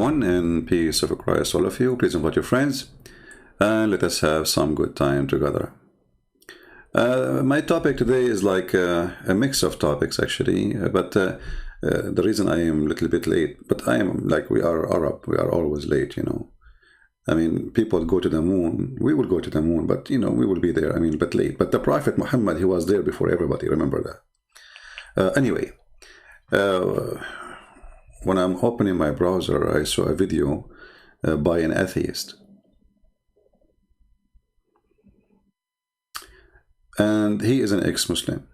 everyone, and peace of Christ all of you. Please invite your friends and let us have some good time together. My topic today is like a mix of topics actually, but the reason I am a little bit late, but I am like, we are Arab, we are always late, you know. I mean, people go to the moon, we will go to the moon, but you know, we will be there, I mean, but late. But the Prophet Muhammad, he was there before everybody, remember that. Anyway, when I'm opening my browser, I saw a video by an atheist. And he is an ex-Muslim.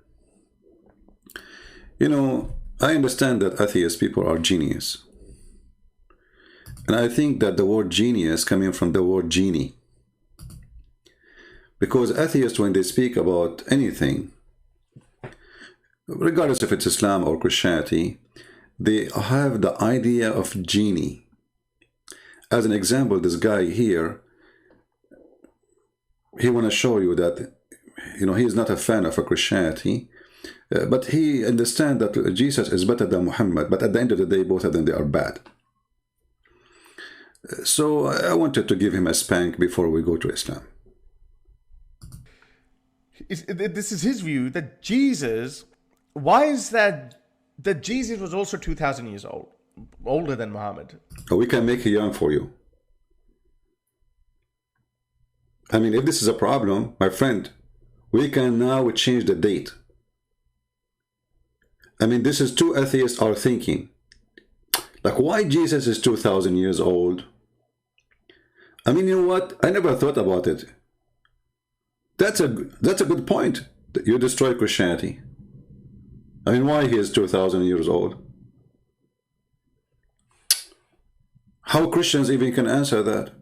You know, I understand that atheist people are genius. And I think that the word genius coming from the word genie. Because atheists, when they speak about anything, regardless if it's Islam or Christianity, they have the idea of genie. As an example, this guy here, he want to show you that, you know, he is not a fan of a Christianity, but he understands that Jesus is better than Muhammad, but at the end of the day, both of them, they are bad. So I wanted to give him a spank before we go to Islam. This is his view that Jesus, why is that Jesus was also 2,000 years old, older than Muhammad? We can make it young for you. I mean, if this is a problem, my friend, we can now change the date. I mean, this is two atheists are thinking. Like, why Jesus is 2,000 years old? I mean, you know what? I never thought about it. That's a good point. That you destroy Christianity. I mean, why he is 2,000 years old? How Christians even can answer that?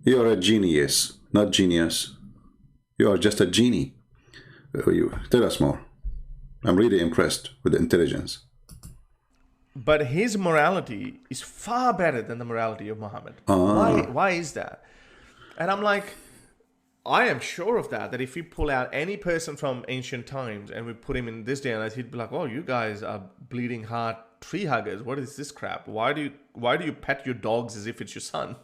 You are a genius, not genius. You are just a genie. You tell us more. I'm really impressed with the intelligence. But his morality is far better than the morality of Muhammad. Why is that? And I'm like, I am sure of that if we pull out any person from ancient times and we put him in this day and age, he'd be like, oh, you guys are bleeding heart tree huggers. What is this crap? Why do you pet your dogs as if it's your son?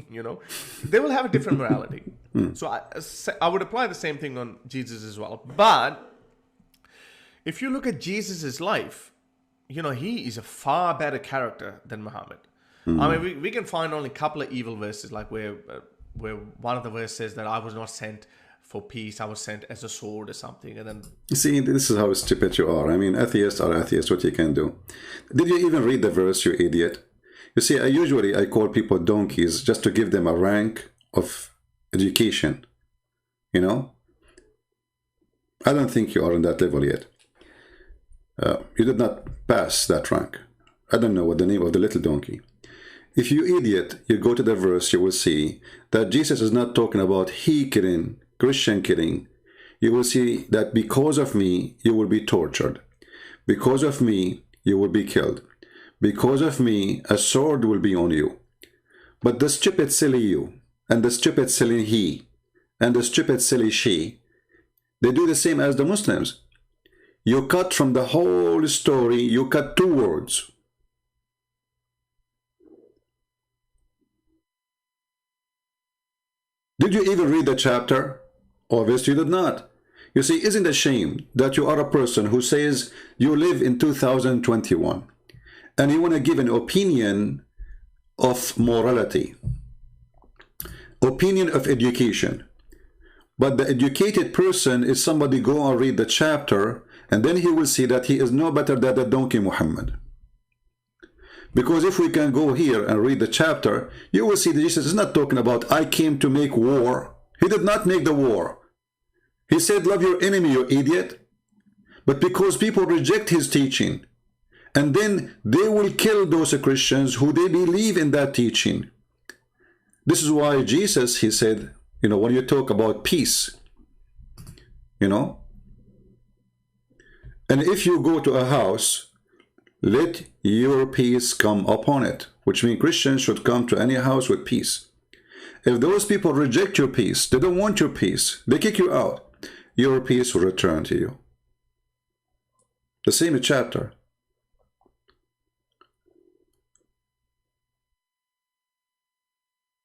You know, they will have a different morality. So I would apply the same thing on Jesus as well. But if you look at Jesus's life, you know, he is a far better character than Muhammad. I mean, we can find only a couple of evil verses, like where one of the verses says that I was not sent for peace, I was sent as a sword or something. And then, you see, this is how stupid you are. I mean, atheists are atheists, what you can do. Did you even read the verse, you idiot? You see, I call people donkeys just to give them a rank of education. You know? I don't think you are on that level yet. You did not pass that rank. I don't know what the name of the little donkey. If you idiot, you go to the verse, you will see that Jesus is not talking about he killing, Christian killing. You will see that because of me, you will be tortured. Because of me, you will be killed. Because of me, a sword will be on you. But the stupid silly you, and the stupid silly he, and the stupid silly she, they do the same as the Muslims. You cut from the whole story, you cut two words. Did you even read the chapter? Obviously you did not. You see, isn't it a shame that you are a person who says you live in 2021 and you want to give an opinion of morality, opinion of education, but the educated person is somebody go and read the chapter and then he will see that he is no better than the donkey Muhammad. Because if we can go here and read the chapter, you will see that Jesus is not talking about I came to make war. He did not make the war. He said love your enemy, you idiot. But because people reject his teaching, and then they will kill those Christians who they believe in that teaching. This is why Jesus, he said, you know, when you talk about peace, you know, and if you go to a house, let your peace come upon it, which means Christians should come to any house with peace. If those people reject your peace, they don't want your peace, they kick you out, your peace will return to you. The same chapter.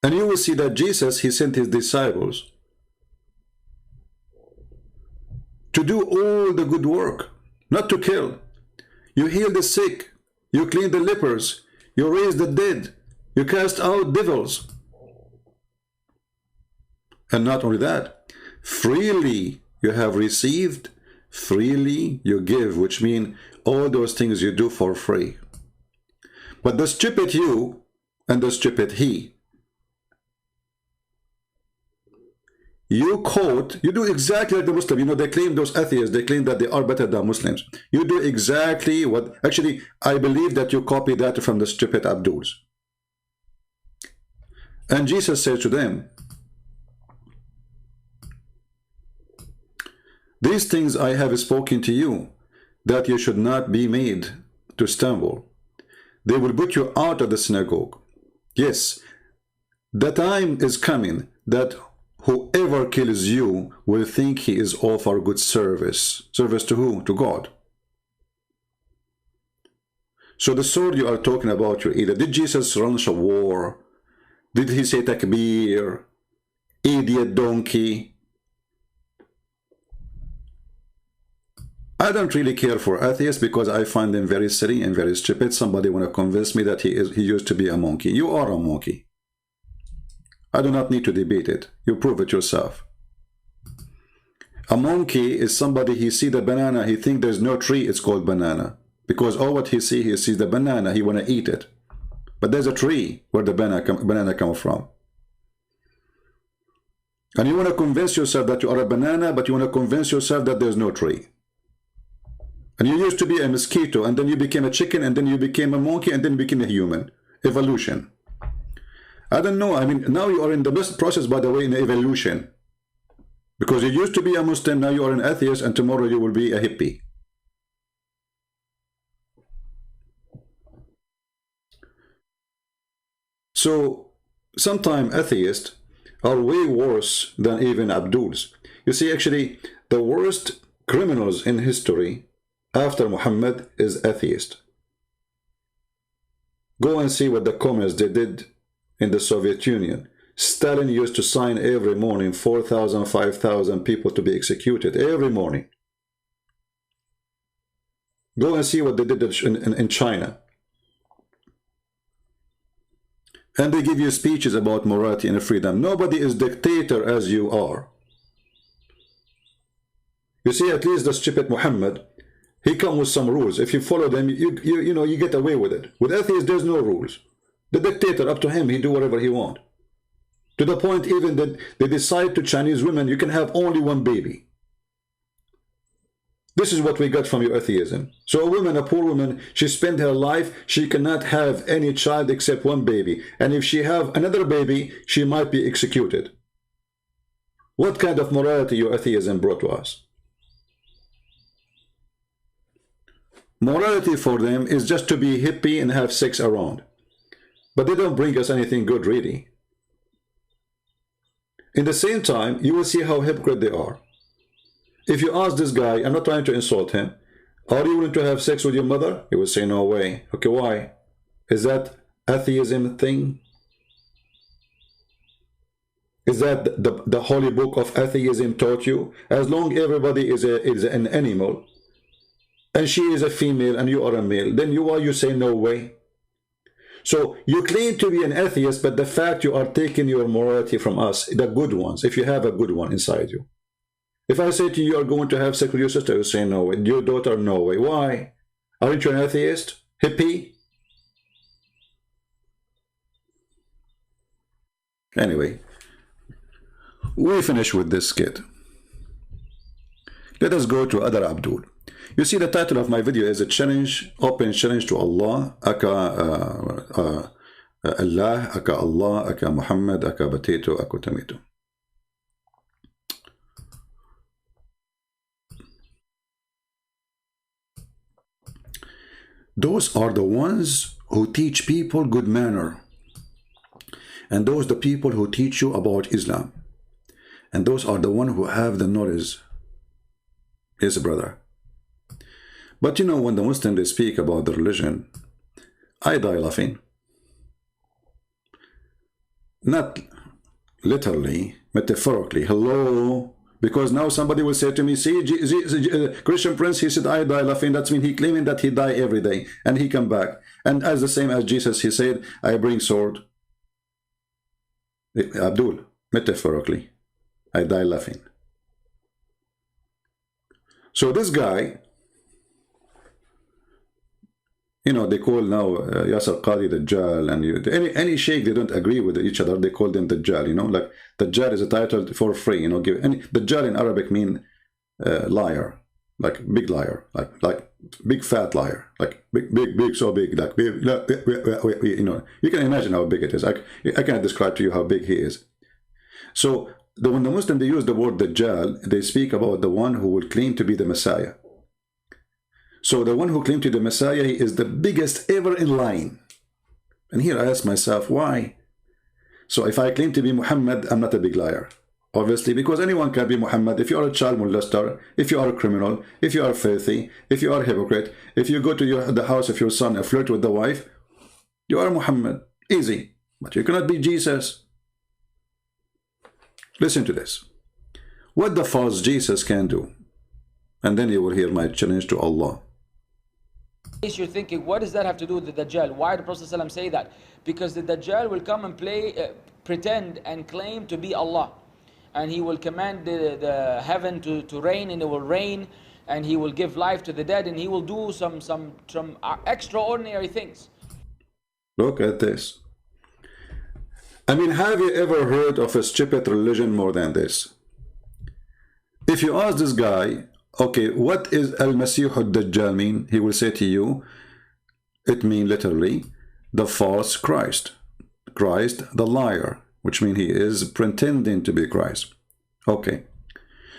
And you will see that Jesus, he sent his disciples to do all the good work, not to kill. You heal the sick, you clean the lepers, you raise the dead, you cast out devils. And not only that, freely you have received, freely you give, which means all those things you do for free. But the stupid you and the stupid he, you quote, you do exactly like the Muslim. You know, they claim, those atheists, they claim that they are better than Muslims. You do exactly what, actually, I believe that you copy that from the stupid Abduls. And Jesus said to them, these things I have spoken to you, that you should not be made to stumble. They will put you out of the synagogue. Yes, the time is coming that whoever kills you will think he is all for good service. Service to who? To God. So the sword you are talking about, did Jesus launch a war? Did he say takbir? Idiot donkey? I don't really care for atheists because I find them very silly and very stupid. Somebody want to convince me that he used to be a monkey. You are a monkey. I do not need to debate it. You prove it yourself. A monkey is somebody, he see the banana, he think there's no tree, it's called banana. Because all what he sees the banana, he want to eat it. But there's a tree where the banana come from. And you want to convince yourself that you are a banana, but you want to convince yourself that there's no tree. And you used to be a mosquito, and then you became a chicken, and then you became a monkey, and then you became a human. Evolution. I don't know. I mean, now you are in the best process, by the way, in evolution. Because you used to be a Muslim, now you are an atheist, and tomorrow you will be a hippie. So, sometimes atheists are way worse than even Abduls. You see, actually, the worst criminals in history after Muhammad is atheist. Go and see what the communists they did in the Soviet Union. Stalin used to sign every morning 4,000, 5,000 people to be executed every morning. Go and see what they did in China. And they give you speeches about morality and freedom. Nobody is dictator as you are. You see, at least the stupid Muhammad, he come with some rules. If you follow them, you know, you get away with it. With atheists, there's no rules. The dictator, up to him, he do whatever he want. To the point even that they decide to Chinese women, you can have only one baby. This is what we got from your atheism. So a woman, a poor woman, she spent her life, she cannot have any child except one baby. And if she have another baby, she might be executed. What kind of morality your atheism brought to us? Morality for them is just to be hippie and have sex around. But they don't bring us anything good, really. In the same time, you will see how hypocrite they are. If you ask this guy, I'm not trying to insult him, are you willing to have sex with your mother? He will say, no way. Okay, why? Is that atheism thing? Is that the holy book of atheism taught you? As long everybody is an animal, and she is a female and you are a male, then why you say no way? So you claim to be an atheist, but the fact you are taking your morality from us, the good ones, if you have a good one inside you. If I say to you, you are going to have sex with your sister, you say no way. Your daughter, no way. Why? Aren't you an atheist? Hippie? Anyway, we finish with this skit. Let us go to other Abdul. You see, the title of my video is a challenge, open challenge to Allah, aka Allah, aka Allah, aka Muhammad, aka potato, aka tomato. Those are the ones who teach people good manner. And those are the people who teach you about Islam. And those are the ones who have the knowledge. Yes, brother. But you know, when the Muslims they speak about the religion, I die laughing. not literally, metaphorically. Hello? Because now somebody will say to me, see, Christian Prince, he said, I die laughing. That's mean he claiming that he die every day and he come back. And as the same as Jesus, he said, I bring sword. Abdul, metaphorically, I die laughing. So this guy, you know, they call now Yasser Qadi Dajjal, and any sheikh they don't agree with each other, they call them Dajjal, you know, like Dajjal is a title for free, you know, Dajjal in Arabic mean liar, like big liar, like big fat liar, like big, so big, like big, you know, you can imagine how big it is. I cannot describe to you how big he is. So when the Muslim, they use the word Dajjal, they speak about the one who will claim to be the Messiah. So the one who claimed to be the Messiah, he is the biggest ever in line. And here I ask myself, why? So if I claim to be Muhammad, I'm not a big liar. Obviously, because anyone can be Muhammad. If you are a child molester, if you are a criminal, if you are filthy, if you are a hypocrite, if you go to the house of your son and flirt with the wife, you are Muhammad. Easy. But you cannot be Jesus. Listen to this. What the false Jesus can do. And then you will hear my challenge to Allah. You're thinking, what does that have to do with the Dajjal? Why did Prophet ﷺ say that? Because the Dajjal will come and pretend and claim to be Allah. And he will command the heaven to rain, and it will rain. And he will give life to the dead, and he will do some extraordinary things. Look at this. I mean, have you ever heard of a stupid religion more than this? If you ask this guy, okay, what is Al-Masih al-Dajjal mean? He will say to you, it means literally, the false Christ. Christ, the liar, which means he is pretending to be Christ. Okay.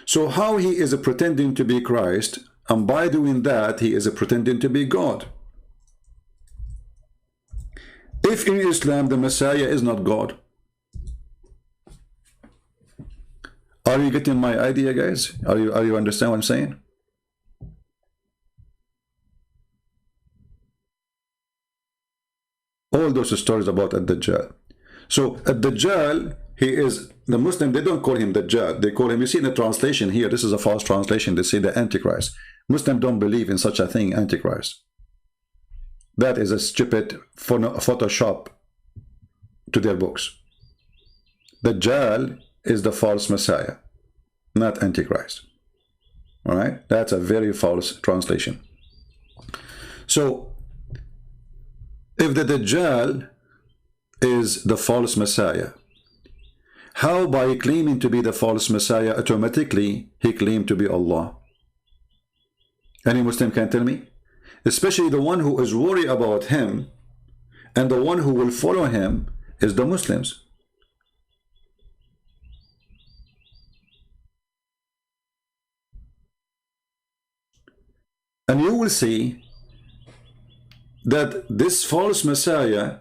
So how he is pretending to be Christ, and by doing that, he is pretending to be God. If in Islam the Messiah is not God. Are you getting my idea, guys? Are you understand what I'm saying? All those stories about Ad-Dajjal. So Ad-Dajjal, he is the Muslim, they don't call him Dajjal. They call him, you see in the translation here, this is a false translation, they say the Antichrist. Muslims don't believe in such a thing, Antichrist. That is a stupid Photoshop to their books. Dajjal is the false Messiah, not Antichrist. All right, that's a very false translation. So, if the Dajjal is the false Messiah, how by claiming to be the false Messiah, automatically he claimed to be Allah? Any Muslim can tell me? Especially the one who is worried about him, and the one who will follow him is the Muslims. And you will see that this false Messiah,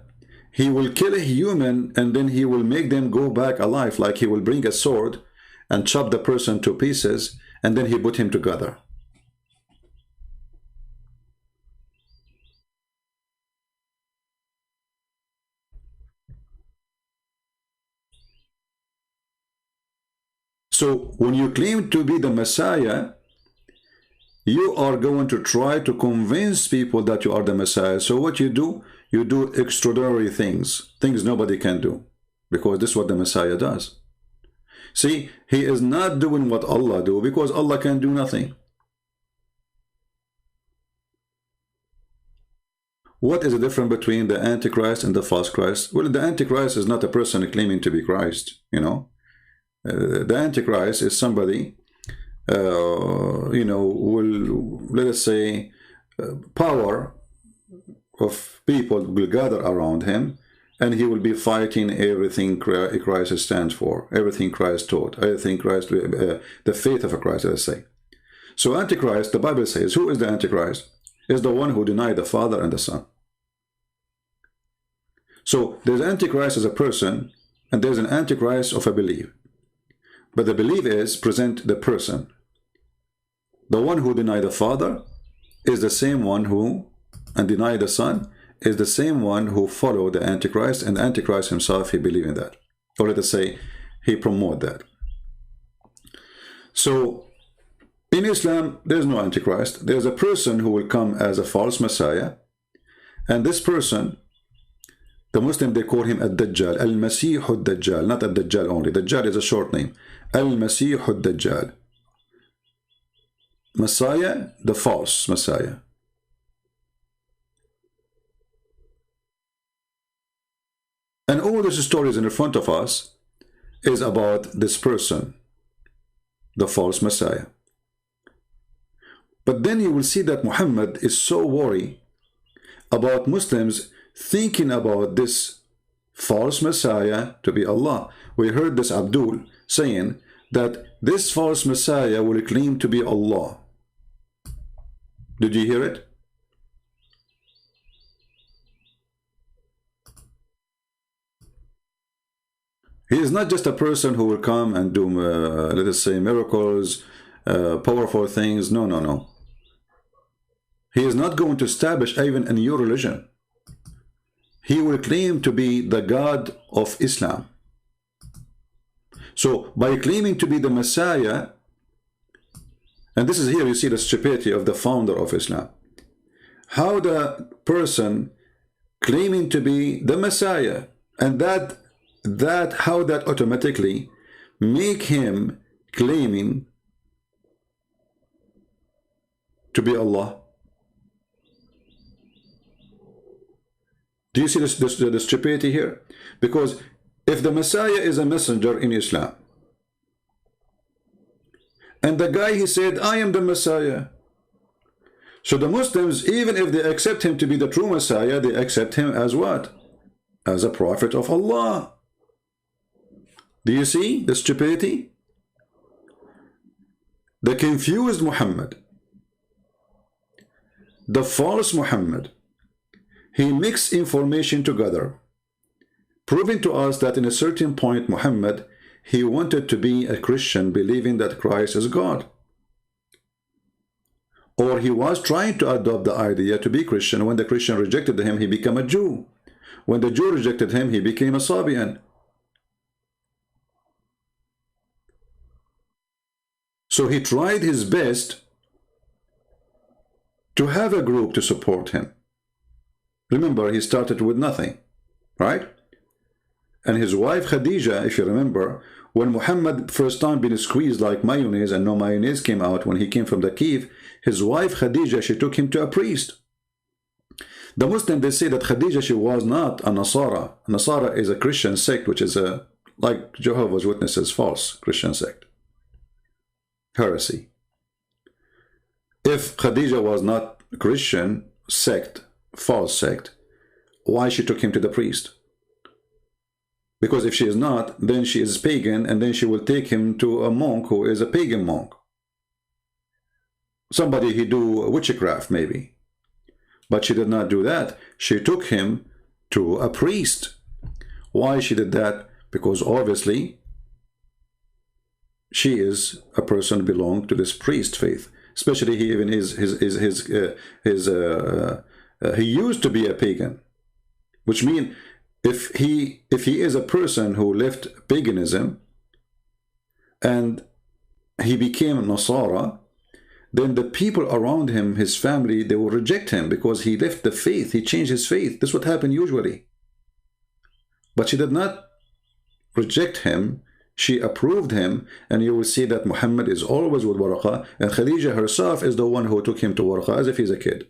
he will kill a human and then he will make them go back alive, like he will bring a sword and chop the person to pieces and then he put him together. So when you claim to be the Messiah, you are going to try to convince people that you are the Messiah. So what you do extraordinary things nobody can do, because this is what the Messiah does. See, he is not doing what Allah do, because Allah can do nothing. What is the difference between the Antichrist and the false Christ? Well, the Antichrist is not a person claiming to be Christ, you know. The Antichrist is somebody, you know, will, let us say, power of people will gather around him, and he will be fighting everything Christ stands for, everything Christ taught, everything Christ, the faith of Christ, let's say. So Antichrist, the Bible says, who is the Antichrist? Is the one who denied the Father and the Son. So there's Antichrist as a person, and there's an Antichrist of a belief. But the belief is present the person. The one who denied the Father is the same one who, and denied the Son, is the same one who followed the Antichrist, and the Antichrist himself, he believed in that. or let us say he promote that. So in Islam, there's no Antichrist. There's a person who will come as a false Messiah, and this person, the Muslim, they call him Ad-Dajjal, Al-Masih Ad-Dajjal, not Ad-Dajjal only. Dajjal is a short name. Al-Masih Ad-Dajjal. Messiah, the false Messiah. And all these stories in front of us is about this person, the false Messiah. But then you will see that Muhammad is so worried about Muslims thinking about this false Messiah to be Allah. We heard this Abdul saying that this false Messiah will claim to be Allah. Did you hear it? He is not just a person who will come and do, let us say, miracles, powerful things. No, no, no. He is not going to establish even a new religion. He will claim to be the God of Islam. So by claiming to be the Messiah, and this is here you see the stupidity of the founder of Islam. How the person claiming to be the Messiah, and how that automatically make him claiming to be Allah. Do you see the stupidity here? Because if the Messiah is a messenger in Islam, and the guy, he said, I am the Messiah. So the Muslims, even if they accept him to be the true Messiah, they accept him as what? As a prophet of Allah. Do you see the stupidity? The confused Muhammad, the false Muhammad, he mixed information together, proving to us that in a certain point Muhammad, he wanted to be a Christian, believing that Christ is God. Or he was trying to adopt the idea to be Christian. When the Christian rejected him, he became a Jew. When the Jew rejected him, he became a Sabian. So he tried his best to have a group to support him. Remember, he started with nothing, right? And his wife Khadija, if you remember, when Muhammad first time been squeezed like mayonnaise and no mayonnaise came out when he came from the cave, his wife Khadija, she took him to a priest. The Muslim, they say that Khadija, she was not a Nasara. Nasara is a Christian sect, which is like Jehovah's Witnesses, false Christian sect. Heresy. If Khadija was not Christian sect, false sect, why she took him to the priest? Because if she is not, then she is pagan, and then she will take him to a monk who is a pagan monk. Somebody he do witchcraft maybe. But she did not do that. She took him to a priest. Why she did that? Because obviously she is a person who belongs to this priest faith. Especially he even he used to be a pagan, which means if he is a person who left paganism and he became Nasara, then the people around him, his family, they will reject him because he left the faith, he changed his faith. This is what happened usually. But she did not reject him, she approved him, and you will see that Muhammad is always with Warqa, and Khadija herself is the one who took him to Warqa as if he's a kid.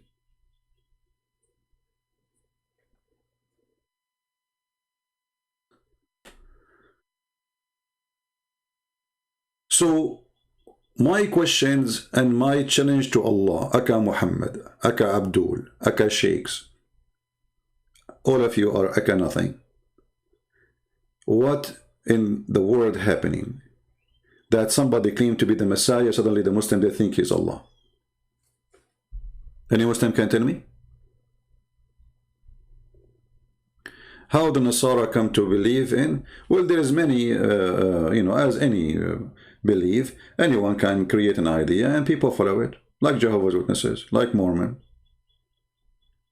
So my questions and my challenge to Allah, Aka Muhammad, Aka Abdul, Aka Sheikhs, all of you are Aka nothing. What in the world happening that somebody claimed to be the Messiah, suddenly the Muslim, they think he's Allah? Any Muslim can tell me? How the Nasara come to believe in? Well, there is many, as any belief, anyone can create an idea and people follow it, like Jehovah's Witnesses, like Mormon.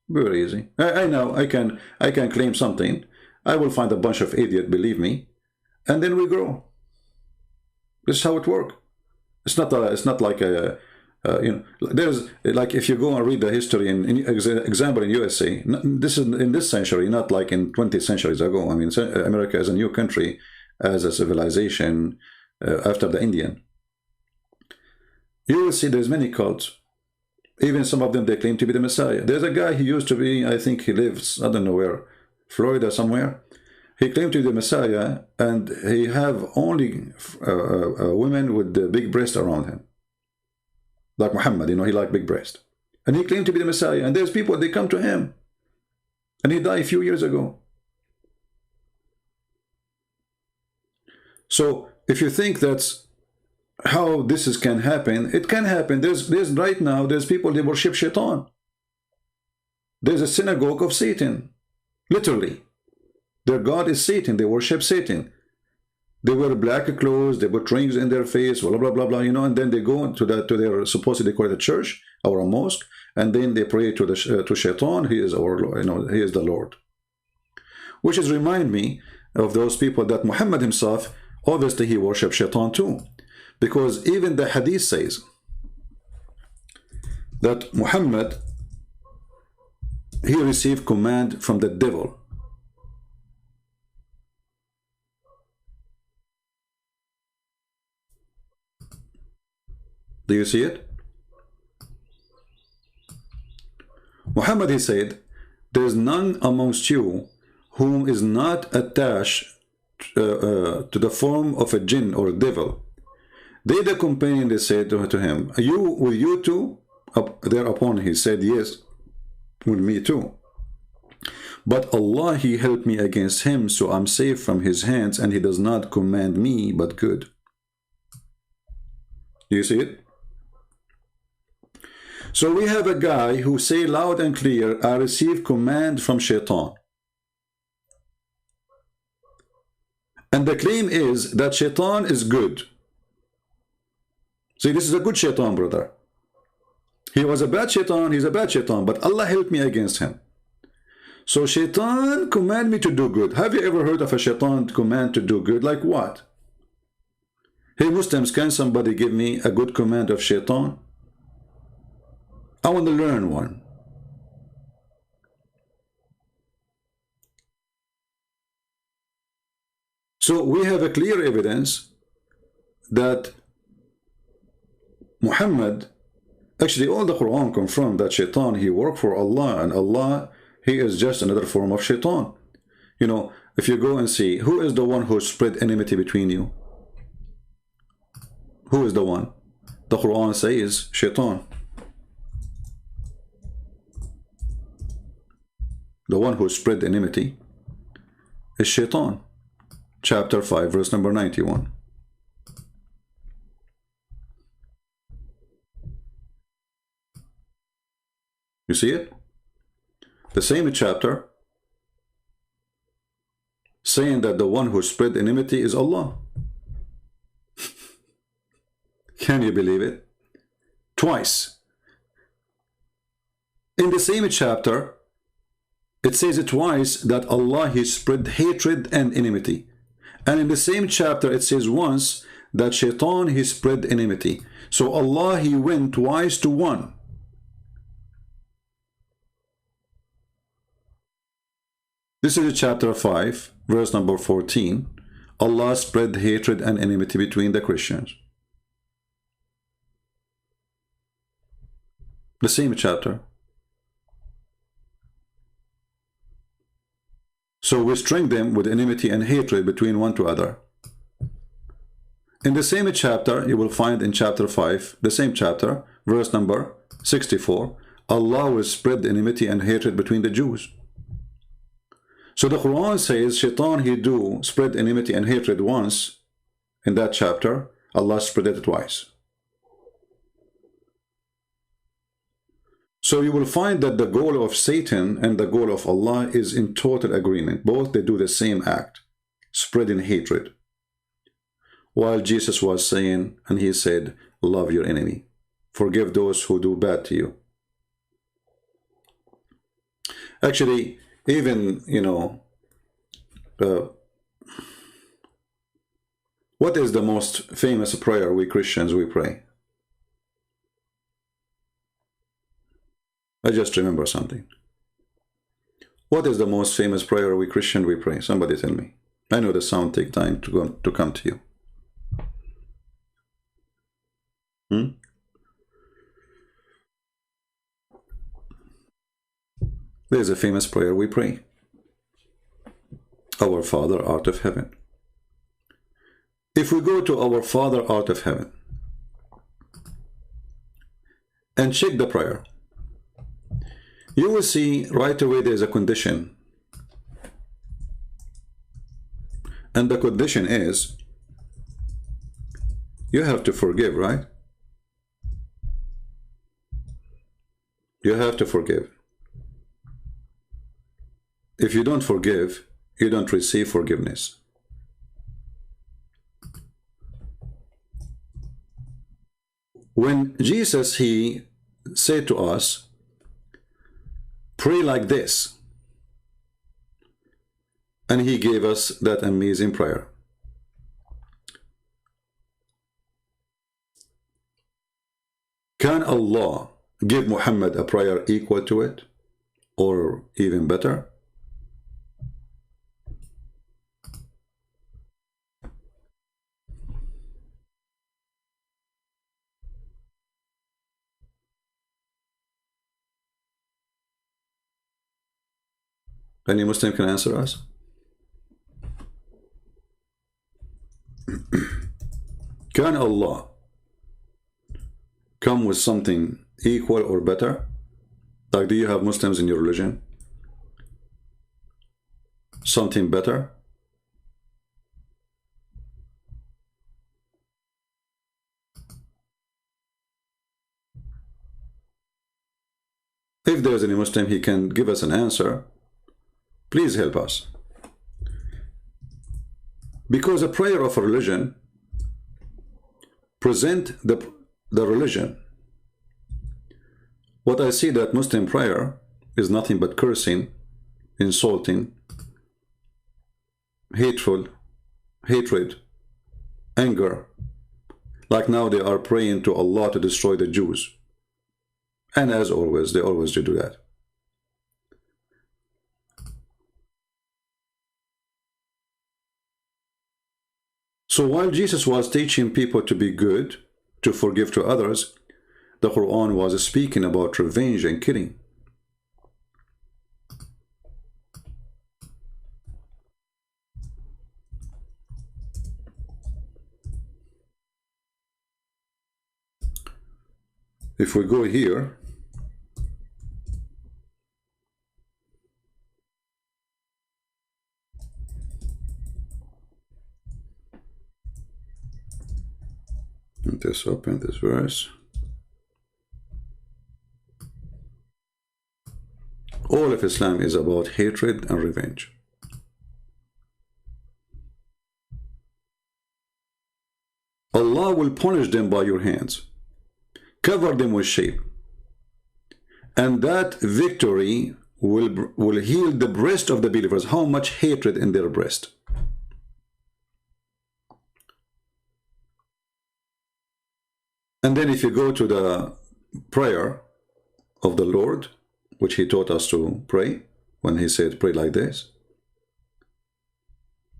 Very easy. I know I can claim something. I will find a bunch of idiots, believe me, and then we grow. This is how it works. It's not like a there's like, if you go and read the history in example in USA, this is in this century, not like in 20 centuries ago. I mean, America is a new country as a civilization after the Indian. You will see there's many cults. Even some of them, they claim to be the Messiah. There's a guy, he used to be, I think he lives, I don't know where, Florida somewhere. He claimed to be the Messiah, and he have only women with the big breast around him. Like Muhammad, you know, he liked big breast. And he claimed to be the Messiah. And there's people, they come to him. And he died a few years ago. So if you think that's how this can happen, it can happen. There's right now, there's people, they worship Shaitan. There's a synagogue of Satan. Literally. Their God is Satan. They worship Satan. They wear black clothes, they put rings in their face, blah, blah, blah, blah, you know, and then they go to their, supposedly call it a church or a mosque, and then they pray to Shaitan. He is our Lord, you know, he is the Lord. Which is remind me of those people that Muhammad himself, obviously he worshipped Shaitan too. Because even the hadith says that Muhammad, he received command from the devil. Do you see it? Muhammad, he said, there is none amongst you whom is not attached to the form of a jinn or a devil. They, the companion, they said to him, will you too? Thereupon he said, yes, with me too. But Allah, he helped me against him, so I'm safe from his hands, and he does not command me but good. Do you see it? So we have a guy who say loud and clear, I receive command from Shaitan. And the claim is that Shaitan is good. See, this is a good Shaitan, brother. He was a bad Shaitan, he's a bad Shaitan, but Allah helped me against him. So Shaitan command me to do good. Have you ever heard of a Shaitan command to do good? Like what? Hey Muslims, can somebody give me a good command of Shaitan? I want to learn one. So we have a clear evidence that Muhammad, actually all the Quran confirmed that Shaitan, he worked for Allah, and Allah, he is just another form of Shaitan. You know, if you go and see, who is the one who spread enmity between you? Who is the one? The Quran says Shaitan. The one who spread enmity is Shaitan. Chapter 5, verse number 91. You see it? The same chapter saying that the one who spread enmity is Allah. Can you believe it? Twice. In the same chapter, it says it twice that Allah, he spread hatred and enmity. And in the same chapter, it says once that Shaitan, he spread enmity. So Allah, he went twice to one. This is chapter 5, verse number 14. Allah spread hatred and enmity between the Christians. The same chapter. So we string them with enmity and hatred between one to other. In the same chapter, you will find in chapter 5, the same chapter, verse number 64, Allah will spread enmity and hatred between the Jews. So the Quran says, Shaitan, he do spread enmity and hatred once. In that chapter, Allah spread it twice. So you will find that the goal of Satan and the goal of Allah is in total agreement. Both, they do the same act, spreading hatred. While Jesus was saying, and he said, love your enemy. Forgive those who do bad to you. Actually, even, you know, What is the most famous prayer we Christians we pray? I just remember something. What is the most famous prayer we Christian we pray? Somebody tell me. I know the sound take time to come to you. There's a famous prayer we pray. Our Father art of heaven. If we go to our Father art of heaven and check the prayer, you will see right away there's a condition. And the condition is you have to forgive, right? You have to forgive. If you don't forgive, you don't receive forgiveness. When Jesus, he said to us, pray like this, and he gave us that amazing prayer. Can Allah give Muhammad a prayer equal to it, or even better? Any Muslim can answer us? Can Allah come with something equal or better? Like, do you have Muslims in your religion? Something better? If there's any Muslim, he can give us an answer. Please help us. Because a prayer of a religion present the religion. What I see that Muslim prayer is nothing but cursing, insulting, hatred, anger. Like now they are praying to Allah to destroy the Jews. And as always, they always do that. So while Jesus was teaching people to be good, to forgive to others, the Quran was speaking about revenge and killing. If we go here, let's open this verse. All of Islam is about hatred and revenge. Allah will punish them by your hands, cover them with shame, and that victory will heal the breast of the believers. How much hatred in their breast. And then if you go to the prayer of the Lord, which he taught us to pray, when he said pray like this,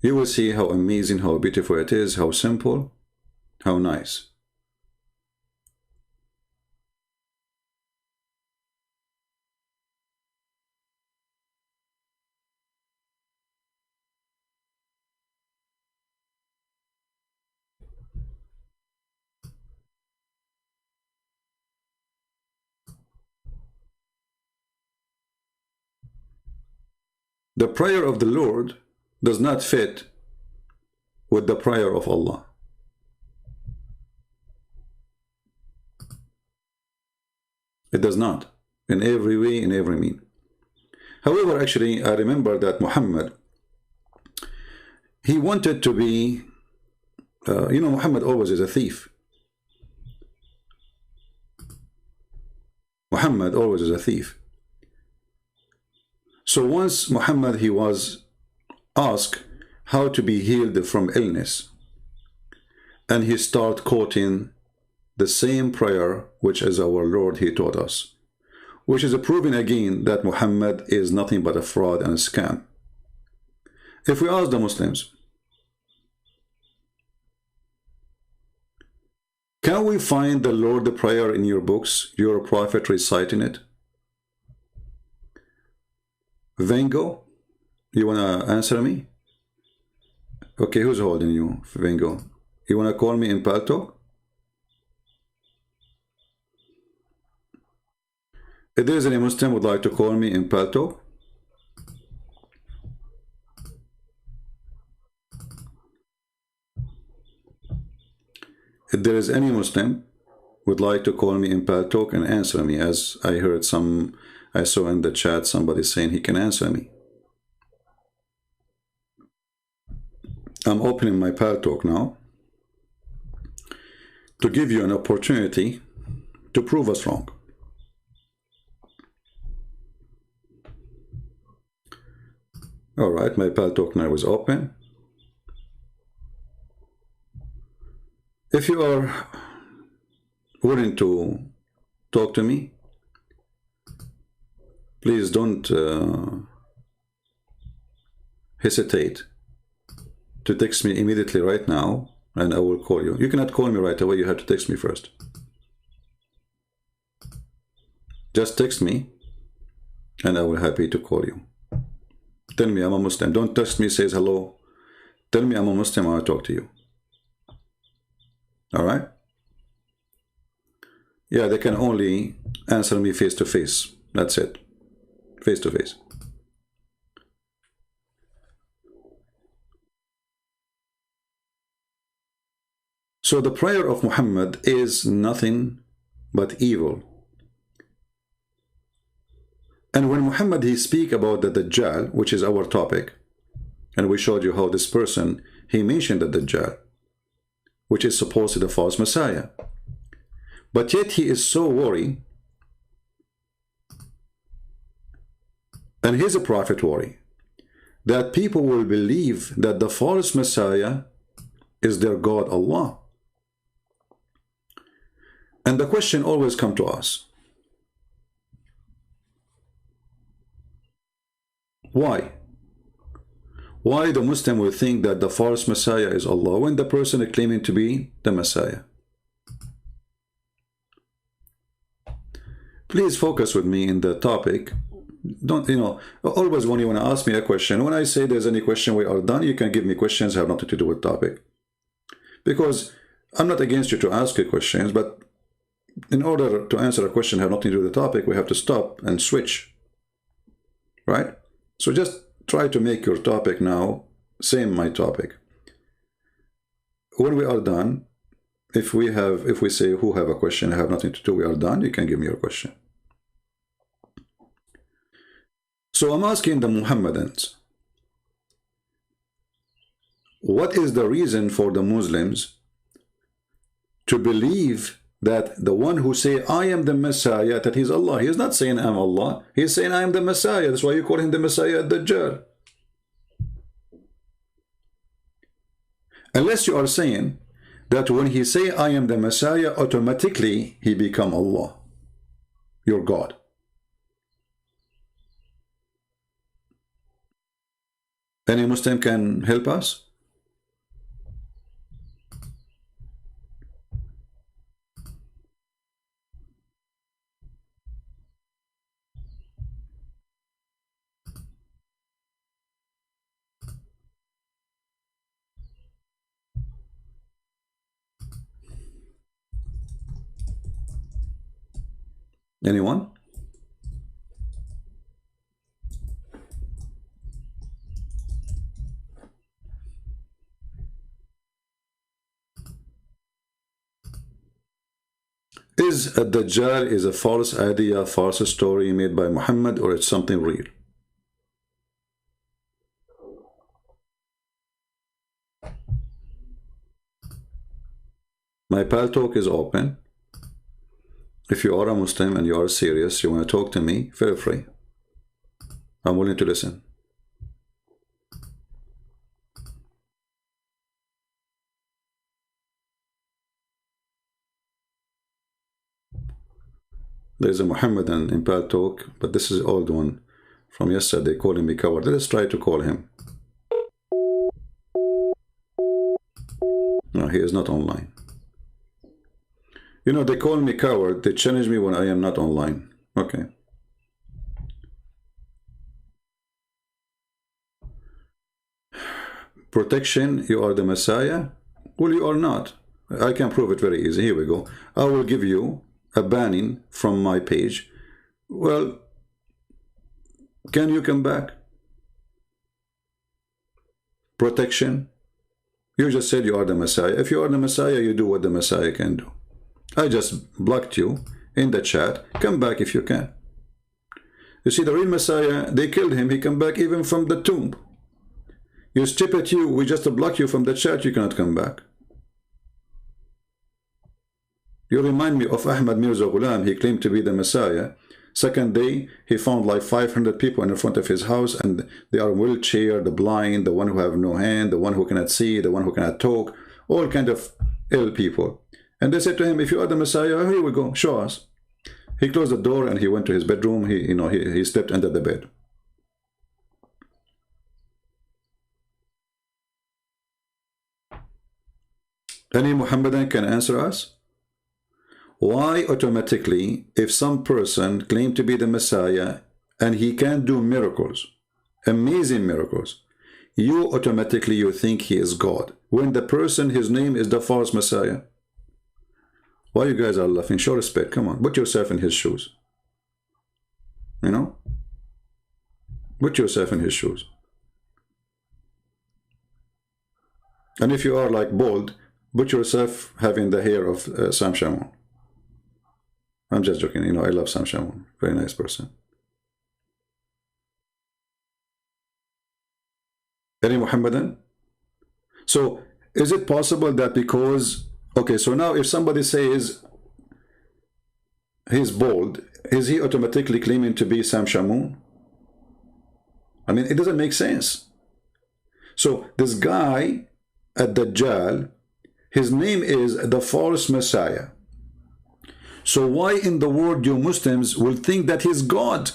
you will see how amazing, how beautiful it is, how simple, how nice. The prayer of the Lord does not fit with the prayer of Allah. It does not, in every way, in every mean. However, actually, I remember that Muhammad, he wanted to be, Muhammad always is a thief. Muhammad always is a thief. So once Muhammad, he was asked how to be healed from illness. and he start quoting the same prayer which is our Lord he taught us, which is proving again that Muhammad is nothing but a fraud and a scam. If we ask the Muslims, can we find the Lord the prayer in your books, your prophet reciting it? Vengo, you wanna answer me? Okay, who's holding you, Vengo? You wanna call me in Palto? If there is any Muslim would like to call me in Palto, if there is any Muslim would like to call me in Paltalk and answer me, as I heard I saw in the chat somebody saying he can answer me. I'm opening my Paltalk now to give you an opportunity to prove us wrong. All right, my Paltalk now is open. If you are willing to talk to me, please don't hesitate to text me immediately right now, and I will call you. You cannot call me right away, you have to text me first. Just text me, and I will be happy to call you. Tell me I'm a Muslim. Don't text me, says hello. Tell me I'm a Muslim, I want to talk to you. All right? Yeah, they can only answer me face to face. That's it. Face to face. So the prayer of Muhammad is nothing but evil. And when Muhammad he speak about the Dajjal, which is our topic, and we showed you how this person, he mentioned the Dajjal, which is supposedly the false Messiah. But yet he is so worried, and he's a prophet worry, that people will believe that the false Messiah is their God, Allah. And the question always comes to us, why? Why the Muslim will think that the false Messiah is Allah when the person is claiming to be the Messiah? Please focus with me in the topic. Don't, always when you want to ask me a question, when I say there's any question we are done, you can give me questions that have nothing to do with topic. Because I'm not against you to ask you questions, but in order to answer a question that have nothing to do with the topic, we have to stop and switch. Right? So just try to make your topic now same my topic. When we are done, if we say who have a question, have nothing to do, we are done, you can give me your question. So I'm asking the Muhammadans, what is the reason for the Muslims to believe that the one who say I am the Messiah, that he's Allah? He is not saying I'm Allah, he's saying I am the Messiah. That's why you call him the Messiah, Dajjal. Unless you are saying that when he say I am the Messiah, automatically he become Allah, your God. Any Muslim can help us? Anyone? Is a Dajjal is a false idea, false story made by Muhammad, or it's something real? My Paltalk is open. If you are a Muslim and you are serious, you want to talk to me, feel free. I'm willing to listen. There's a Muhammadan in Pal Talk, but this is an old one from yesterday calling me coward. Let's try to call him. No, he is not online. You know, they call me coward. They challenge me when I am not online. Okay. Protection, you are the Messiah? Well, you are not. I can prove it very easy. Here we go. I will give you a banning from my page. Well, can you come back? Protection. You just said you are the Messiah. If you are the Messiah, you do what the Messiah can do. I just blocked you in the chat. Come back if you can. You see, the real Messiah, they killed him. He come back even from the tomb. You stupid you, we just block you from the chat. You cannot come back. You remind me of Ahmad Mirza Ghulam. He claimed to be the Messiah. Second day, he found like 500 people in front of his house, and they are wheelchair, the blind, the one who have no hand, the one who cannot see, the one who cannot talk, all kind of ill people. And they said to him, if you are the Messiah, here we go, show us. He closed the door and he went to his bedroom. He slept under the bed. Any Muhammadan can answer us? Why automatically, if some person claimed to be the Messiah and he can do miracles, amazing miracles, you automatically think he is God, when the person, his name is the false Messiah? Why you guys are laughing? Show respect. Come on, put yourself in his shoes. You know? Put yourself in his shoes. And if you are like bald, put yourself having the hair of Sam Shamoun. I'm just joking. You know, I love Sam Shamoun. Very nice person. Any Muhammadan? So, is it possible that because... Okay, so now if somebody says he's bald, is he automatically claiming to be Sam Shamoun? I mean, it doesn't make sense. So, this guy at Dajjal, his name is the false Messiah. So why in the world you Muslims will think that he's God?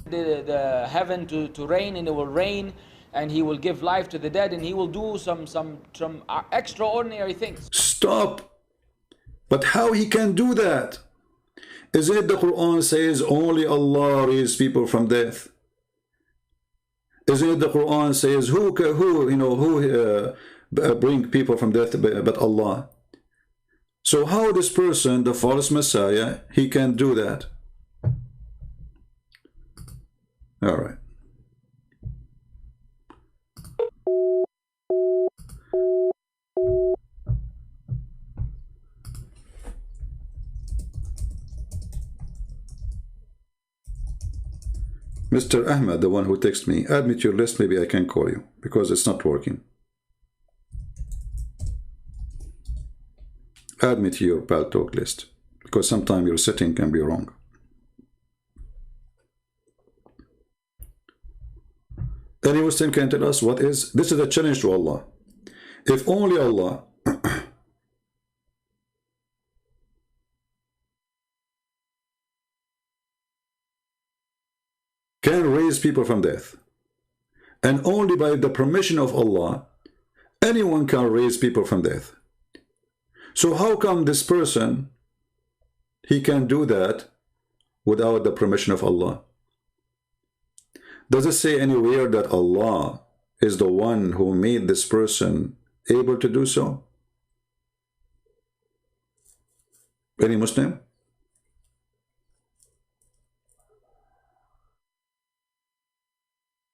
The heaven to rain, and it will rain, and he will give life to the dead, and he will do some extraordinary things. Stop. But how he can do that? Is it the Quran says only Allah raises people from death? Isn't it the Quran says who bring people from death but Allah? So how this person, the false Messiah, he can do that? All right. Mr. Ahmed, the one who texted me, add me to your list, maybe I can call you, because it's not working. Add me to your Pal Talk list, because sometimes your setting can be wrong. Any Muslim can tell us what is? This is a challenge to Allah. If only Allah can raise people from death, and only by the permission of Allah, anyone can raise people from death. So how come this person, he can do that without the permission of Allah? Does it say anywhere that Allah is the one who made this person able to do so? Any Muslim?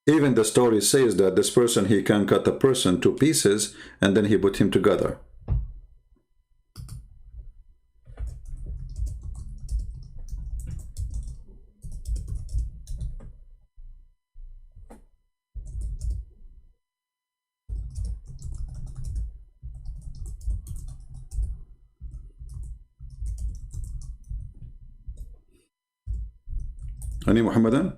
Even the story says that this person, he can cut a person to pieces and then he put him together. Any Muhammadan?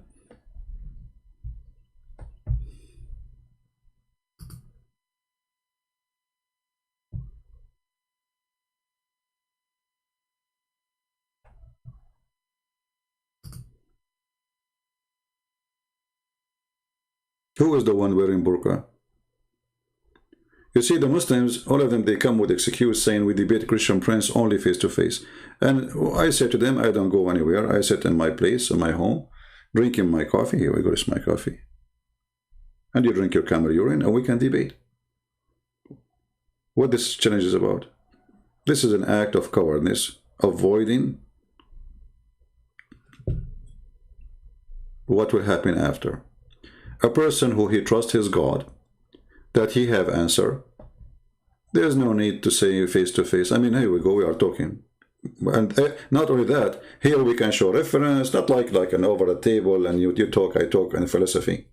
Who is the one wearing burqa? You see, the Muslims, all of them, they come with excuse saying we debate Christian prince only face to face. And I say to them, I don't go anywhere. I sit in my place, in my home, drinking my coffee. Here we go, it's my coffee. And you drink your camel urine, and we can debate. What this challenge is about. This is an act of cowardness, avoiding what will happen after. A person who he trusts his God, that he have answer, there's no need to say face to face. I mean, here we go, we are talking. And not only that, here we can show reference, not like an over a table and you talk, I talk, and philosophy.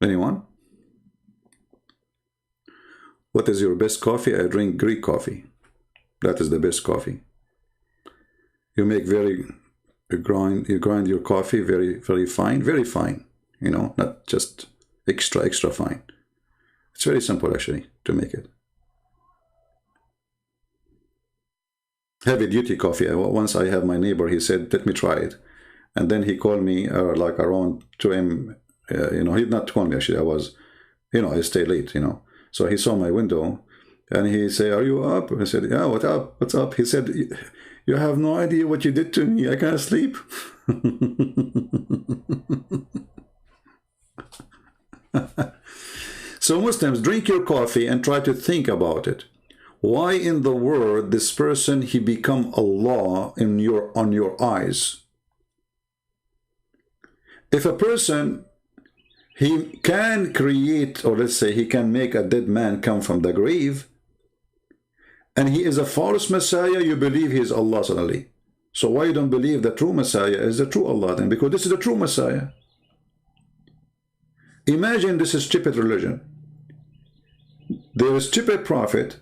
Anyone? What is your best coffee? I drink Greek coffee. That is the best coffee. You make you grind your coffee very fine, you know, not just extra fine. It's very simple actually to make it. Heavy duty coffee. Once I have my neighbor, he said, let me try it. And then he called me like around 2 a.m. You know, he did not call me actually. I was, you know, I stay late, you know. So he saw my window and he said, are you up? I said, yeah, what up? What's up? He said, you have no idea what you did to me. I can't sleep. So Muslims, drink your coffee and try to think about it. Why in the world this person, he become Allah on your eyes? If a person, he can create, or let's say he can make a dead man come from the grave, and he is a false Messiah, you believe he is Allah suddenly. So why you don't believe the true Messiah is the true Allah then? Because this is the true Messiah. Imagine this is Djupet religion. There is Djupet prophet,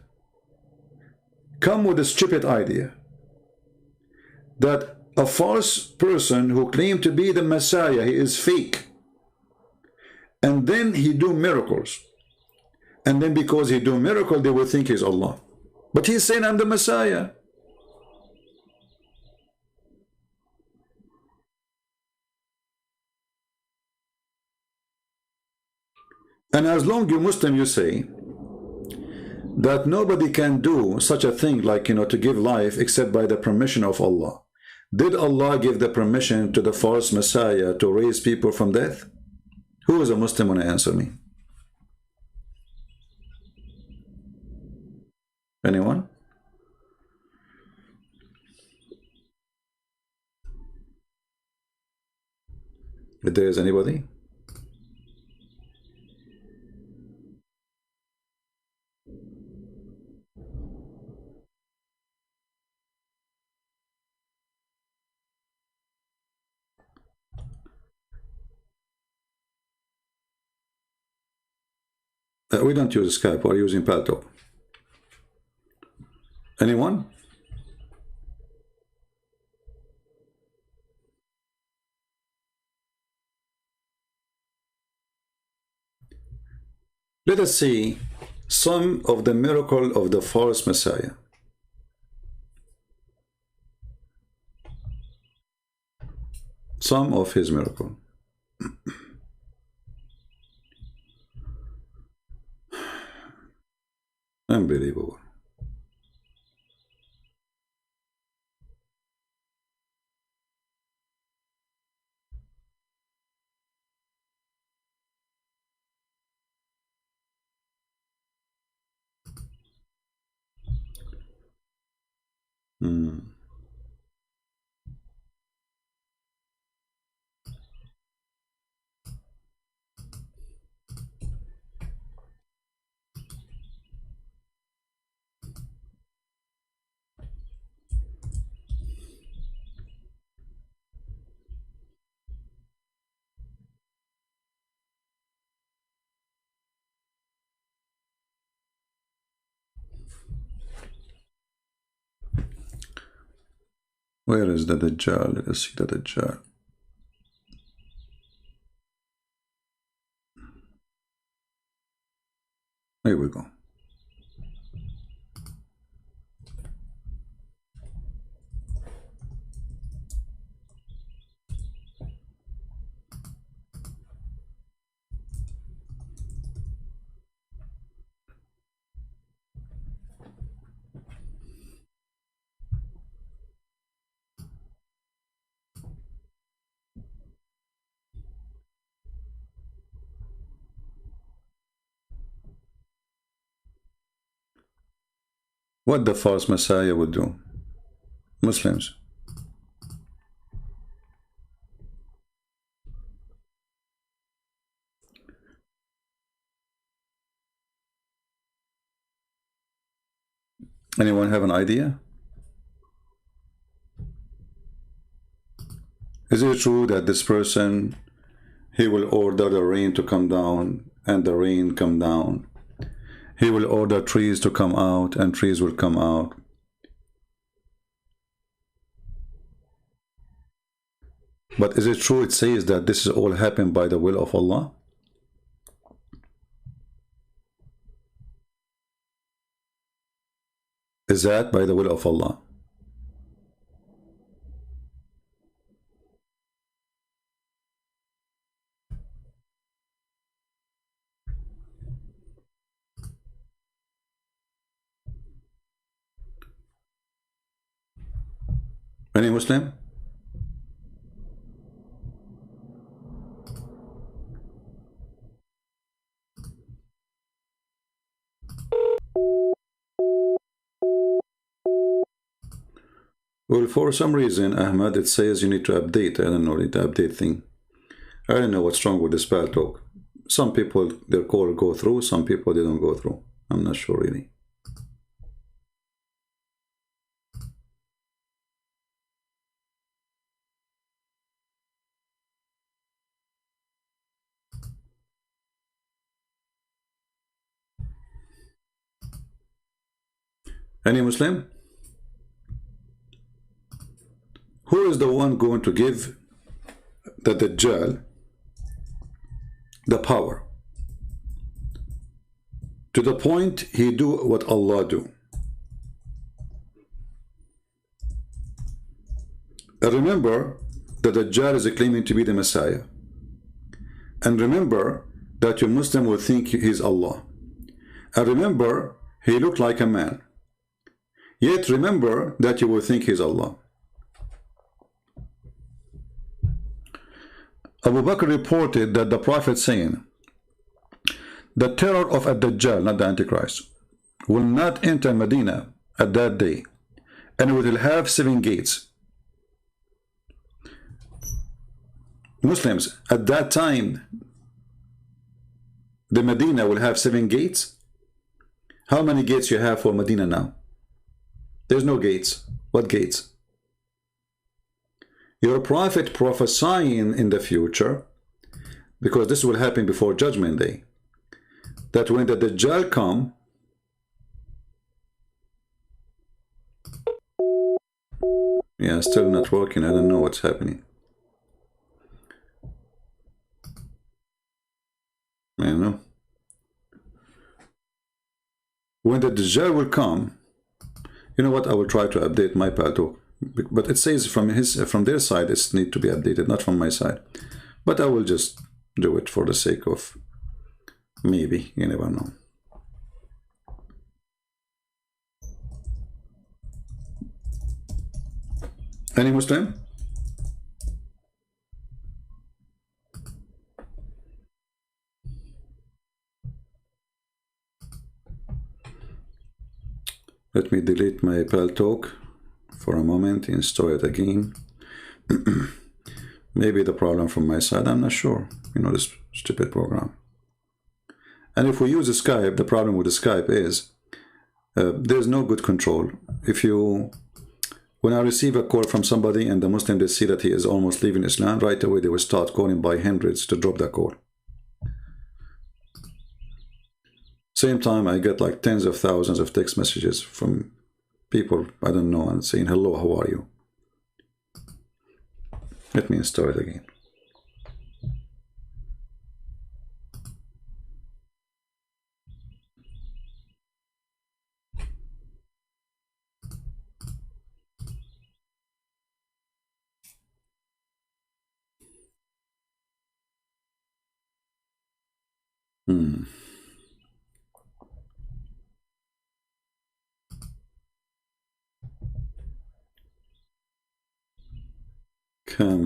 come with this Djupet idea, that a false person who claimed to be the Messiah, he is fake. And then he do miracles. And then because he do miracle, they will think he's Allah. But he's saying, I'm the Messiah. And as long you Muslim, you say that nobody can do such a thing like, you know, to give life except by the permission of Allah. Did Allah give the permission to the false Messiah to raise people from death? Who is a Muslim want to answer me? Anyone? If there is anybody? We don't use Skype, we're using Paltalk. Anyone? Let us see some of the miracle of the false Messiah. Some of his miracle. Unbelievable. Where is the Dajjal? Let us see the Dajjal. Here we go. What the false Messiah would do? Muslims. Anyone have an idea? Is it true that this person, he will order the rain to come down and the rain come down? He will order trees to come out and trees will come out. But is it true it says that this is all happened by the will of Allah? Is that by the will of Allah? Any Muslim? Well, for some reason, Ahmad, it says you need to update. I don't know, the update thing. I don't know what's wrong with this spell talk. Some people, their call go through, some people, they don't go through. I'm not sure really. Any Muslim? Who is the one going to give the Dajjal the power to the point he do what Allah do? And remember that Dajjal is claiming to be the Messiah. And remember that your Muslim will think he's Allah. And remember, he looked like a man. Yet remember that you will think he's Allah. Abu Bakr reported that the Prophet saying, the terror of Ad-Dajjal, not the Antichrist, will not enter Medina at that day, and it will have 7 gates. Muslims, at that time, the Medina will have 7 gates. How many gates you have for Medina now? There's no gates. What gates? Your prophet prophesying in the future, because this will happen before Judgment Day, that when the Dajjal come, yeah, still not working. I don't know what's happening. I don't know. When the Dajjal will come, you know what? I will try to update my paltalk, but it says from their side it's need to be updated, not from my side. But I will just do it for the sake of maybe. You never know. Any Muslim? Let me delete my paltalk for a moment and install it again. Maybe the problem from my side, I'm not sure. You know, this stupid program. And if we use Skype, the problem with the Skype is there's no good control. When I receive a call from somebody and the Muslim, they see that he is almost leaving Islam, right away they will start calling by hundreds to drop the call. Same time, I get like tens of thousands of text messages from people I don't know and saying, hello, how are you? Let me install it again. Come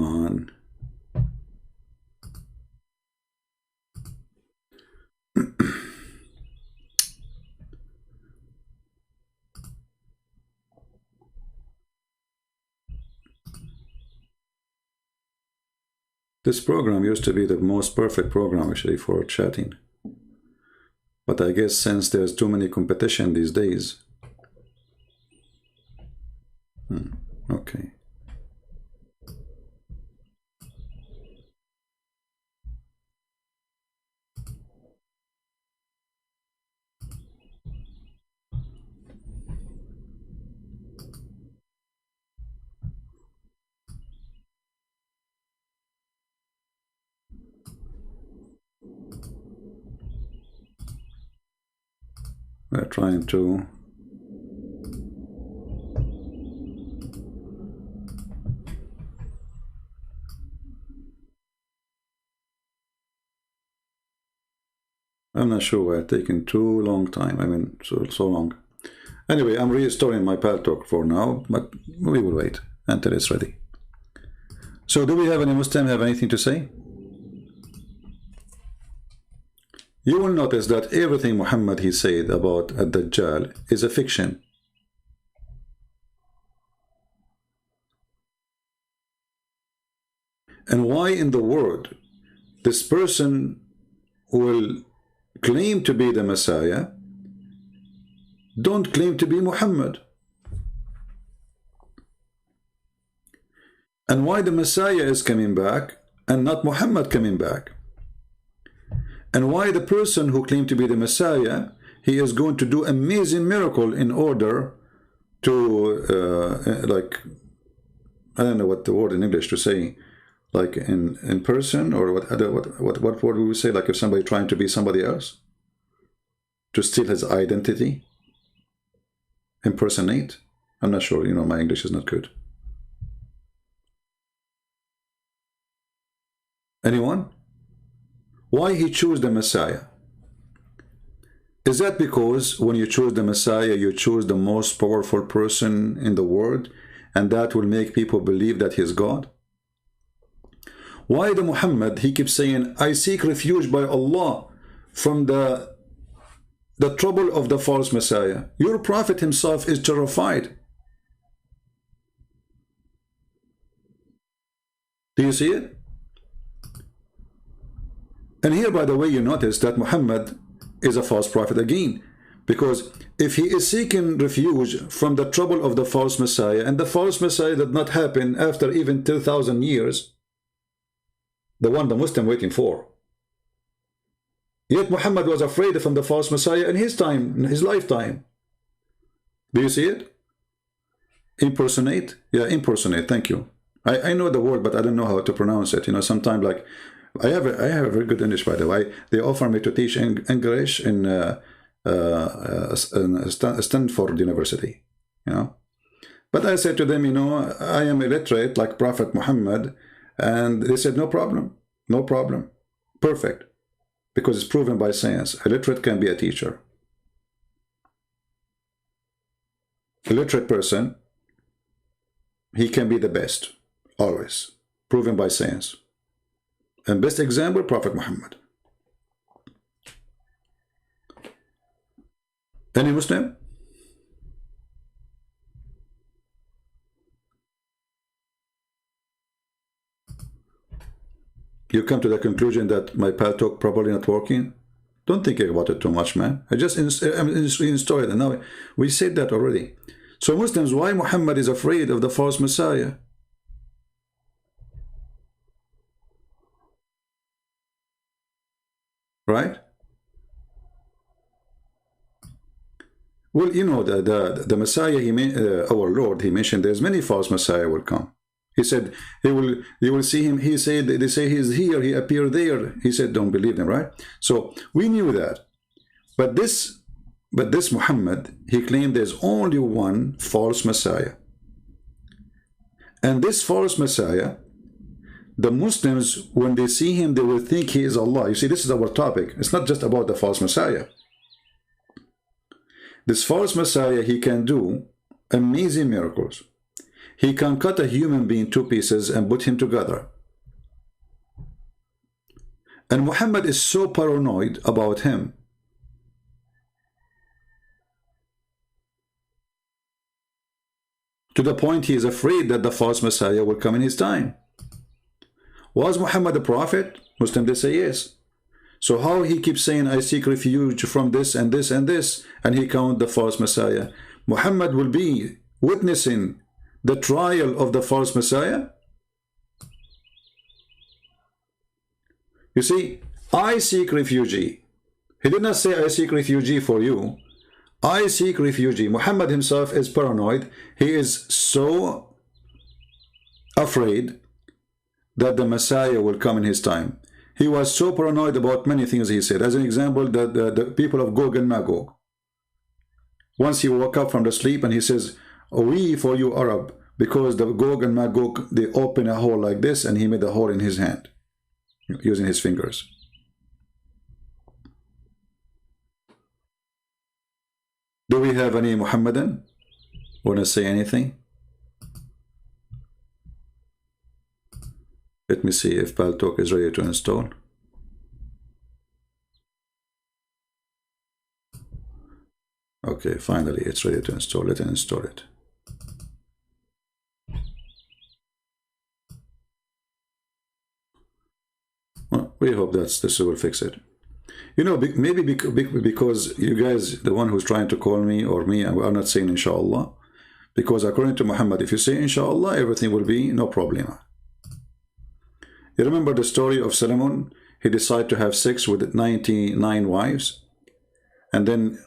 on. This program used to be the most perfect program actually for chatting. But I guess since there's too many competition these days. Okay. We're trying to I'm not sure why it's taking too long time. I mean, so long. Anyway, I'm restoring my pal talk for now, but we will wait until it's ready. So do we have any Muslim have anything to say? You will notice that everything Muhammad he said about Ad-Dajjal is a fiction. And why in the world this person will claim to be the Messiah don't claim to be Muhammad? And why the Messiah is coming back and not Muhammad coming back? And why the person who claimed to be the Messiah, he is going to do amazing miracle in order to like, I don't know what the word in English to say, like in person, or what word we would say, like if somebody trying to be somebody else, to steal his identity, impersonate. I'm not sure, you know, my English is not good. Anyone? Why he chose the Messiah? Is that because when you choose the Messiah, you choose the most powerful person in the world, and that will make people believe that he's God? Why the Muhammad, he keeps saying, I seek refuge by Allah from the trouble of the false Messiah? Your prophet himself is terrified. Do you see it? And here, by the way, you notice that Muhammad is a false prophet again, because if he is seeking refuge from the trouble of the false Messiah, and the false Messiah did not happen after even 2,000 years, the one the Muslim waiting for, yet Muhammad was afraid from the false Messiah in his time, in his lifetime. Do you see it? Impersonate? Yeah, impersonate, thank you. I know the word, but I don't know how to pronounce it. You know, sometimes like, I have a very good English, by the way. They offer me to teach English in Stanford University, you know. But I said to them, you know, I am illiterate like Prophet Muhammad, and they said, no problem, no problem, perfect, because it's proven by science. Illiterate can be a teacher. Illiterate person, he can be the best, always, proven by science. And best example, Prophet Muhammad. Any Muslim? You come to the conclusion that my pal talk probably not working? Don't think about it too much, man. I just installed it, and now we said that already. So Muslims, why Muhammad is afraid of the false Messiah? Right? Well, you know, the Messiah, our Lord, he mentioned there's many false Messiah will come. He said, you will see him. He said, they say he's here, he appeared there. He said, don't believe them, right? So we knew that. But this Muhammad, he claimed there's only one false Messiah. And this false Messiah, the Muslims, when they see him, they will think he is Allah. You see, this is our topic. It's not just about the false Messiah. This false Messiah, he can do amazing miracles. He can cut a human being to pieces and put him together. And Muhammad is so paranoid about him. To the point he is afraid that the false Messiah will come in his time. Was Muhammad a prophet? Muslims, they say yes. So how he keeps saying, I seek refuge from this and this and this, and he count the false Messiah? Muhammad will be witnessing the trial of the false Messiah? You see, I seek refuge. He did not say, I seek refuge for you. I seek refuge. Muhammad himself is paranoid. He is so afraid that the Messiah will come in his time. He was so paranoid about many things he said. As an example, the people of Gog and Magog. Once he woke up from the sleep and he says, we for you Arab, because the Gog and Magog, they open a hole like this, and he made a hole in his hand using his fingers. Do we have any Muhammadan want to say anything? Let me see if Paltalk is ready to install. Okay, finally it's ready to install it and install it. Well, we hope this will fix it. You know, maybe because you guys, the one who's trying to call me or me, are not saying inshallah. Because according to Muhammad, if you say inshallah, everything will be no problem. You remember the story of Solomon? He decided to have sex with 99 wives, and then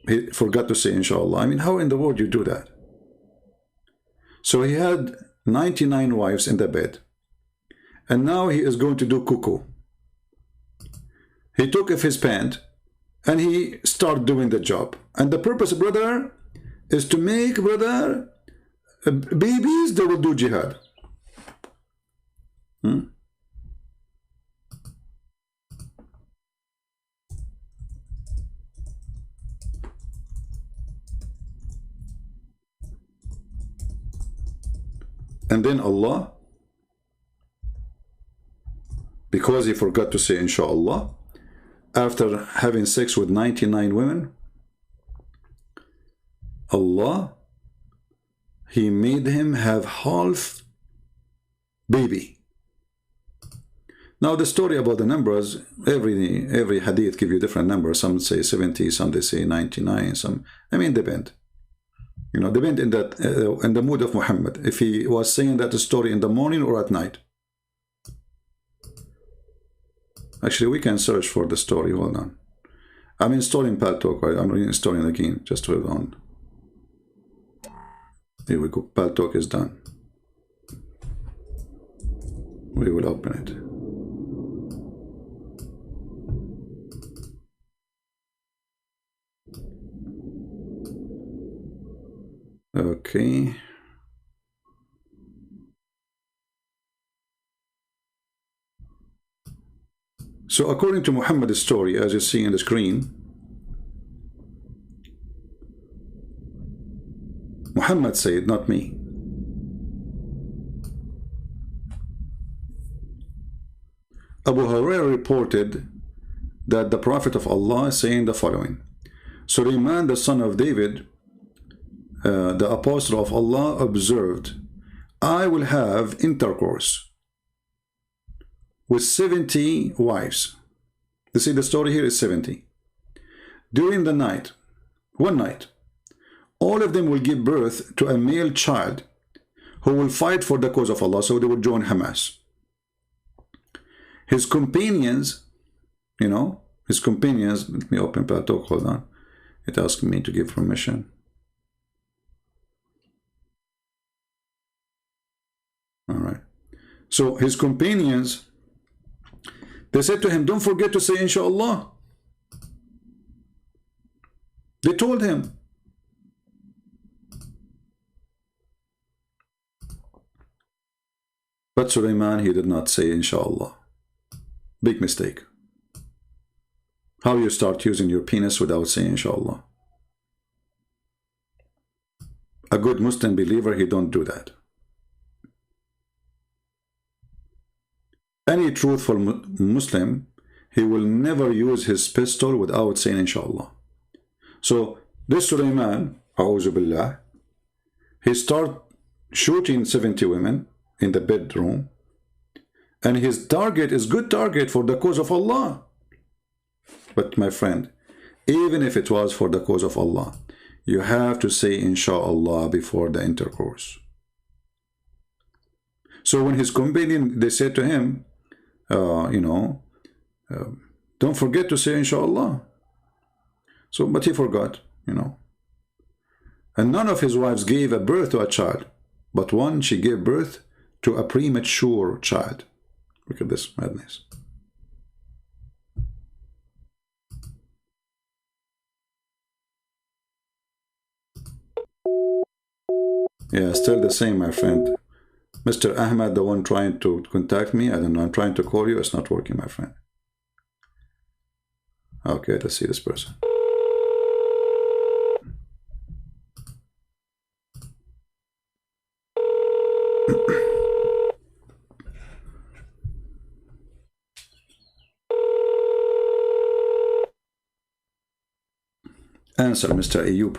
he forgot to say inshallah. I mean, how in the world you do that? So he had 99 wives in the bed, and now he is going to do cuckoo. He took off his pant and he started doing the job. And the purpose, brother, is to make, brother, babies that will do jihad. And then Allah, because he forgot to say inshallah, after having sex with 99 women, Allah, he made him have half baby. Now the story about the numbers, every hadith give you different numbers. Some say 70, some they say 99, some, I mean, depend. You know, depend in that in the mood of Muhammad. If he was saying that story in the morning or at night. Actually, we can search for the story. Hold on. I'm installing Paltalk. I'm reinstalling again. Just hold on. Here we go. Paltalk is done. We will open it. Okay. So according to Muhammad's story, as you see on the screen, Muhammad said, not me. Abu Hurairah reported that the Prophet of Allah is saying the following: Sulaiman, the son of David, the apostle of Allah, observed, I will have intercourse with 70 wives. You see, the story here is 70. During the night, one night, all of them will give birth to a male child who will fight for the cause of Allah, so they will join Hamas. His companions, you know, his companions, let me open Paltalk, hold on. It asked me to give permission. All right. So his companions, they said to him, don't forget to say inshallah. They told him. But Sulaiman, he did not say inshallah. Big mistake. How you start using your penis without saying inshallah? A good Muslim believer, he don't do that. Any truthful Muslim, he will never use his pistol without saying inshallah. So this Sulaiman, a'udhu billah, he start shooting 70 women in the bedroom, and his target is good target for the cause of Allah. But my friend, even if it was for the cause of Allah, you have to say inshallah before the intercourse. So when his companion, they said to him, don't forget to say inshallah. So, but he forgot, And none of his wives gave a birth to a child, but one, she gave birth to a premature child. Look at this madness. Yeah, still the same, my friend. Mr. Ahmad, the one trying to contact me, I don't know, I'm trying to call you, it's not working, my friend. Okay, let's see this person. Answer, Mr. Ayub.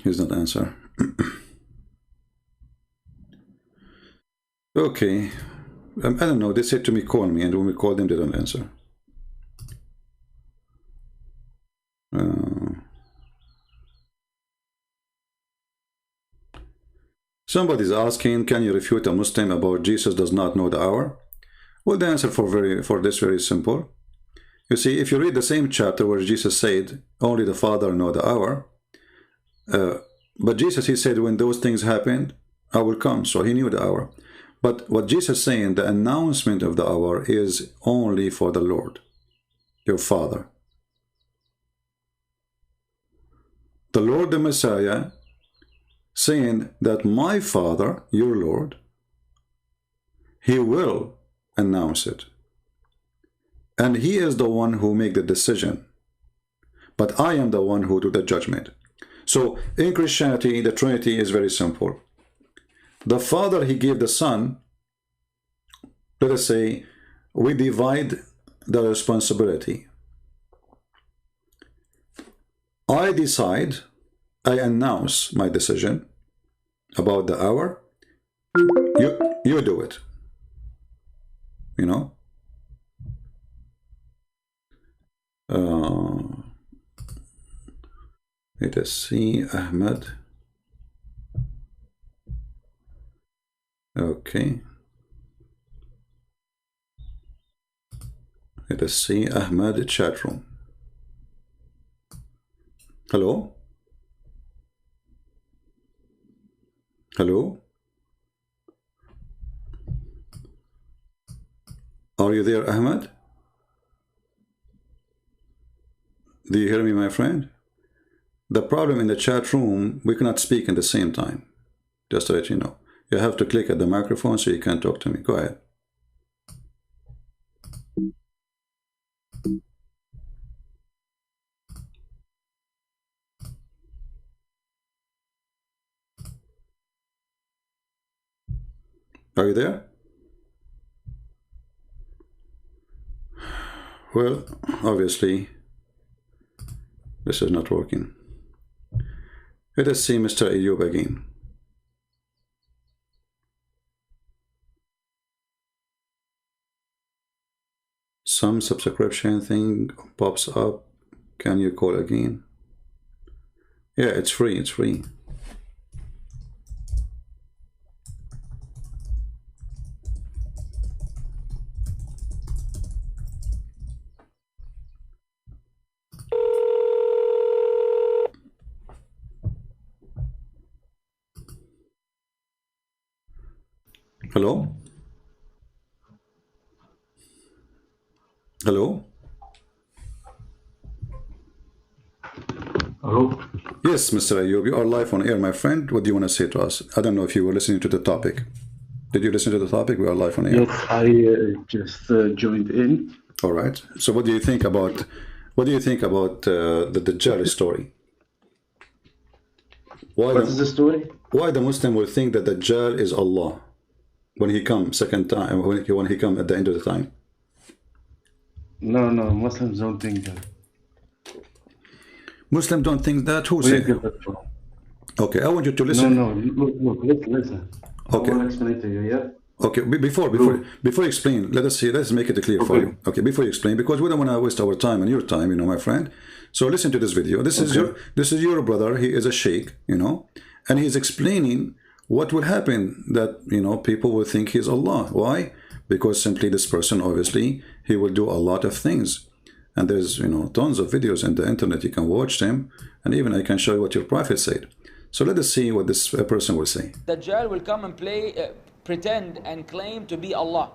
He's not answer. Okay. I don't know. They said to me, call me. And when we call them, they don't answer. Somebody's asking, can you refute a Muslim about Jesus does not know the hour? Well, the answer for this very simple. You see, if you read the same chapter where Jesus said, only the Father know the hour, but Jesus, he said, when those things happened, I will come. So he knew the hour. But what Jesus is saying, the announcement of the hour is only for the Lord, your Father. The Lord, the Messiah, saying that my Father, your Lord, he will announce it. And he is the one who make the decision. But I am the one who do the judgment. So in Christianity, the Trinity is very simple. The Father, he gave the Son. Let us say, we divide the responsibility. I decide, I announce my decision about the hour. You do it. Let us see, Ahmed. Okay. Let us see, Ahmed, chat room. Hello? Hello? Are you there, Ahmed? Do you hear me, my friend? The problem in the chat room, we cannot speak in the same time. Just to let you know. You have to click at the microphone so you can talk to me. Go ahead. Are you there? Well, obviously, this is not working. Let us see Mr. Ayub again. Some subscription thing pops up. Can you call again? Yeah, it's free. It's free. Hello? Hello? Hello? Yes, Mr. Ayub, you are live on air, my friend. What do you want to say to us? I don't know if you were listening to the topic. Did you listen to the topic? We are live on air. Yes, I just joined in. All right. So what do you think about the Dajjal story? What is the story? Why the Muslim will think that Dajjal is Allah when he comes second time, when he comes at the end of the time? No, Muslims don't think that. Muslims don't think that? Who Where say? you get that from? Okay, I want you to listen. No, look, listen. Okay. I will explain it to you, yeah? Okay, before you explain, let's make it clear for you. Okay, before you explain, because we don't want to waste our time and your time, you know, my friend. So listen to this video. This is your brother. He is a sheikh, you know, and he's explaining what will happen that, you know, people will think he's Allah. Why? Because simply this person, obviously, he will do a lot of things. And there's, you know, tons of videos on the internet. You can watch them, and even I can show you what your prophet said. So let us see what this person will say. Dajjal will come and pretend and claim to be Allah,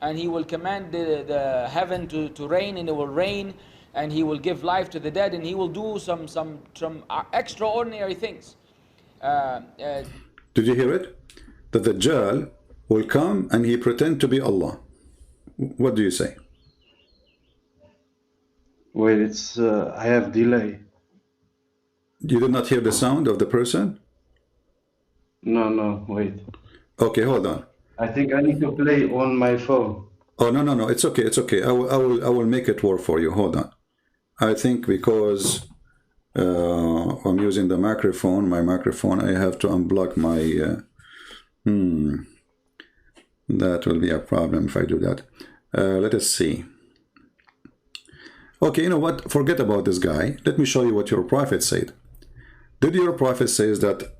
and he will command the heaven to rain, and it will rain, and he will give life to the dead, and he will do some extraordinary things. Did you hear it? The Dajjal will come and he pretend to be Allah. What do you say? Wait, it's I have delay. You did not hear the sound of the person? No, wait. Okay, hold on. I think I need to play on my phone. Oh, no, it's okay. I will make it work for you. Hold on. I think because I'm using the microphone, my microphone, I have to unblock my that will be a problem if I do that. Let us see. Okay, you know what? Forget about this guy. Let me show you what your prophet said. Did your prophet say that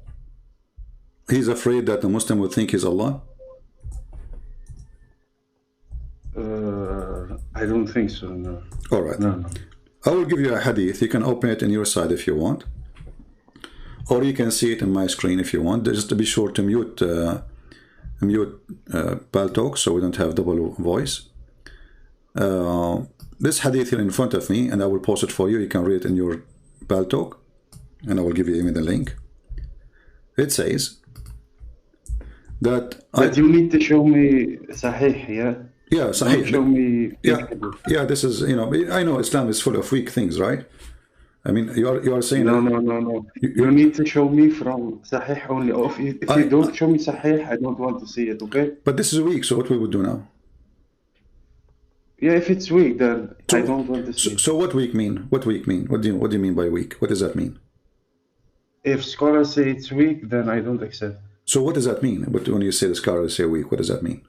he's afraid that the Muslim will think he's Allah? I don't think so, no. All right. No. I will give you a hadith. You can open it on your side if you want. Or you can see it on my screen if you want. Just to be sure to mute Paltalk so we don't have double voice. This hadith here in front of me, and I will post it for you. You can read it in your Paltalk, and I will give you even the link. It says that... But you need to show me Sahih, yeah? Yeah, Sahih. Show me... Yeah, this is, you know, I know Islam is full of weak things, right? I mean, you are saying... No. You need to show me from Sahih only. If you don't show me Sahih, I don't want to see it, okay? But this is weak, so what we would do now? Yeah, if it's weak, then I don't want to see it. So what weak mean? What weak mean? What do you mean by weak? What does that mean? If scholars say it's weak, then I don't accept. So what does that mean? When you say the scholars say weak, what does that mean?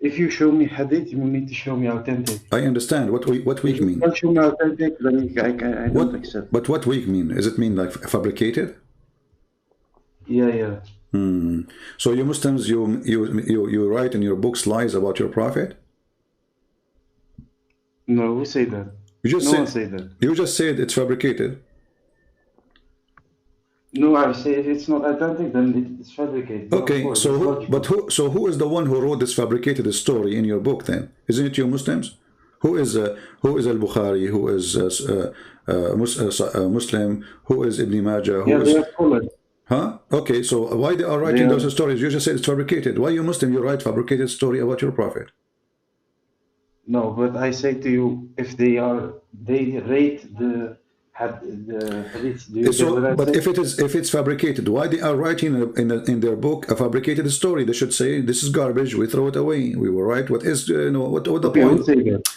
If you show me hadith, you need to show me authentic. I understand. What weak mean? If you don't show me authentic, then I don't accept. But what weak mean? Does it mean like fabricated? Yeah. So you Muslims, you write in your books lies about your prophet? No, who say that? No one say that. You just said it's fabricated. No, I say if it's not authentic, then it's fabricated. Okay, who is the one who wrote this fabricated story in your book then? Isn't it you Muslims? Who is Al-Bukhari? Who is Muslim? Who is Ibn Majah? They are scholars. Huh? Okay, so why they are writing those stories? You just said it's fabricated. Why you Muslim, you write fabricated story about your prophet? No, but I say to you, if they rate the hadith. But if it's fabricated, why they are writing in their book a fabricated story? They should say this is garbage. We throw it away. We will write what is what the point. Who say that?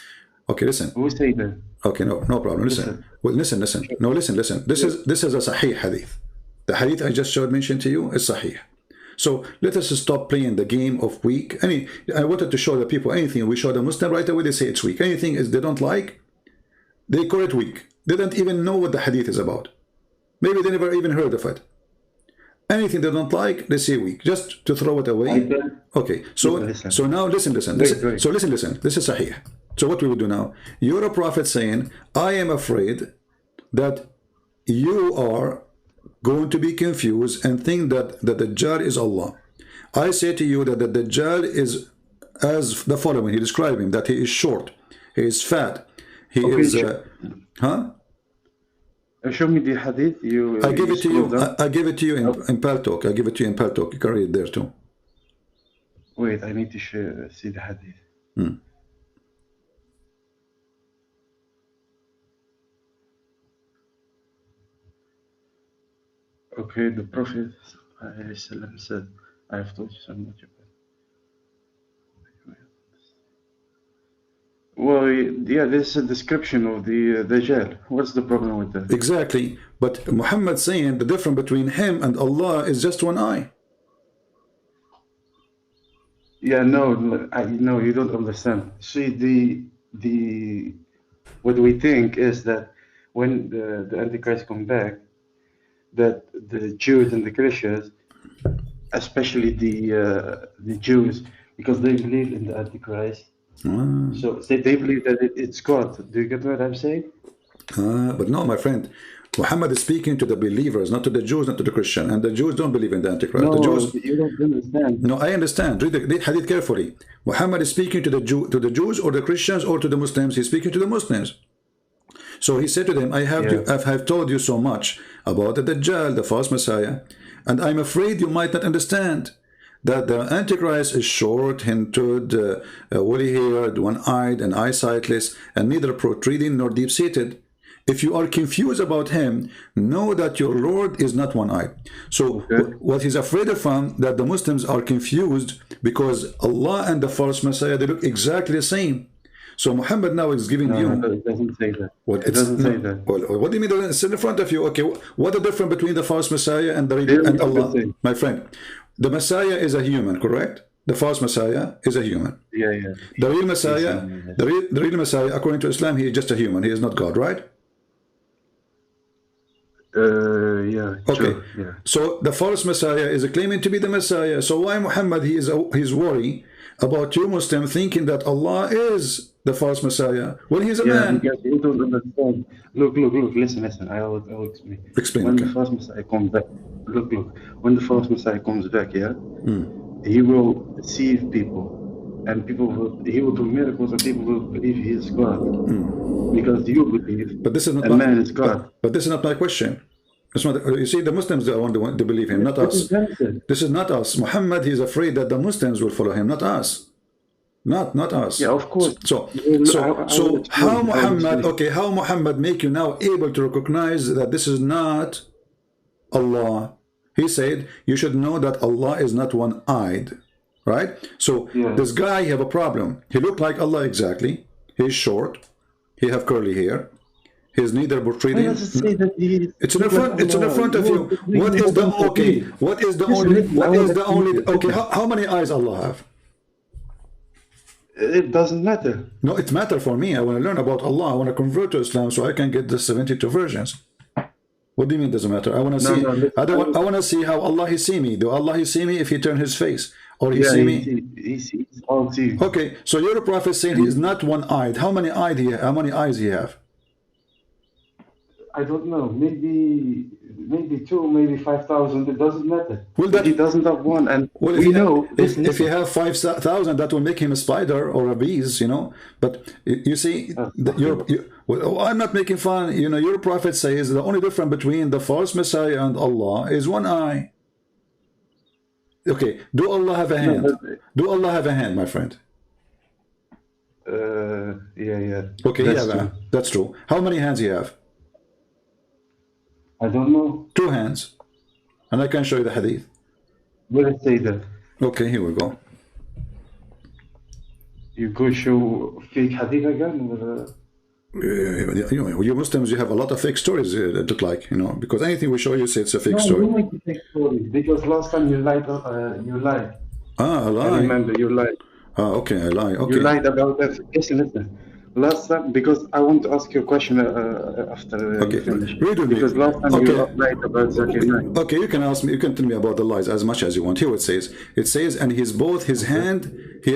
Okay, listen. Who say that? Okay, no problem. Listen. Well, listen. No, listen. This is a sahih hadith. The hadith I just mentioned to you is sahih. So let us stop playing the game of weak. I wanted to show the people anything we show the Muslim right away, they say it's weak. Anything is they don't like, they call it weak. They don't even know what the hadith is about. Maybe they never even heard of it. Anything they don't like, they say weak, just to throw it away. Okay, so now listen. So listen. This is sahih. So what we will do now? You're a prophet saying, I am afraid that you are going to be confused and think that the Dajjal is Allah. I say to you that the Dajjal is as the following. He described him that he is short, He is fat. He Okay, is. sure. Huh? Show me the hadith. I give it to you. scroll down. I give it to you in Paltalk. I give it to you in Paltalk. You can read it there too. Wait, I need to see the hadith. Hmm. Okay, the Prophet ﷺ said, I have told you so much about it. Well, yeah, this is a description of the Dajjal. What's the problem with that? Exactly. But Muhammad saying the difference between him and Allah is just one eye. Yeah, no, no, you don't understand. See, what we think is that when the Antichrist come back, that the Jews and the Christians, especially the Jews, because they believe in the Antichrist, so they believe that it's God. Do you get what I'm saying? But no, my friend, Muhammad is speaking to the believers, not to the Jews, not to the Christian. And the Jews don't believe in the Antichrist. No, the Jews, you don't understand. no, I understand. Read hadith carefully. Muhammad is speaking to the Jews or the Christians or to the Muslims. He's speaking to the Muslims. So he said to them, I have told you so much about the Dajjal, the false Messiah, and I'm afraid you might not understand that the Antichrist is short-hinted, woolly-haired, one-eyed, and eyesightless, and neither protruding nor deep-seated. If you are confused about him, know that your Lord is not one-eyed. So what he's afraid of, that the Muslims are confused because Allah and the false Messiah, they look exactly the same. So Muhammad now is giving you. No, it doesn't say that. Well, it doesn't say that. Well, what do you mean? It's in front of you. Okay, what the difference between the false Messiah and and Allah? My friend, the Messiah is a human, correct? The false Messiah is a human. Yeah, yeah. The real Messiah, the real Messiah, according to Islam, he is just a human. He is not God, right? Yeah. Okay. Sure, yeah. So the false Messiah is claiming to be the Messiah. So why Muhammad he's worried about you Muslim thinking that Allah is the false Messiah when he's a man? Because you don't understand. Look, listen. I will explain. Explain. When Okay. the false Messiah comes back, look. When the false Messiah comes back, he will deceive people, and he will do miracles, and people will believe he is God, because you believe. But this is not a man is God. But this is not my question. It's not, you see, the Muslims are the one to believe him, not us. This is not us. Muhammad, he's afraid that the Muslims will follow him, not us. Not us. Yeah, of course. So how Muhammad? Okay, how Muhammad make you now able to recognize that this is not Allah? He said you should know that Allah is not one-eyed, right? So this guy have a problem. He looked like Allah exactly. He's short. He have curly hair. He's neither protruding. It's in the front. It's in the front of you. What is the okay? What is the only? What is the only? Okay, how many eyes Allah have? It doesn't matter. No, it matters for me. I want to learn about Allah. I want to convert to Islam so I can get the 72 versions. What do you mean doesn't matter? I want to see. I want to see how Allah he see me. Do Allah he see me if he turn his face, or he see me? He sees all see. Okay, so your prophet saying he's not one-eyed. How many eyes he? How many eyes he have? I don't know. Maybe 2, maybe 5,000. It doesn't matter. Well, that, he doesn't have one, and well, we know. If you have 5,000, that will make him a spider or a bees, you know. But you see, well, I'm not making fun. You know, your prophet says the only difference between the false Messiah and Allah is one eye. Okay, do Allah have a hand? No, do Allah have a hand, my friend? Yeah. Okay, that's true. How many hands he have? I don't know. 2 hands. And I can show you the hadith. Where it say that? Okay, here we go. You go show fake hadith again? You Muslims, you have a lot of fake stories that look like, you know, because anything we show you say it's a fake story. No, you fake stories, because last time you lied. Ah, I lied. I remember you lied. Ah, okay, I lied. Okay. You lied about that. Listen. Last time, because I want to ask you a question after you finish. Because last time you lied about Zakir Naik. Okay, you can ask me, you can tell me about the lies as much as you want. Here it says, and he's both his hand,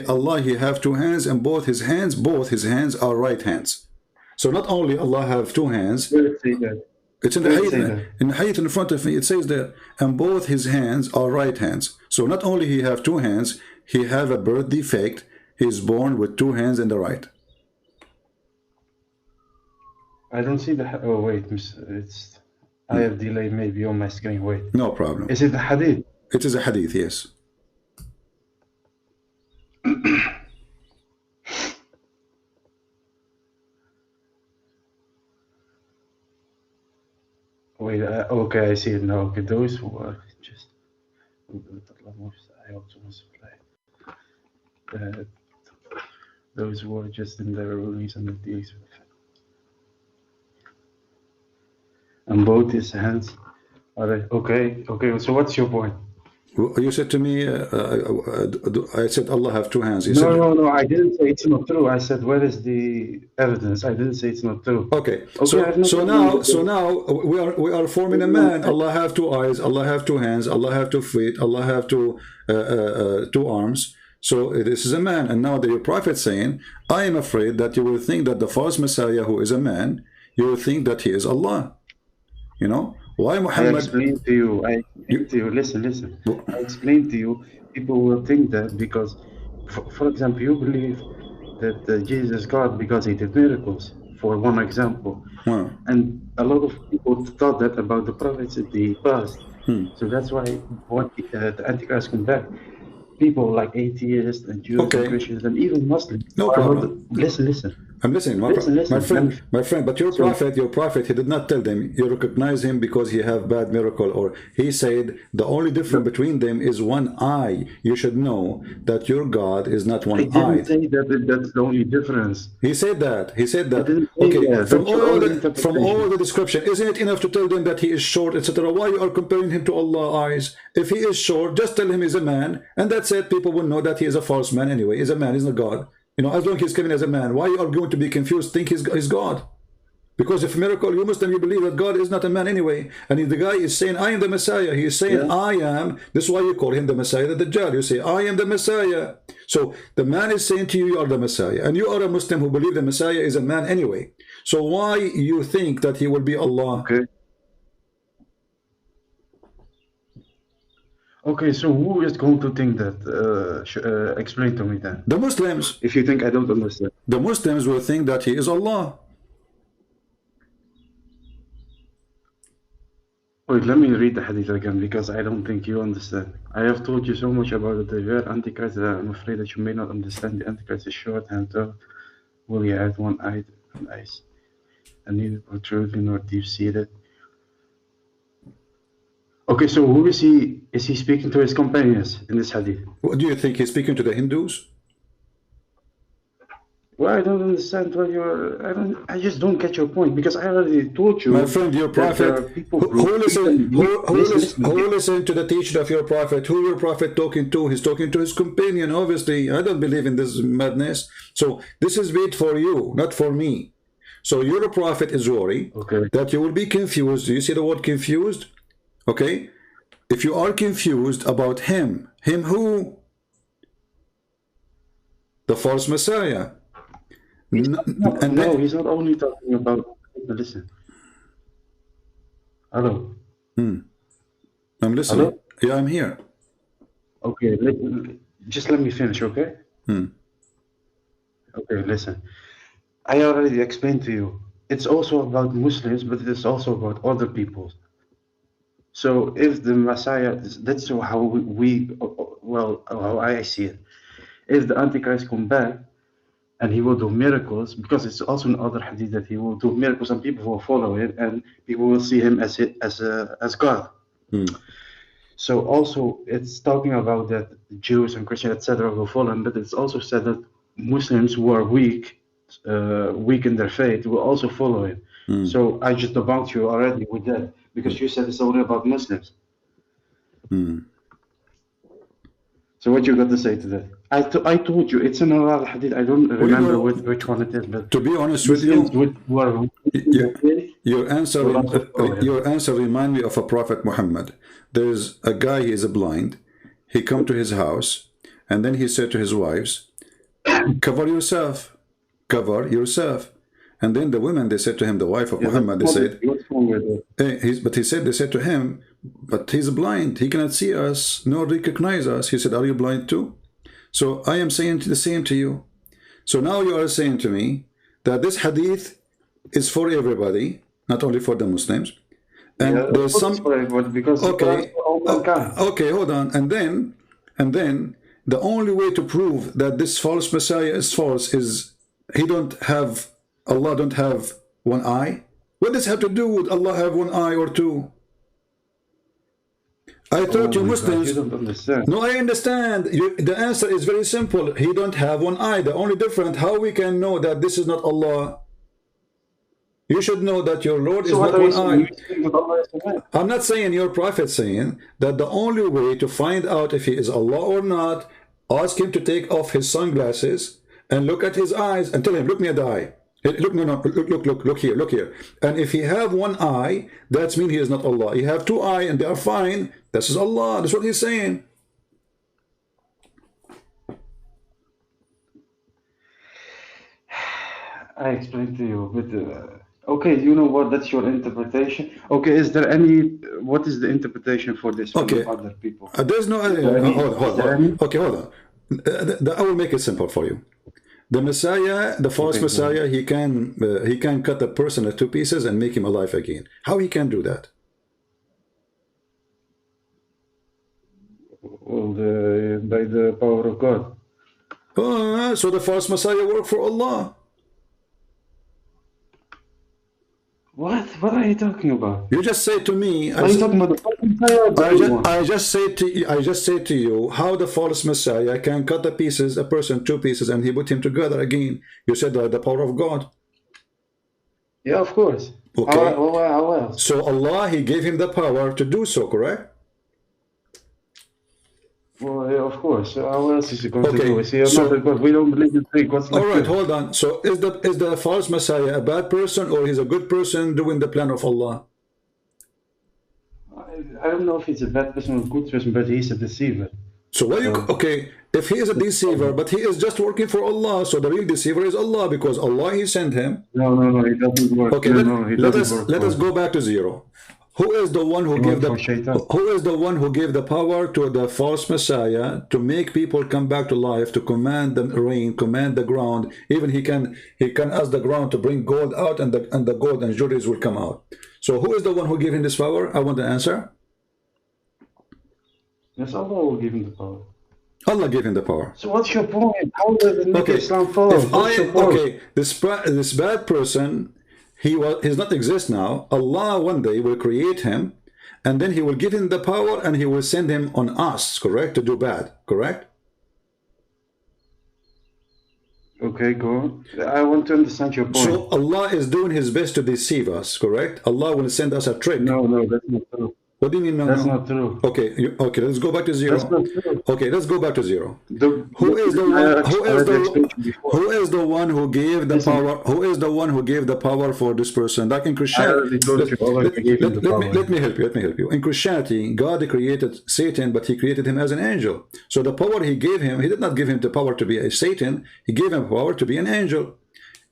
Allah, he have 2 hands, and both his hands are right hands. So not only Allah have 2 hands, it's in the hadith in front of me, it says that, and both his hands are right hands. So not only he have 2 hands, he have a birth defect, he is born with 2 hands in the right. I don't see the. Oh wait, it's. I have delay maybe on my screen. Wait. No problem. Is it the hadith? It is a hadith, yes. Wait. Okay, I see it now. Okay, those who are just. Those who are just in their release and the and both his hands. All right. Okay. Okay. So what's your point? You said to me, I said Allah have two hands. You No, said, no. I didn't say it's not true. I said where is the evidence? I didn't say it's not true. okay. Okay, So now we are forming a man. Allah have two eyes. Allah have two hands. Allah have 2 feet. Allah have two arms. So this is a man. And now the prophet saying, I am afraid that you will think that the false Messiah, who is a man, you will think that he is Allah. You know why Muhammad? I explained to you. Listen. I explained to you. People will think that because, for example, you believe that Jesus is God because he did miracles. For one example, and a lot of people thought that about the prophets in the past. So that's why what the Antichrist come back. People like atheists and Jews and Christians and even Muslims. No problem. Listen. I'm listening, my friend. But your prophet, he did not tell them you recognize him because he have bad miracle, or he said the only difference between them is one eye. You should know that your God is not one eye. I didn't say that that's the only difference. He said that. Okay. From all the description, isn't it enough to tell them that he is short, etc.? Why you are comparing him to Allah's eyes? If he is short, just tell him he's a man, and that's it. People will know that he is a false man anyway. He's a man. He's not God. You know, as long as he's coming as a man, why you are going to be confused, think he's God? Because if miracle, you Muslim, you believe that God is not a man anyway. And if the guy is saying, I am the Messiah, he is saying, I am. This is why you call him the Messiah, the Dajjal. You say, I am the Messiah. So the man is saying to you, you are the Messiah. And you are a Muslim who believe the Messiah is a man anyway. So why you think that he will be Allah? Okay, so who is going to think that? Explain to me then. The Muslims. If you think I don't understand. The Muslims will think that he is Allah. Wait, let me read the hadith again because I don't think you understand. I have told you so much about the very Antichrist that I'm afraid that you may not understand. The Antichrist is short and tall. Will he add one eye and eyes? And neither protruding nor deep-seated. Okay, so who is he? Is he speaking to his companions in this hadith? What do you think? He's speaking to the Hindus? Well, I don't understand what you're. I just don't get your point because I already told you. My friend, your prophet. Who listen to the teaching of your prophet? Who your prophet talking to? He's talking to his companion. Obviously, I don't believe in this madness. So this is made for you, not for me. So your prophet is worried that you will be confused. Do you see the word confused? Okay, if you are confused about him who? The false Messiah. He's not only talking about. Listen. Hello. I'm listening. Hello? Yeah, I'm here. Okay, just let me finish, okay? Okay, listen. I already explained to you. It's also about Muslims, but it's also about other people. So if the Messiah, that's how how I see it. If the Antichrist come back and he will do miracles, because it's also in other hadith that he will do miracles and people will follow him and people will see him as God. So also it's talking about that Jews and Christians, etc., will follow him, but it's also said that Muslims who are weak in their faith will also follow him. So I just debunked you already with that because you said it's only about Muslims. So what you got to say to that? I told you it's in another hadith. I don't remember which one it is, but to be honest with you, your answer reminds me of a Prophet Muhammad. There's a guy, he is blind. He come to his house and then he said to his wives, cover yourself. And then the women, they said to him, the wife of Muhammad, they said, they said to him, but he's blind, he cannot see us nor recognize us. He said, are you blind too? So I am saying the same to you. So now you are saying to me that this hadith is for everybody, not only for the Muslims. And Yeah, there's some for everybody, because the Quran is okay, for all mankind. okay, hold on, and then the only way to prove that this false Messiah is false is Allah don't have one eye. What does it have to do with Allah have one eye or two? I thought you my God, Muslims. you don't understand. No, I understand. The answer is very simple. He don't have one eye. The only difference, how we can know that this is not Allah? You should know that your Lord is So what not are you one saying? eye. You think that Allah is a man? I'm not saying your prophet saying that the only way to find out if he is Allah or not, ask him to take off his sunglasses and look at his eyes and tell him, look me at the eye. Hey, look, no, look here, look here. And if he have one eye, that means he is not Allah. He have two eyes and they are fine. This is Allah. That's what he's saying. I explained to you, but okay, you know what? That's your interpretation. Okay, is there any? What is the interpretation for this from Okay. other people? There's no. Hold on. Okay, hold on. I will make it simple for you. The Messiah, the false Okay, Messiah, he can cut a person into two pieces and make him alive again. How he can do that? Well, by the power of God. So the false Messiah worked for Allah. What? What are you talking about? You just say to me. Are you talking about the false Messiah or the real one? I just say to you how the false Messiah can cut the pieces, a person two pieces, and he put him together again. You said the power of God. Yeah, of course. Okay. How else? So Allah, he gave him the power to do so, correct? Well, yeah, of course. How else is he going to Okay, do it? See, so- another God. We don't believe in three gods like All right, this. hold on. So is the false Messiah a bad person or he's a good person doing the plan of Allah? I don't know if he's a bad person or a good person, but he's a deceiver. So what you okay? If he is a deceiver, but he is just working for Allah, so the real deceiver is Allah because Allah he sent him. No, he doesn't work. Okay, No, he doesn't work. let us go back to zero. Who is the one who gave for Shaitan. the power to the false Messiah to make people come back to life, to command the rain, command the ground? Even he can ask the ground to bring gold out, and the gold and jewelries will come out. So who is the one who gave him this power? I want the answer. Yes, Allah will give him the power. Allah gave him the power. So what's your point? How does it make Okay, Islam false? What's your point? this bad person, he's not exist now. Allah one day will create him, and then he will give him the power, and he will send him on us, correct, to do bad, correct? Okay, go on. I want to understand your point. So Allah is doing his best to deceive us, correct? Allah will send us a trick. No, that's not true. What do you mean no? That's no? not true. Okay, okay, let's go back to zero. That's not true. Okay, let's go back to zero. Who is the one who gave the power? Who is the one who gave the power for this person? Like in Christianity, let me help you. In Christianity, God created Satan, but he created him as an angel. So the power he gave him, he did not give him the power to be a Satan. He gave him power to be an angel.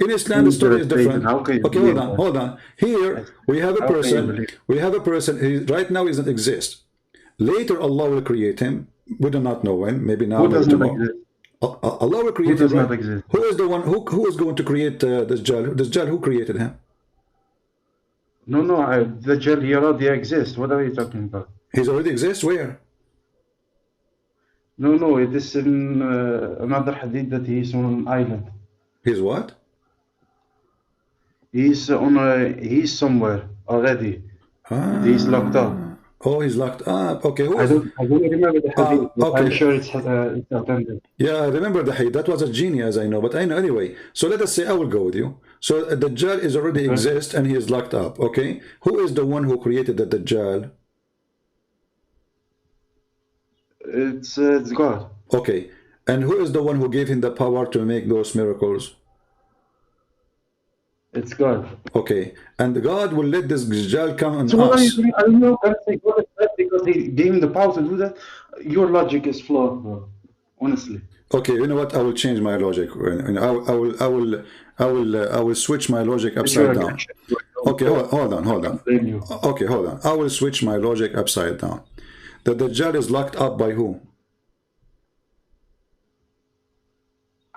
In Islam, the story is different. Okay, hold on. Here we have a person. He right now doesn't exist. Later, Allah will create him. We do not know when. Maybe now. Who does not exist? Allah will create Who does him. not exist? Who is the one? Who is going to create this Dajjal? Dajjal, who created him? No, the Dajjal, he already exists. What are you talking about? He's already exists. Where? No, it is in another hadith that he's on an island. He's what? He's somewhere already. He's locked up. Oh, he's locked up. Okay, I don't remember the hadith, but I'm sure it's authentic. Yeah, I remember the hadith. That was a genie, as I know. But I know anyway. So let us say I will go with you. So the Dajjal is already exists and he is locked up. Okay, who is the one who created the Dajjal? It's God. Okay, and who is the one who gave him the power to make those miracles? It's God. Okay, and God will let this Dajjal come on So what are you us. doing? I don't know. Can I say God is bad because he gave him the power to do that? Your logic is flawed, bro. Honestly. Okay, you know what? I will change my logic. I will switch my logic upside down. Okay, hold on. Okay, hold on. I will switch my logic upside down. The Dajjal is locked up by who?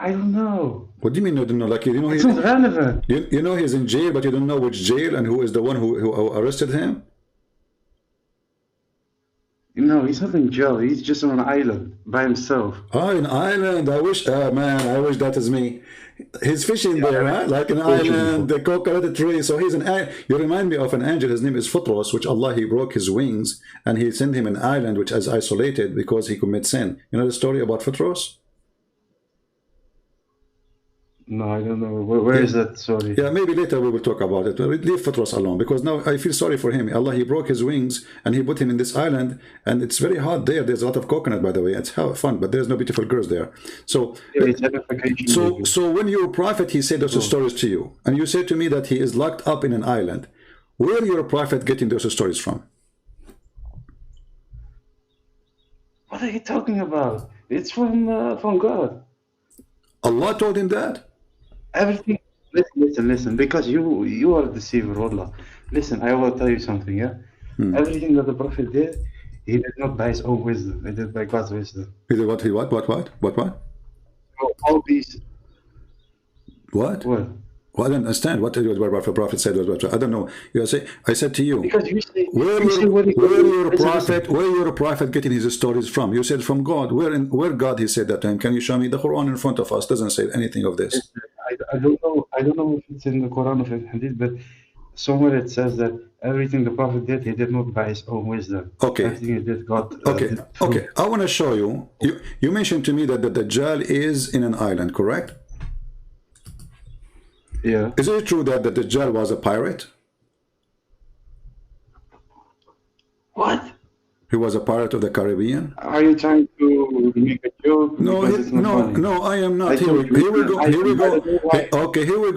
I don't know. What do you mean you don't know? Like, you know, It's not relevant. you know he's in jail, but you don't know which jail and who is the one who arrested him? No, he's not in jail. He's just on an island by himself. Oh, an island. I wish, man, I wish that is me. He's fishing there, huh? Like an island, the coconut tree. So he's you remind me of an angel. His name is Futros, which Allah, he broke his wings and he sent him an island which is isolated because he commits sin. You know the story about Futros? No, I don't know. Where is that? Sorry. Yeah, maybe later we will talk about it. Leave Futros alone, because now I feel sorry for him. Allah, he broke his wings and he put him in this island, and it's very hot there. There's a lot of coconut, by the way. It's fun, but there's no beautiful girls there. So, so when your prophet, he said those stories to you, and you said to me that he is locked up in an island, where your prophet getting those stories from? What are you talking about? It's from God. Allah told him that? Everything. Listen. Because you are a deceiver, Allah. Listen, I will tell you something. Yeah. Everything that the Prophet did, he did not by his own wisdom. He did by God's wisdom. He did what? What? So all these. What? What? Well, I don't understand what the Prophet said. I don't know. I said to you, because you say, where your prophet getting his stories from? You said from God. Where God he said that to him? Can you show me? The Quran in front of us doesn't say anything of this. I don't know. I don't know if it's in the Quran or in Hadith, but somewhere it says that everything the Prophet did, he did not by his own wisdom. Okay. Everything he did, God. Okay. I want to show you. You mentioned to me that the Dajjal is in an island, correct? Yeah. Is it true that the Dajjal was a pirate? What? He was a pirate of the Caribbean? Are you trying to make a joke? No, no, I am not. Here we go. Okay, here we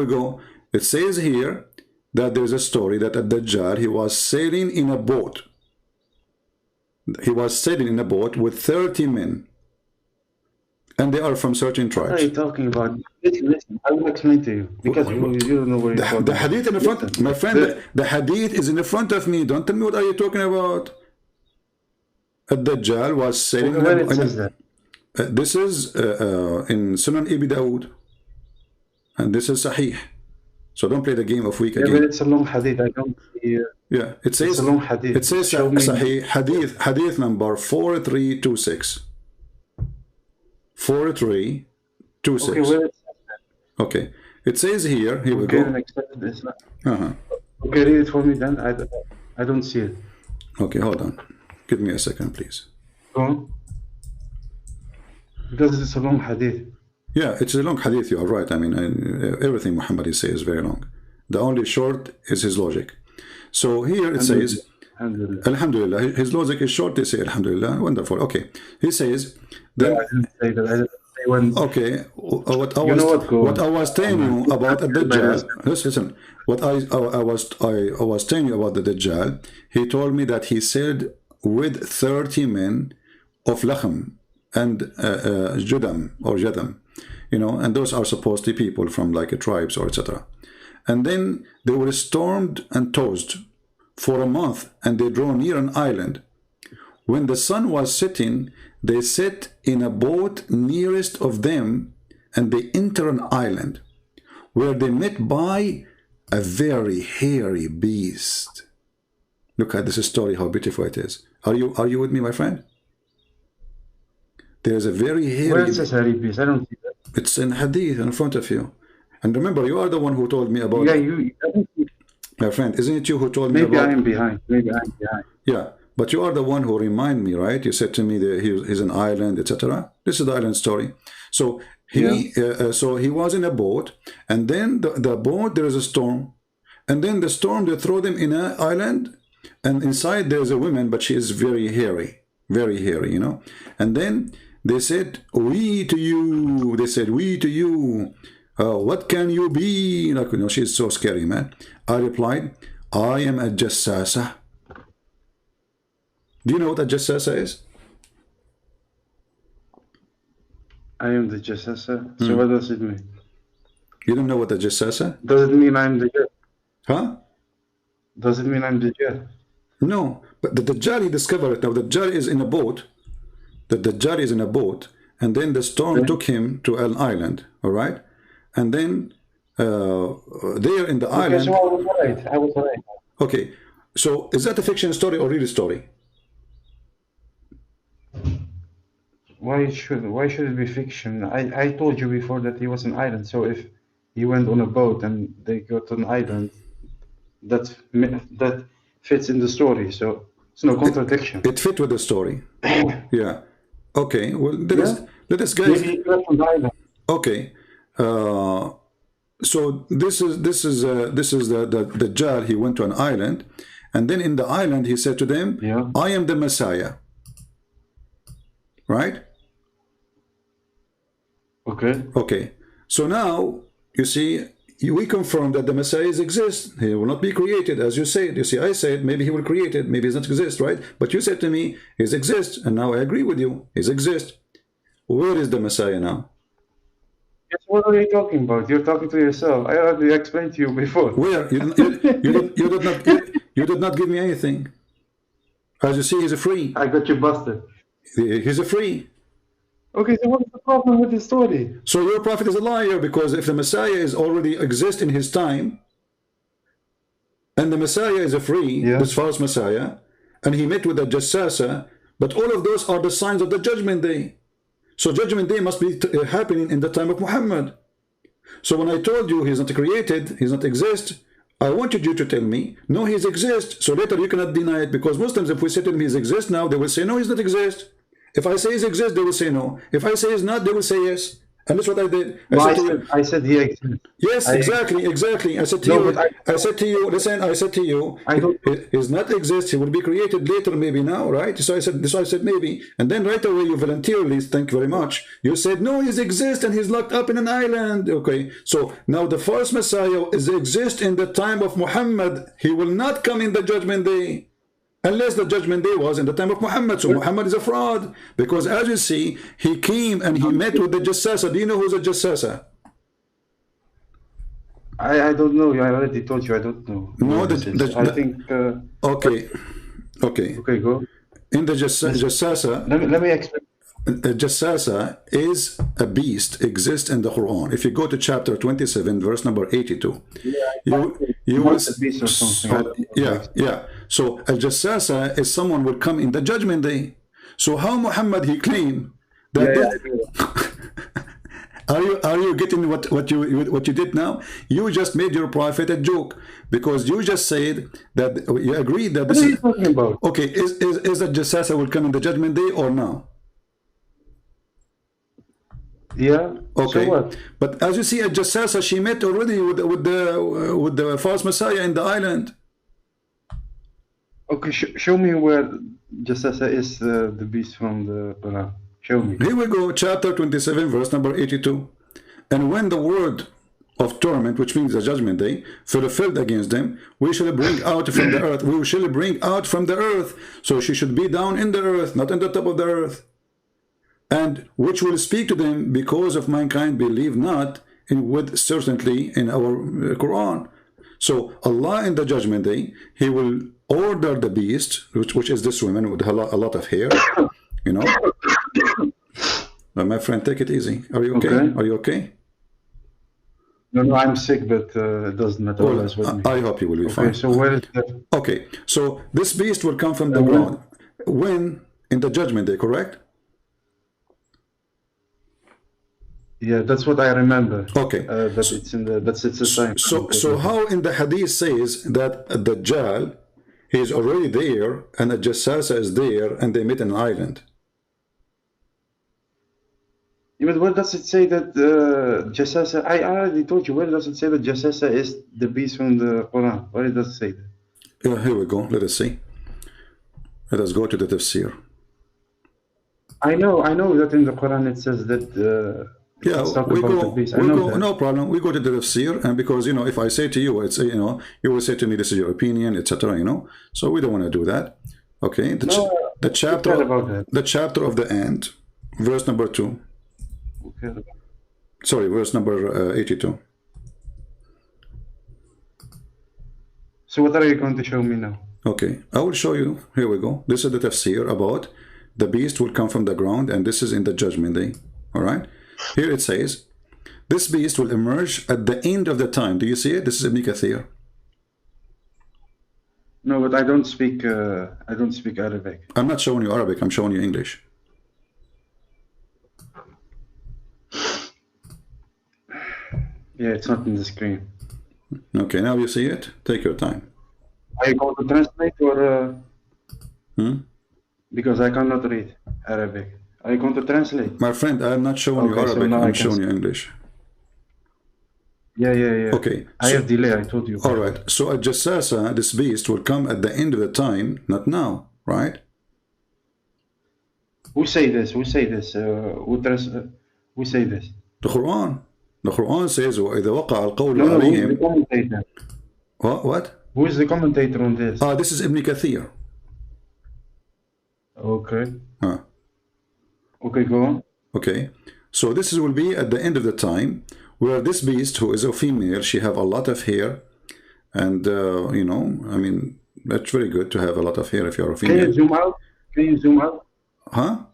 go. It says here that there's a story that at Dajjal, he was sailing in a boat. He was sailing in a boat with 30 men. And they are from certain tribes. What are you talking about? Listen, I will explain to you. Because you don't know where you're talking. The hadith in the front, my friend, the hadith is in the front of me. Don't tell me what are you talking about. Ad-Dajjal was sailing. Where it says that? This is in Sunan Ibn Dawood. And this is Sahih. So don't play the game of weak again. Yeah, but it's a long hadith. I don't see. Yeah, it says. It's a long hadith. It says Sahih hadith number 4326. 4326. Okay, where it says that? Okay. It says here we go. Okay, read it for me then. I don't see it. Okay, hold on. Give me a second, please. Go on. Because it's a long hadith. Yeah, it's a long hadith, you are right. I mean, everything Muhammad says is very long. The only short is his logic. So here it says, Alhamdulillah. His logic is short, they say Alhamdulillah. Wonderful. Okay. He says, then, I didn't say that. I didn't say when. Okay. What I was telling you about the Dajjal, listen, what I was telling you about the Dajjal, he told me that he said with 30 men of Lachem and Judam or Jadam, you know, and those are supposedly people from like a tribes or etc. And then they were stormed and tossed for a month, and they drew near an island. When the sun was setting, they sat in a boat nearest of them, and they enter an island, where they met by a very hairy beast. Look at this story, how beautiful it is. Are you with me, my friend? There's a very hairy... Where is this hairy beast? I don't see that. It's in hadith in front of you. And remember, you are the one who told me about... Yeah, you... My friend, isn't it you who told me about... Maybe I am behind. Yeah, but you are the one who remind me, right? You said to me that he's an island, etc. This is the island story. So so he was in a boat, and then the boat, there is a storm. And then the storm, they throw them in an island, and inside there's a woman, but she is very hairy, you know. And then they said, we to you. They said, we to you. What can you be? Like, you know, she's so scary, man. I replied, I am a jassasa. Do you know what a jassasa is? I am the jassasa. So what does it mean? You don't know what a jassasa? Does it mean I'm the jet? Huh? Does it mean I'm the jet? No, but the Dajjal, he discovered it. Now the Dajjal is in a boat. The Dajjal is in a boat, and then the storm took him to an island, all right? And then there in the island... So I was right. I was right. Okay, so is that a fiction story or real story? Why should it be fiction? I told you before that he was an island. So if he went on a boat and they got to an island, that fits in the story. So it's no contradiction. It fit with the story. Yeah. Okay. Well, let us guys. Maybe he got on the island. Okay. So this is the Dajjal. He went to an island, and then in the island he said to them, Yeah. "I am the Messiah." Right? Okay. Okay. So now you see, we confirm that the Messiah exists. He will not be created, as you said. You see, I said maybe he will create it, maybe he doesn't exist, right? But you said to me, he exists, and now I agree with you. He exists. Where is the Messiah now? Yes, what are you talking about? You're talking to yourself. I already explained to you before. Where? You did not give me anything. As you see, he's a free. I got you busted. He's a free. Okay, so what's the problem with the story? So your prophet is a liar, because if the Messiah is already exist in his time, and the Messiah is a free, this false Messiah, and he met with the Jassasa, but all of those are the signs of the Judgment Day. So Judgment Day must be happening in the time of Muhammad. So when I told you he's not created, he's not exist, I wanted you to tell me, no, he's exist. So later you cannot deny it, because Muslims, if we say to them he's exist now, they will say, no, he's not exist. If I say he's exist, they will say no. If I say he's not, they will say yes. And that's what I did. I said he exists. Yes, exactly. I said to you, listen, I said to you, he's not exist, he will be created later, maybe now, right? So I said maybe. And then right away you voluntarily, thank you very much, you said, no, he's exist and he's locked up in an island. Okay, so now the false Messiah is exist in the time of Muhammad. He will not come in the Judgment Day. Unless the Judgment Day was in the time of Muhammad. So Muhammad is a fraud. Because as you see, he came and he met with the Jassasa. Do you know who's a Jassasa? I don't know. I already told you I don't know. No, I think... Okay. Okay, go. In the Jassasa... Let me explain. Jassasa is a beast, exists in the Quran. If you go to chapter 27, verse number 82, you will see, So a Jassasa is someone will come in the Judgment Day. So how Muhammad he claimed that? Are you getting what you did now? You just made your prophet a joke, because you just said that you agreed that this what are you talking about? Okay. Is that Jassasa will come in the Judgment Day or no? Yeah. Okay. So what? But as you see, at Jassasa, she met already with the false Messiah in the island. Okay, show me where Jassasa is the beast from the Quran. Show me. Here we go, chapter 27, verse number 82. And when the word of torment, which means the Judgment Day, fulfilled against them, we shall bring out from the earth. We shall bring out from the earth. So she should be down in the earth, not in the top of the earth. And which will speak to them, because of mankind believe not with certainty in our Quran. So Allah in the Judgment Day, he will order the beast, which is this woman with a lot of hair, you know. But my friend, take it easy. Are you okay? Are you okay? No, I'm sick, but it doesn't matter. Well, I hope you will be fine. So where is that? Okay, so this beast will come from the ground. When? In the Judgment Day, correct? Yeah, that's what I remember. Okay. That's the time. So how in the hadith says that the Dajjal, he is already there, and the Jassasa is there, and they meet in an island? Yeah, but where does it say that Jassasa? I already told you. Where does it say that Jassasa is the beast from the Quran? Where does it say that? Yeah, here we go. Let us see. Let us go to the tafsir. I know that in the Quran it says that. Yeah, we go, no problem. We go to the tafsir, and because, you know, if I say to you, it's, you know, you will say to me, this is your opinion, etc., you know, so we don't want to do that. Okay, the chapter of the ant, verse number 2. Okay. Sorry, verse number 82. So what are you going to show me now? Okay, I will show you. Here we go. This is the tafsir about the beast will come from the ground, and this is in the judgment day. All right, here it says, this beast will emerge at the end of the time. Do you see it? This is Ibn Kathir. No, but I don't speak Arabic. I'm not showing you Arabic, I'm showing you English. Yeah, it's not in the screen. Okay, now you see it? Take your time. Are you going to translate or... Because I cannot read Arabic. Are you going to translate? My friend, I'm not showing you Arabic, I'm showing you English. Yeah. Okay. I have delay, I told you. All right. So a jassasa, this beast, will come at the end of the time, not now, right? Who say this? Who say this? Who say this? The Quran. The Quran says, وَإِذَا وَقَعَ الْقَوْلُ No, who's the عَلَيْهِمْ. commentator? What? Who is the commentator on this? This is Ibn Kathir. Okay. Okay, go on. Okay. So this will be at the end of the time, where this beast, who is a female, she have a lot of hair, and you know, I mean, that's very good to have a lot of hair if you're a female. Can you zoom out? Can you zoom out? Huh?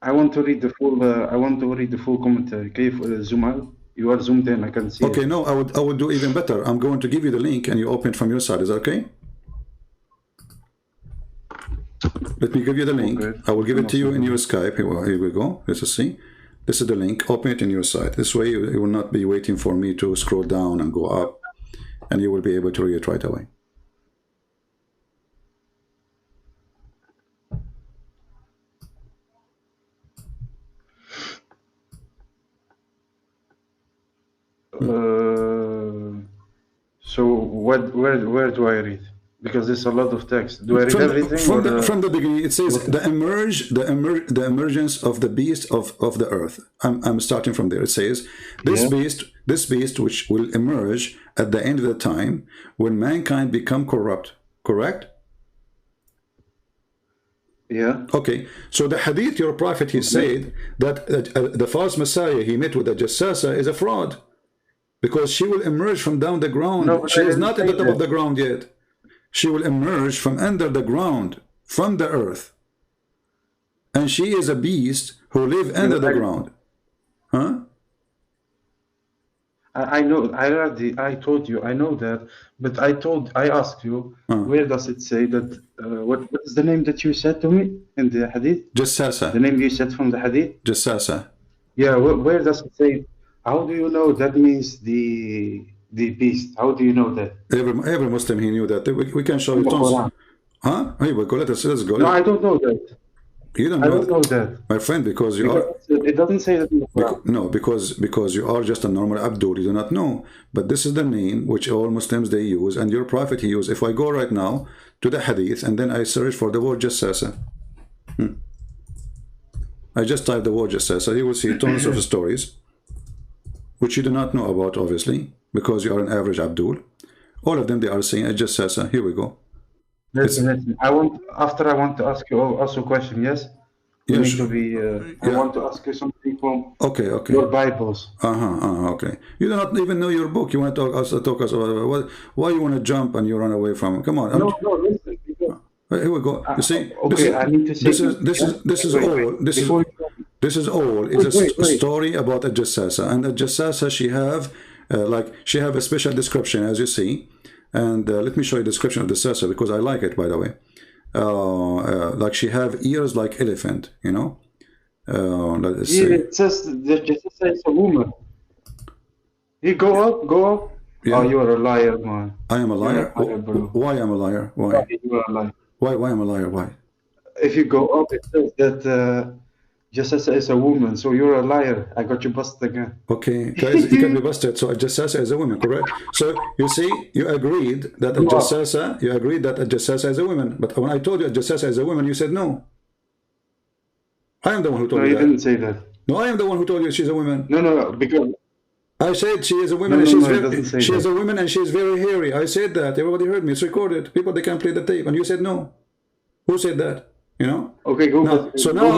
I want to read the full. I want to read the full commentary. Can you zoom out? You are zoomed in. I can see. Okay. It. No, I would do even better. I'm going to give you the link, and you open it from your side. Is that okay? Let me give you the link. Okay. I will give it to you in your Skype. Here we go. Let's see. This is the link. Open it in your side. This way you will not be waiting for me to scroll down and go up, and you will be able to read it right away. So where do I read? Because there's a lot of text. Do I read everything? From the beginning, it says the emergence of the beast of the earth. I'm starting from there. It says this beast which will emerge at the end of the time when mankind become corrupt. Correct? Yeah. Okay. So the hadith, your prophet, he said that the false messiah he met with the jassasa is a fraud, because she will emerge from down the ground. No, she is not at the top of the ground yet. She will emerge from under the ground, from the earth. And she is a beast who live under the ground. Huh? I know, I told you, I know that, but I asked you, where does it say that, what is the name that you said to me in the hadith? Jassasa. The name you said from the hadith? Jassasa. Yeah, where does it say, how do you know that means the beast? How do you know that? Every Muslim, he knew that. We can show you tons. Huh? Here we go, let's go. No, I don't know that. You don't I know don't know that. My friend, because you are... It doesn't say that in the Quran. No, because you are just a normal Abdul, you do not know. But this is the name which all Muslims, they use, and your prophet, he used. If I go right now to the hadith, and then I search for the word jassasa. I just type the word jassasa, you will see tons of stories, which you do not know about, obviously, because you are an average Abdul. All of them, they are saying jassasa. Here we go. Listen. I want to ask you also a question. Yes. You need to be. I want to ask you something from. Okay. Your Bibles. Okay. You do not even know your book. You want to talk us about why you want to jump and you run away from? Come on. No. Listen. Here we go. You see. Okay. I need to say. This is all. It's a story about a jassasa, and a jassasa, she have a special description, as you see. And let me show you the description of the jassasa, because I like it, by the way. Like she have ears like elephant, you know. Let's see. It says the jassasa is a woman. You go up. Yeah. Oh, you are a liar, man. I am a liar. Why am a liar? Why? You are a liar. Why am a liar? Why? If you go up, it says that jassasa is a woman, so you're a liar. I got you busted again. Okay, guys, you can be busted. So a jassasa is a woman, correct? So you see, you agreed that a jassasa is a woman. But when I told you a jassasa is a woman, you said no. I am the one who told you that. No, you didn't say that. No, I am the one who told you she's a woman. No, because I said she is a woman, and she is a woman, and she is very hairy. I said that. Everybody heard me. It's recorded. People, they can play the tape, and you said no. Who said that? You know. Okay, go back. So now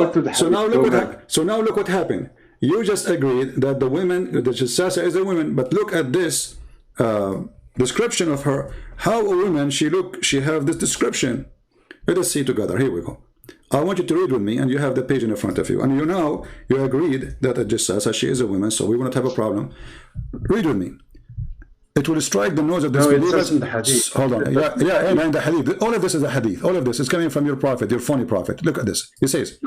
look what happened. You just agreed that the woman, the jassasa is a woman, but look at this description of her. How a woman she have this description. Let us see together. Here we go. I want you to read with me, and you have the page in front of you. And you agreed that it just says she is a woman, so we will not have a problem. Read with me. It will strike the nose of disbelievers. Hold on. Yeah, and the hadith. All of this is a hadith. All of this is coming from your prophet, your phony prophet. Look at this. He says,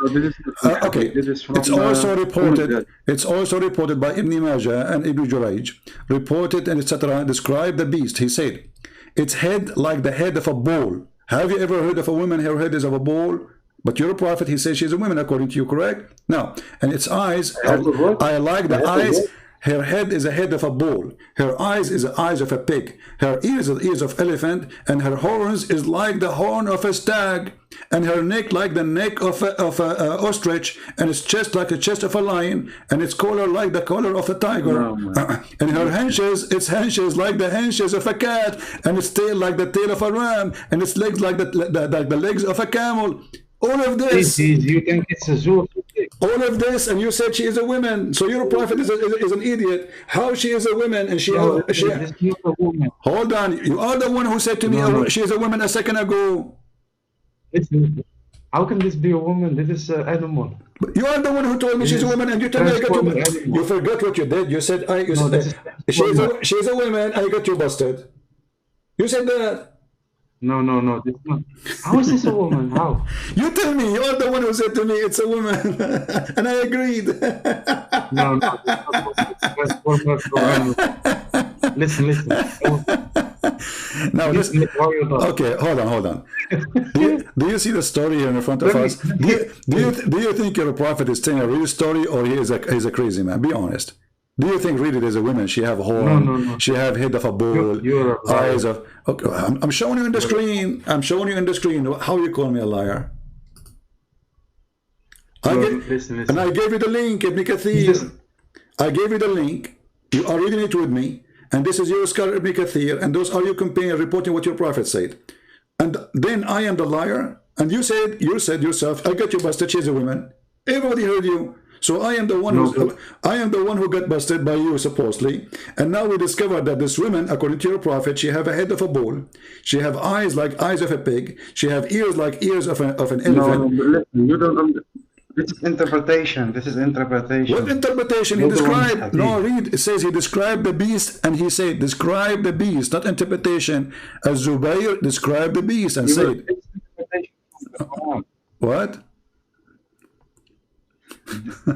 okay, it's also reported. It's also reported by Ibn Majah and Ibn Jurayj, reported and etc. Describe the beast. He said, its head like the head of a bull. Have you ever heard of a woman? Her head is of a bull. But you're a prophet. He says she's a woman, according to you, correct? No. And its eyes. I like the eyes. Her head is a head of a bull. Her eyes is the eyes of a pig. Her ears are the ears of elephant, and her horns is like the horn of a stag, and her neck like the neck of a ostrich, and its chest like the chest of a lion, and its collar like the collar of a tiger. And her its haunches like the haunches of a cat, and its tail like the tail of a ram, and its legs like the legs of a camel. All of this. You think it's a zoo? All of this, and you said she is a woman. So your prophet is an idiot. How she is a woman, and she hold on. You are the one who said to me she is a woman a second ago. How can this be a woman? This is an animal. You are the one who told me she's a woman, and you tell me I got you. You forgot what you did. You said she's a woman. I got you busted. You said that. No, this is not. How is this a woman? How? You tell me. You are the one who said to me it's a woman, and I agreed. No. Listen. Now listen. Okay, hold on. Do you see the story here in front of us? Do you think your prophet is telling a real story, or he's a crazy man? Be honest. Do you think really there's a woman? She have horn. No. She have head of a bull. Eyes of. Okay, I'm showing you in the screen. I'm showing you in the screen. How you call me a liar? Listen. And I gave you the link, Ibn Kathir. I gave you the link. You are reading it with me. And this is your scholar Ibn Kathir. And those are your companions reporting what your prophet said. And then I am the liar. And you said yourself, I got you busted. She's a woman. Everybody heard you. So I am the one who got busted by you, supposedly. And now we discovered that this woman, according to your prophet, she have a head of a bull. She have eyes like eyes of a pig. She have ears like ears of an elephant. No, you don't. This is interpretation. What interpretation? He described. No, read. It says he described the beast, and he said, describe the beast, not interpretation. As Zubayr described the beast and said, what?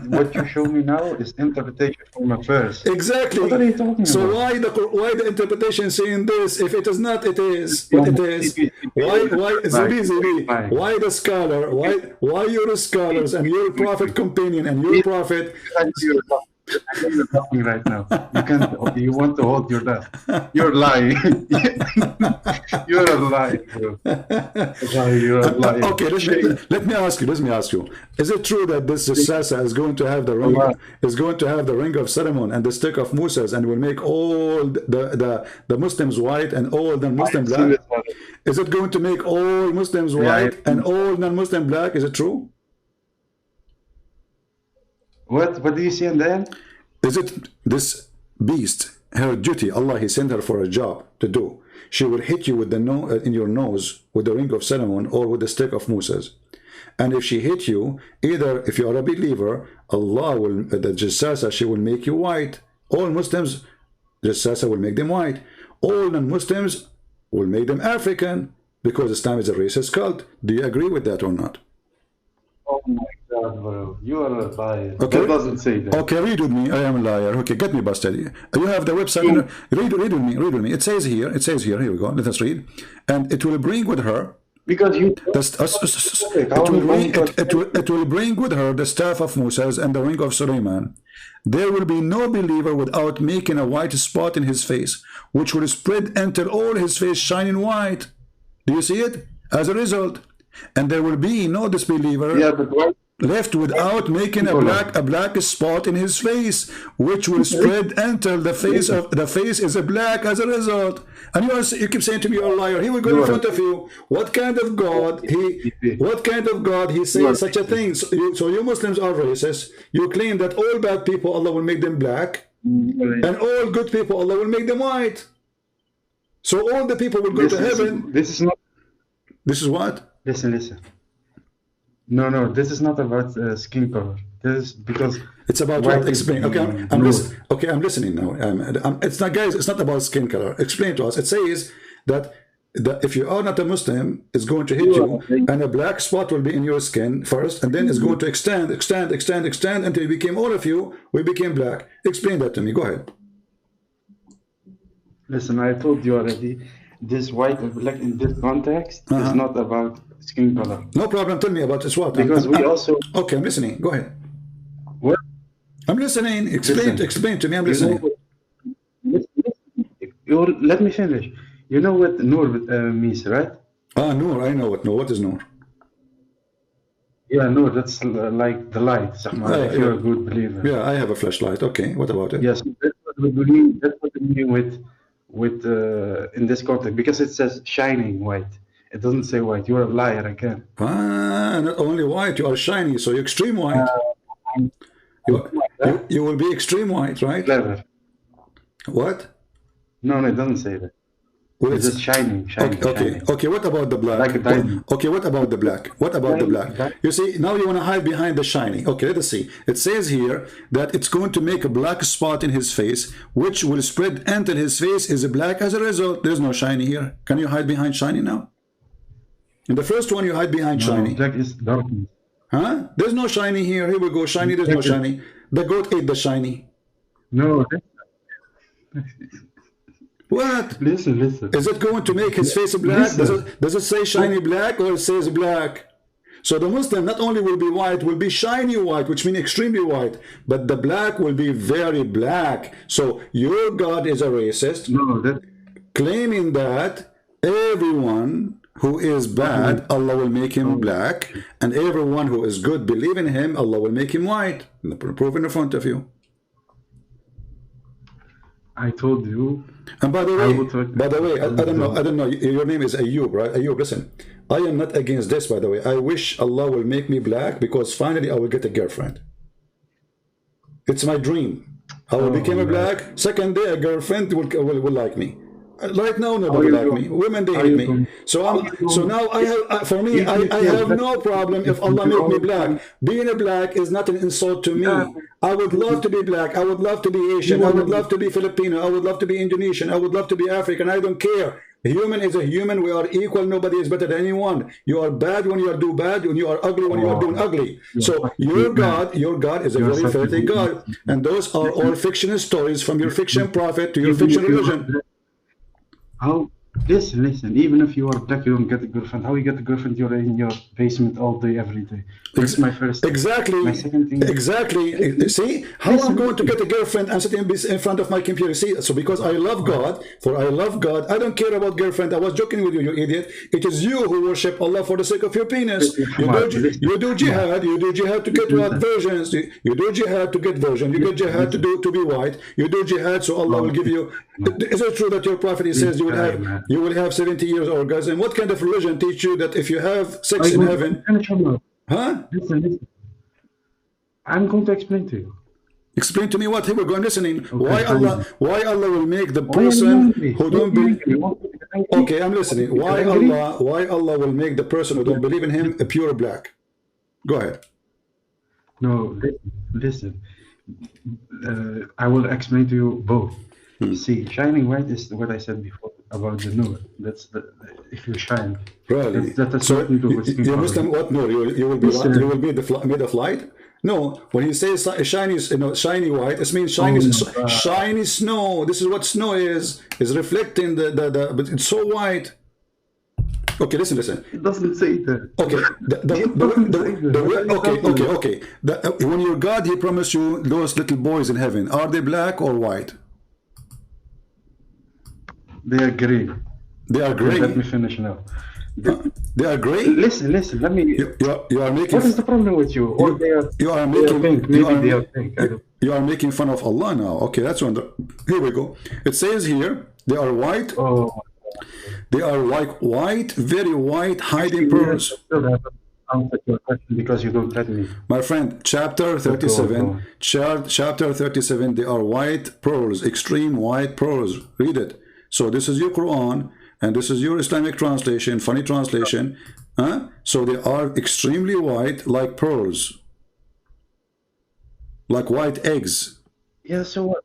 What you show me now is interpretation from a verse. Exactly. What are you talking about? So why the interpretation saying this? If it is not, it is what it is. Why the scholar? Why your scholars and your prophet companion and your prophet? You're talking right now. You want to hold your breath. You're lying. You're a liar, bro. You're a liar. Okay, let me ask you. Is it true that this Sasa is going to have the ring? Is going to have the ring of Solomon and the stick of Moses, and will make all the Muslims white and all the Muslims black? Is it going to make all Muslims white and all non-Muslim black? Is it true? What do you see in the end? Is it this beast, her duty, Allah, he sent her for a job to do. She will hit you with the in your nose with the ring of Solomon or with the stick of Moses. And if she hit you, either if you are a believer, Allah will, the Jassasa, she will make you white. All Muslims, Jassasa will make them white. All non-Muslims will make them African, because Islam is a racist cult. Do you agree with that or not? Oh my God, bro. You are a liar. Okay. That doesn't say that. Okay, read with me. I am a liar. Okay, get me busted. You have the website. Read with me. It says here. Here we go. Let us read. And it will bring with her. Because you. It will bring with her the staff of Moses and the ring of Suleiman. There will be no believer without making a white spot in his face, which will spread until all his face shining white. Do you see it? As a result. And there will be no disbeliever left without making a black spot in his face, which will spread until the face is a black as a result. And you keep saying to me, you're a liar. He will go in front of you. What kind of God he says such a thing? So you Muslims are racist. You claim that all bad people Allah will make them black, and all good people Allah will make them white. So all the people will go to heaven. This is not. This is what? Listen. No, this is not about skin color. This is because it's about white what? Explain. is, Okay, blue. okay, I'm listening now. It's not, guys. It's not about skin color. Explain to us. It says that if you are not a Muslim, it's going to hit you, and a black spot will be in your skin first, and then it's going to extend until we became, all of you, we became black. Explain that to me. Go ahead. Listen, I told you already. This white and black in this context is not about skin color. No problem. Tell me about this. What? Because we also. Okay, I'm listening. Go ahead. What? I'm listening. Explain to me. I'm listening. Let me finish. You know what Nur means, right? Nur. I know what Nur. What is Nur? Yeah, Nur. That's like the light. If you're a good believer. Yeah, I have a flashlight. Okay, what about it? Yes, that's what we mean. That's what we mean with in this context, because it says shining white. It doesn't say white. You're a liar again. Not only white, you are shiny, so you're extreme white. You will be extreme white, right? Clever. What? No, it doesn't say that. Well, it's just shining. Okay, what about the black? Like a diamond. Okay, what about the black? What about the black? You see, now you want to hide behind the shiny. Okay, let us see. It says here that it's going to make a black spot in his face, which will spread until his face is black. As a result, there's no shiny here. Can you hide behind shiny now? In the first one, you hide behind shiny. Black is darkness. Huh? There's no shiny here. Here we go. Shiny, there's no shiny. The goat ate the shiny. No. What? Listen. Is it going to make his face black? Does it say shiny black, or it says black? So the Muslim not only will be white, will be shiny white, which means extremely white, but the black will be very black. So your God is a racist, claiming that everyone who is bad, Allah will make him black, and everyone who is good, believe in him, Allah will make him white. The proof in front of you. I told you. And by the way, I don't know. Your name is Ayub, right? Ayub, listen. I am not against this, by the way. I wish Allah will make me black, because finally I will get a girlfriend. It's my dream. I will become a black. Second day, a girlfriend will like me. Right now, nobody like me. Women, they hate me. So now I have, for me, I have no problem if Allah make me black. Being a black is not an insult to me. I would love to be black. I would love to be Asian. I would love to be Filipino. I would love to be Indonesian. I would love to be African. I don't care. A human is a human. We are equal. Nobody is better than anyone. You are bad when you are do bad, when you are ugly when you are doing ugly. So your God is a very filthy God. And those are all fictional stories, from your fiction prophet to your fiction religion. How? Listen. Even if you are black, you don't get a girlfriend. How you get a girlfriend? You're in your basement all day, every day. That's my first thing. Exactly. My second thing. Exactly. See how I'm going to get a girlfriend and sitting in front of my computer. See, so because I love God, I don't care about girlfriend. I was joking with you, you idiot. It is you who worship Allah for the sake of your penis. You do jihad. You do jihad to get versions. You do jihad to get version. You get jihad to be white. You do jihad so Allah will give you. Is it true that your prophet says you will have 70 years orgasm? What kind of religion teach you that if you have sex in heaven? Huh? Listen. I'm going to explain to you. Explain to me what? Here we go. I'm listening. Okay, why Allah will make the person who don't believe? Okay, I'm listening. Why Allah will make the person who don't believe in him a pure black? Go ahead. No, listen. I will explain to you both. See, shining white is what I said before about the nur. That's if you shine. Really? That's so you Muslim, what nur? You will be made of light? No. When he says shiny, shiny white, it means shiny snow. This is what snow is reflecting but it's so white. Okay, listen. It doesn't say that. Okay, okay. When your God, he promised you those little boys in heaven, are they black or white? They are gray. They are gray. Let me finish now. They are gray. Listen. Let me. You are making. What is the problem with you? Or you are making. You are making fun of Allah now. Okay, that's one. Here we go. It says here they are white. Oh. They are white, very white, hiding pearls. Answer your question because you don't let me. My friend, chapter 37. Chapter 37. They are white pearls, extreme white pearls. Read it. So this is your Quran, and this is your Islamic translation, funny translation. So they are extremely white, like pearls, like white eggs. Yeah, so what?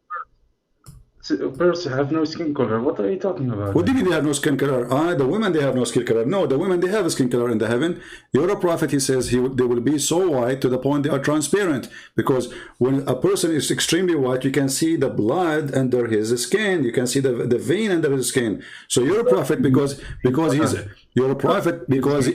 So birds have no skin color. What are you talking about? What do you mean they have no skin color? The women, they have no skin color. No, the women, they have a skin color in the heaven. Your prophet, he says, they will be so white to the point they are transparent. Because when a person is extremely white, you can see the blood under his skin. You can see the vein under his skin. So your prophet, because he's your prophet, because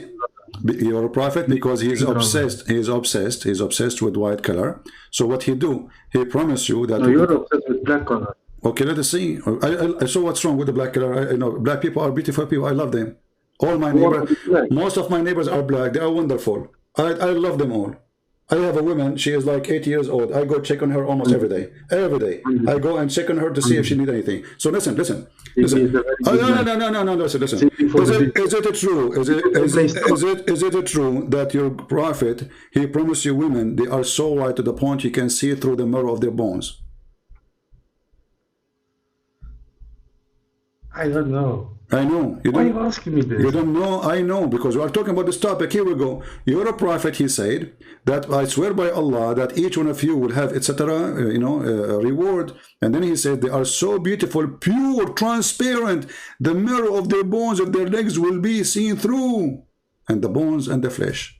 he's obsessed. He's obsessed with white color. So what he do? He promised you that. No, you're obsessed with black color. Okay, let us see. I saw what's wrong with the black color. I know black people are beautiful people. I love them. All my neighbors, most of my neighbors are black. They are wonderful. I love them all. I have a woman. She is like 8 years old. I go check on her almost every day. Every day, I go and check on her to see if she needs anything. So listen. Oh, no. Listen. Is it true? Is it true that your prophet, he promised you women, they are so white to the point you can see through the marrow of their bones? I don't know. I know. Why are you asking me this? You don't know? I know, because we are talking about this topic. Here we go. You're a prophet, he said, that I swear by Allah that each one of you will have, etc., a reward. And then he said, they are so beautiful, pure, transparent. The marrow of their bones of their legs will be seen through. And the bones and the flesh.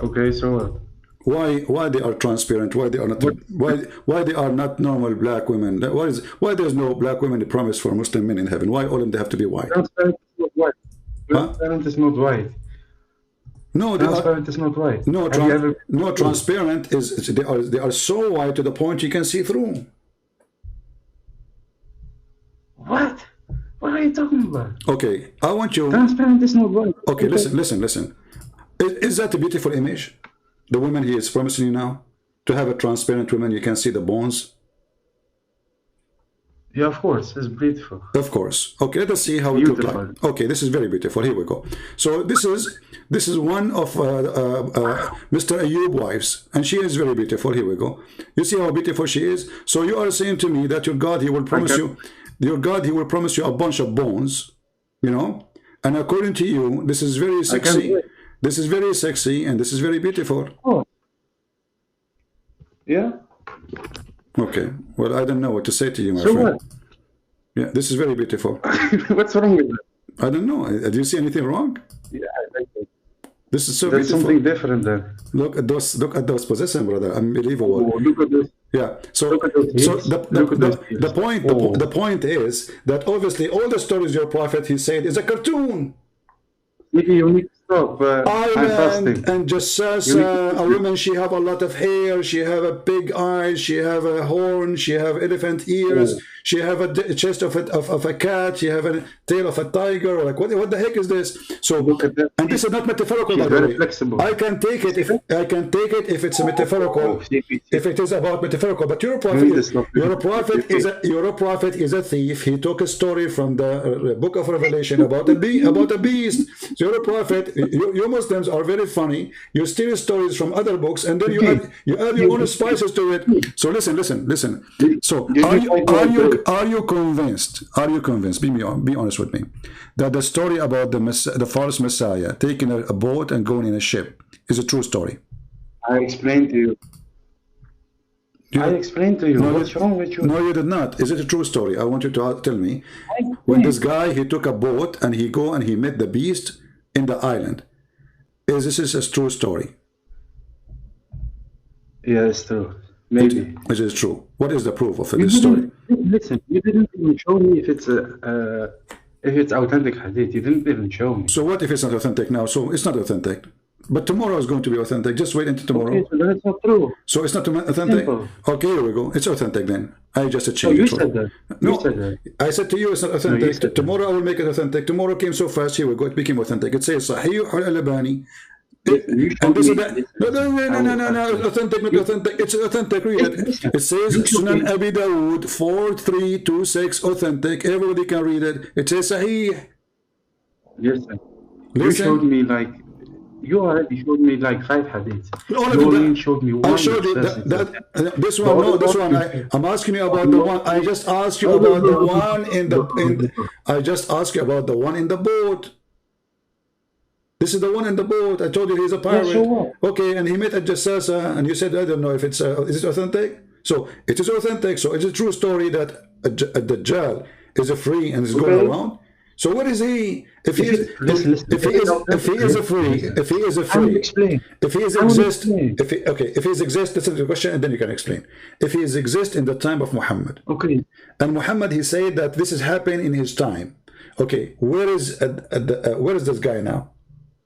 Okay, so what? Why they are transparent? Why they are not? Why they are not normal black women? Why there's no black women promised for Muslim men in heaven? Why all of them they have to be white? Transparent is not white. Transparent is not white. No, transparent is not white. No, transparent is they are so white to the point you can see through. What? What are you talking about? Okay, I want you. Transparent is not white. Okay, listen. Is that a beautiful image? The woman he is promising you now, to have a transparent woman, you can see the bones. Yeah, of course, it's beautiful. Of course. Okay, let us see how it looks like. Okay, this is very beautiful. Here we go. So this is one of Mr. Ayyub wives, and she is very beautiful. Here we go. You see how beautiful she is. So you are saying to me that your God, he will promise you a bunch of bones, and according to you, this is very sexy. This is very sexy and this is very beautiful. Oh. Yeah. Okay. Well, I don't know what to say to you, my friend. What? Yeah, this is very beautiful. What's wrong with that? I don't know. Do you see anything wrong? Yeah, I like it. This is so That's beautiful. Something different there. Look at those possessions, brother. Unbelievable. Oh, look at this. Yeah. So the point is that obviously all the stories your prophet he said is a cartoon. You need to stop. Ireland and just says a woman, she have a lot of hair, she have a big eyes, she have a horn, she have elephant ears, she have a chest of a cat, she have a tail of a tiger. Like what the heck is this? So and this is not metaphorical, by the way. Flexible. I can take it if it's a metaphorical. If it is about metaphorical, but your prophet is a thief. He took a story from the book of Revelation about a beast. So you're a prophet. You Muslims are very funny. You steal stories from other books and then you add your own spices to it. So listen. So are you convinced? Be honest with me, that the story about the false Messiah taking a boat and going in a ship is a true story? I explained to you. What's wrong with you? No, you did not. Is it a true story? I want you to tell me. When this guy, he took a boat and he met the beast in the island. Is this a true story? Yeah, it's true. Maybe. It is true. What is the proof of this story? Listen, you didn't even show me if it's authentic hadith. You didn't even show me. So what if it's not authentic now? So it's not authentic. But tomorrow is going to be authentic. Just wait until tomorrow. Okay, so then it's not true. So it's not authentic? Simple. Okay, here we go. It's authentic then. I just changed it. You said that. No, I said to you it's not authentic. No, tomorrow I will make it authentic. Tomorrow came so fast. Here we go. It became authentic. It says Sahih al-Albani. And this is that. No, authentic, not authentic. It's authentic. Read it. It says Sunan Abi Dawood 4326 authentic. Everybody can read it. It says Sahih. Listen. You showed me like You already showed me like 5 hadiths. No, You only showed me one. I showed you this one. No, this one. I'm asking you about the one. I just asked you about the one I just asked you about the one in the boat. This is the one in the boat. I told you he's a pirate. Yeah, sure. Okay, and he met a jassasa, and you said, I don't know if it's is it authentic? So it is authentic. So it's a true story that a Dajjal is a free and is going around. So what is he? If he is a free, if he is exist, this is the question, and then you can explain. If he is exist in the time of Muhammad, okay, and Muhammad he said that this is happening in his time. Okay, where is this guy now?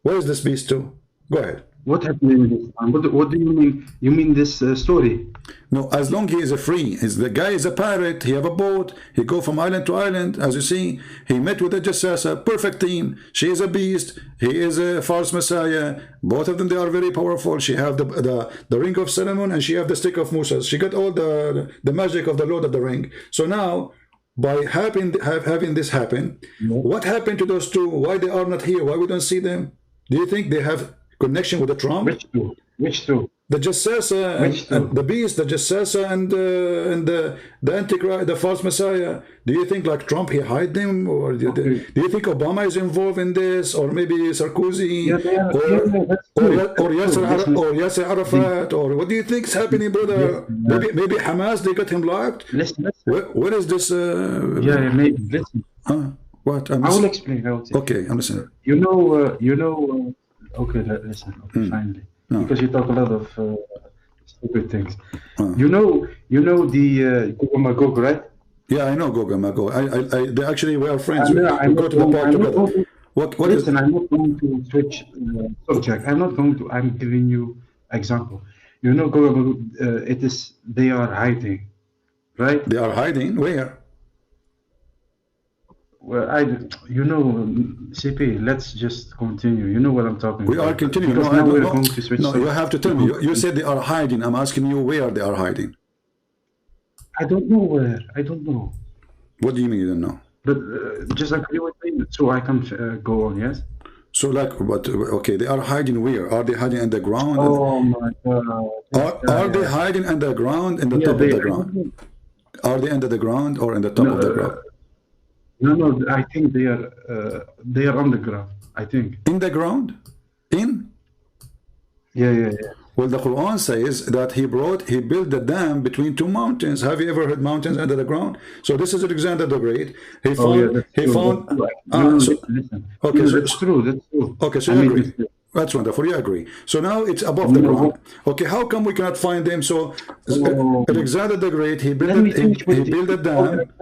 Where is this beast to? Go ahead. What happened in this time? What do you mean? You mean this story? No, as long he is a free, the guy is a pirate, he have a boat, he go from island to island, as you see, he met with a jassasa, perfect team, she is a beast, he is a false messiah, both of them, they are very powerful, she have the ring of Solomon and she have the stick of Musa, she got all the magic of the Lord of the Ring. So now, by having this happen, what happened to those two? Why they are not here? Why we don't see them? Do you think they have connection with the Trump? Which two? Which two? The jassasa and the beast, the jassasa and the antichrist, the false messiah. Do you think like Trump he hide them, or do you think Obama is involved in this, or maybe Sarkozy, or Yasser Arafat, or what do you think is happening, brother? Maybe Hamas, they got him locked. Listen. What is this? Maybe. Listen. What? I will explain. Okay, I'm listening. Okay, listen. Okay, finally. No. Because you talk a lot of stupid things. You know the Gog and Magog, right? Yeah, I know Gog and Magog. They actually we are friends. We go to the park together. Listen, I'm not going to switch subject. I'm giving you example. You know Gog and Magog, they are hiding, right? They are hiding? Where? Well, CP, let's just continue. You know what I'm talking about. We are continuing. No, you have to tell me. You said they are hiding. I'm asking you where they are hiding. I don't know where. I don't know. What do you mean you don't know? But just agree with me so I can go on, yes? So okay, they are hiding where? Are they hiding underground? Oh my God. Are they hiding underground in the top of the ground? Are they under the ground or in the top of the ground? No, I think they are on the ground, I think. In the ground? Yeah. Well, the Quran says that he built the dam between two mountains. Have you ever heard mountains under the ground? So this is Alexander the Great. Listen. Okay, that's true. Okay, so you agree. That's wonderful. You agree. So now it's above the ground. Okay, how come we cannot find them? So Alexander the Great, he built a dam.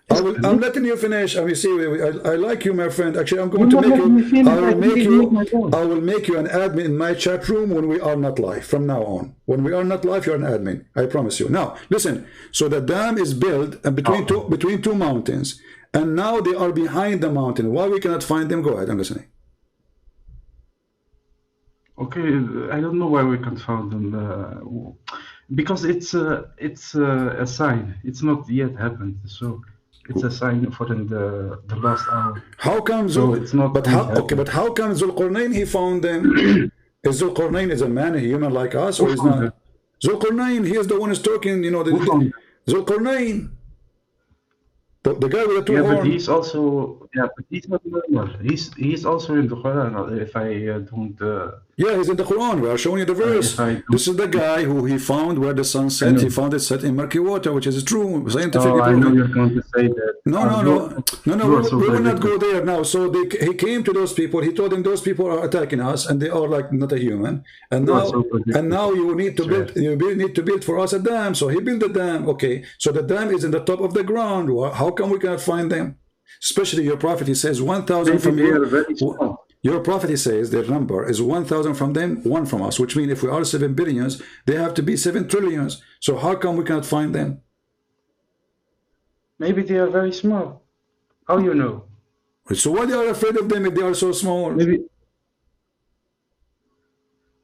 I'm letting you finish. I mean, see, I like you, my friend. Actually, I'm going to make you. I will make you an admin in my chat room when we are not live. From now on, when we are not live, you're an admin. I promise you. Now, listen. So the dam is built between two mountains, and now they are behind the mountain. Why we cannot find them? Go ahead. I'm listening. Okay, I don't know why we can't find them. Because it's a sign. It's not yet happened, so it's a sign for in the last hour. How come? So it's not. But how come Zulqarnain he found them? Is Zulqarnain a man, a human like us, or is not? Zulqarnain, he is the one who's talking. You know, Zulqarnain. The guy with the two horns. But he's also but he's not normal. He's also in the Quran. If I don't. Yeah, he's in the Quran. We are showing you the verse. This is the guy who he found where the sun set. He found it set in murky water, which is true. Scientifically proven. I know you're going to say that. No. We will not go there now. So he came to those people. He told them those people are attacking us, and they are like not a human. And now you need to build. You need to build for us a dam. So he built the dam. Okay. So the dam is in the top of the ground. How come we cannot find them? Especially your prophet, he says 1,000 from you. Your prophet, he says their number is 1,000 from them, 1 from us, which means if we are 7 billions, they have to be 7 trillions. So how come we cannot find them? Maybe they are very small. How you know? So why they are afraid of them if they are so small? Maybe.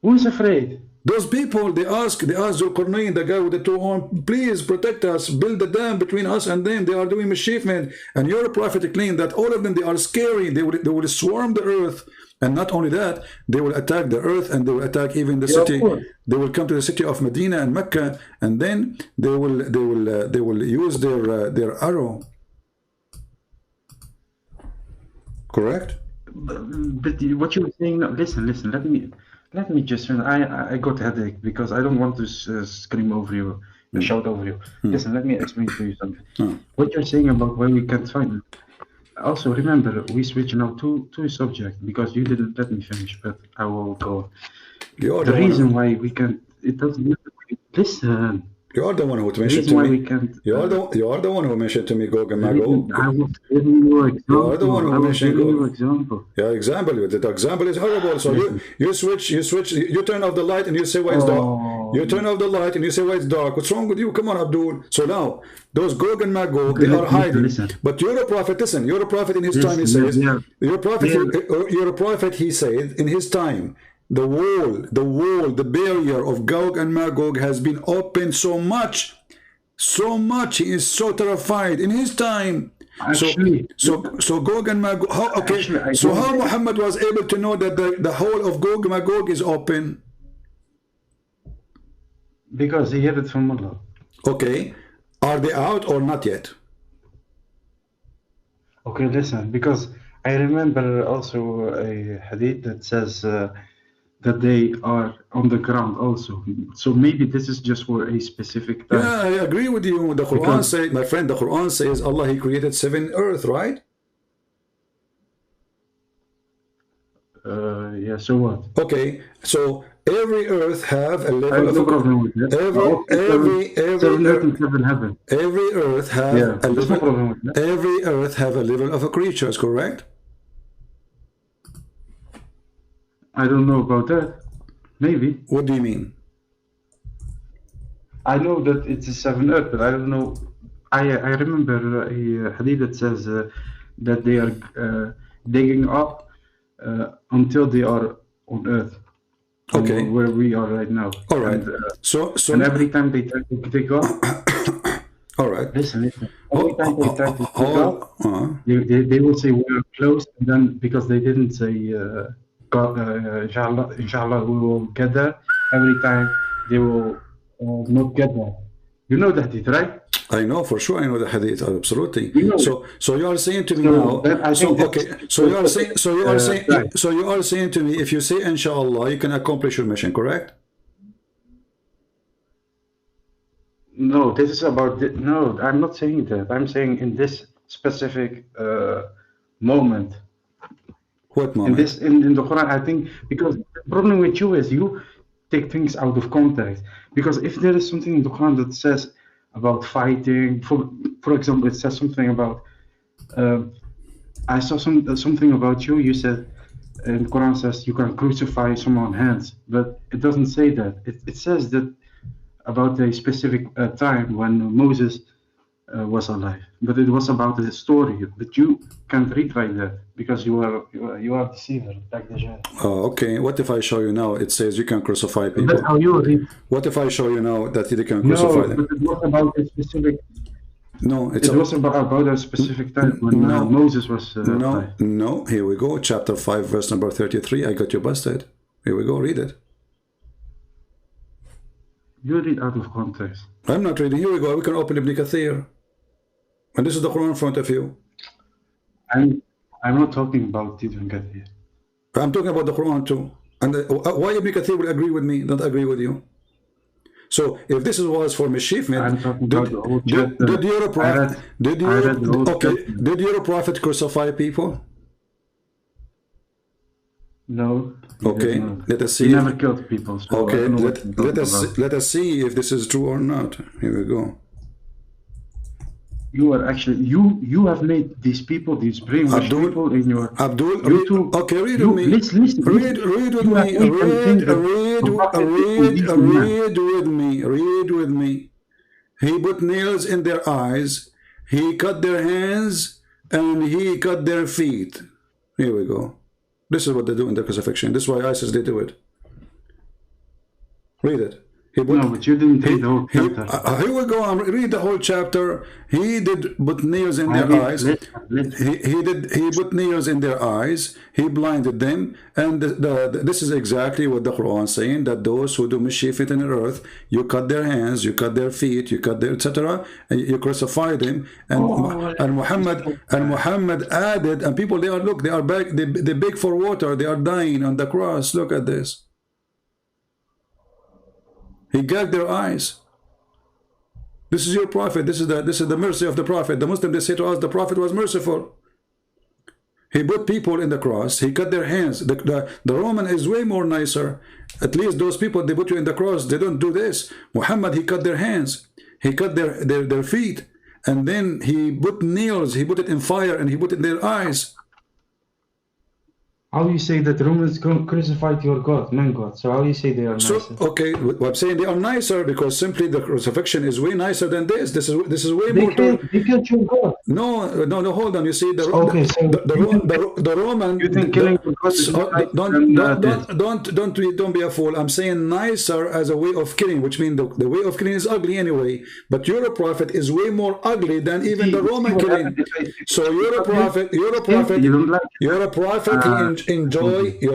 Who's afraid? Those people, they ask Zulqarnain, the guy with the two horns, please protect us, build a dam between us and them. They are doing mischievement. And your prophet claimed that all of them, they are scary. They will swarm the earth. And not only that, they will attack the earth, and they will attack even the city. They will come to the city of Medina and Mecca, and then they will use their arrow. Correct? But what you were saying, listen, let me just, I got a headache because I don't want to scream over you, shout over you. Listen, let me explain to you something. What you're saying about why we can't find it. Also, remember, we switch now to a subject because you didn't let me finish, but I will go. The reason why we can't, it doesn't, listen. You are the one who mentioned to me. You are the one who mentioned to me Gog and Magog. I was giving you an example. You are the one who mentioned Gog. Example. Yeah, example. The example is horrible. So you switch. You turn off the light and you say why it's dark. You turn off the light and you say why it's dark. What's wrong with you? Come on, Abdul. So now those Gog and Magog, they are hiding. But you're a prophet. Listen, you're a prophet in his time. He says you're a prophet. He said in his time. The wall, the barrier of Gog and Magog has been opened so much. He is so terrified in his time. Actually, so Gog and Magog. How Muhammad was able to know that the whole of Gog and Magog is open? Because he had it from Allah. Okay, are they out or not yet? Okay, listen. Because I remember also a hadith that says. That they are on the ground also. So maybe this is just for a specific time. Yeah, I agree with you. The Quran says, my friend, the Quran says Allah, He created 7 earth, right? Yeah, so what? Okay, so every earth have a level of... No problem with that. Every earth have a level, no problem with that. Every earth have a level of a creatures, correct? I don't know about that. Maybe. What do you mean? I know that it's a 7 earth, but I don't know. I remember a hadith that says that they are digging up until they are on earth. Okay. Where we are right now. All right. And, so and every time they try to dig up. All right. Listen. Every time they try to dig up, they will say we are close, and then because they didn't say. Inshallah, we will get there. Every time they will not get there. You know the hadith, right? I know for sure. I know the hadith absolutely. You know so you are saying to me now. So you are saying to me, if you say inshallah, you can accomplish your mission, correct? No, this is about. No, I'm not saying that. I'm saying in this specific moment. What moment? In the Quran, I think, because the problem with you is you take things out of context. Because if there is something in the Quran that says about fighting, for example, it says something about, I saw something about you. You said, in the Quran says you can crucify someone's hands, but it doesn't say that. It says that about a specific time when Moses was alive, but it was about the story. But you can't read like that because you are deceiver, like the Oh, okay. What if I show you now? It says you can crucify people. That's how you read. What if I show you now that you can crucify them? No, but it was about a specific. No, it was about a specific time when Moses was. No. Here we go. Chapter 5, verse number 33. I got you busted. Here we go. Read it. You read out of context. I'm not reading. Here we go. We can open Ibn Kathir. And this is the Quran in front of you. I'm not talking about Ibn Kathir. I'm talking about the Quran too. And why Ibn Kathir will agree with me, don't agree with you? So if this was for mischievement, did your prophet crucify people? No. Okay, let us see. He never killed people. So okay, let us see if this is true or not. Here we go. You are actually you have made these people, these brainwashed people in your YouTube. Okay, read with me. Listen. Read with me. Read with me. He put nails in their eyes. He cut their hands and he cut their feet. Here we go. This is what they do in the crucifixion. This is why ISIS they do it. Read it. He put, No, but you didn't read the whole chapter. Here we go. Read the whole chapter. He did put nails in their eyes. He put nails in their eyes. He blinded them. And this is exactly what the Quran is saying, that those who do mischief in the earth, you cut their hands, you cut their feet, you cut their etc. And you crucify them. And Muhammad added, and people, they are back, they beg for water, they are dying on the cross. Look at this. He gagged their eyes. This is your prophet. This is the mercy of the prophet. The Muslims, they say to us, the prophet was merciful. He put people in the cross. He cut their hands. The Roman is way more nicer. At least those people, they put you in the cross, they don't do this. Muhammad, he cut their hands. He cut their feet. And then he put nails. He put it in fire and he put it in their eyes. How you say that the Romans crucified your God, man God? So how you say they are nicer? Okay, well, I'm saying they are nicer because simply the crucifixion is way nicer than this. This is way more. They killed your God. No, hold on. You see, the Roman. You think killing God don't be a fool. I'm saying nicer as a way of killing, which means the way of killing is ugly anyway. But your prophet is way more ugly than even the Roman killing. So you're a prophet. Your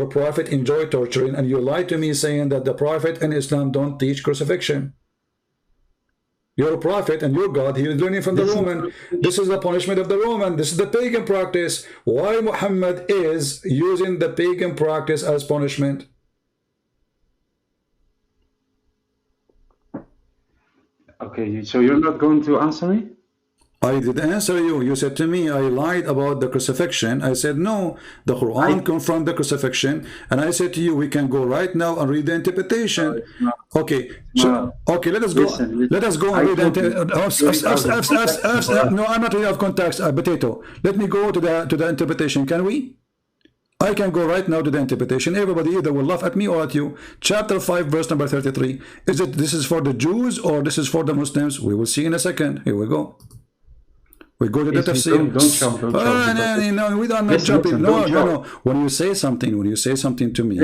prophet enjoy torturing, and you lie to me saying that the prophet and Islam don't teach crucifixion. You're a prophet and your God, he is learning from the Roman. This is the punishment of the Roman. This is the pagan practice. Why Muhammad is using the pagan practice as punishment? Okay, so you're not going to answer me? I did answer you. You said to me, I lied about the crucifixion. I said, no, the Quran confirmed the crucifixion. And I said to you, we can go right now and read the interpretation. Okay, okay, let us go. Let us go and read the No, I'm not really out of context, potato. Let me go to the interpretation. Can we? I can go right now to the interpretation. Everybody either will laugh at me or at you. Chapter 5, verse number 33. This is for the Jews or this is for the Muslims? We will see in a second. Here we go. We go to the tafsir. No, we don't not jumping. No. When you say something to me, I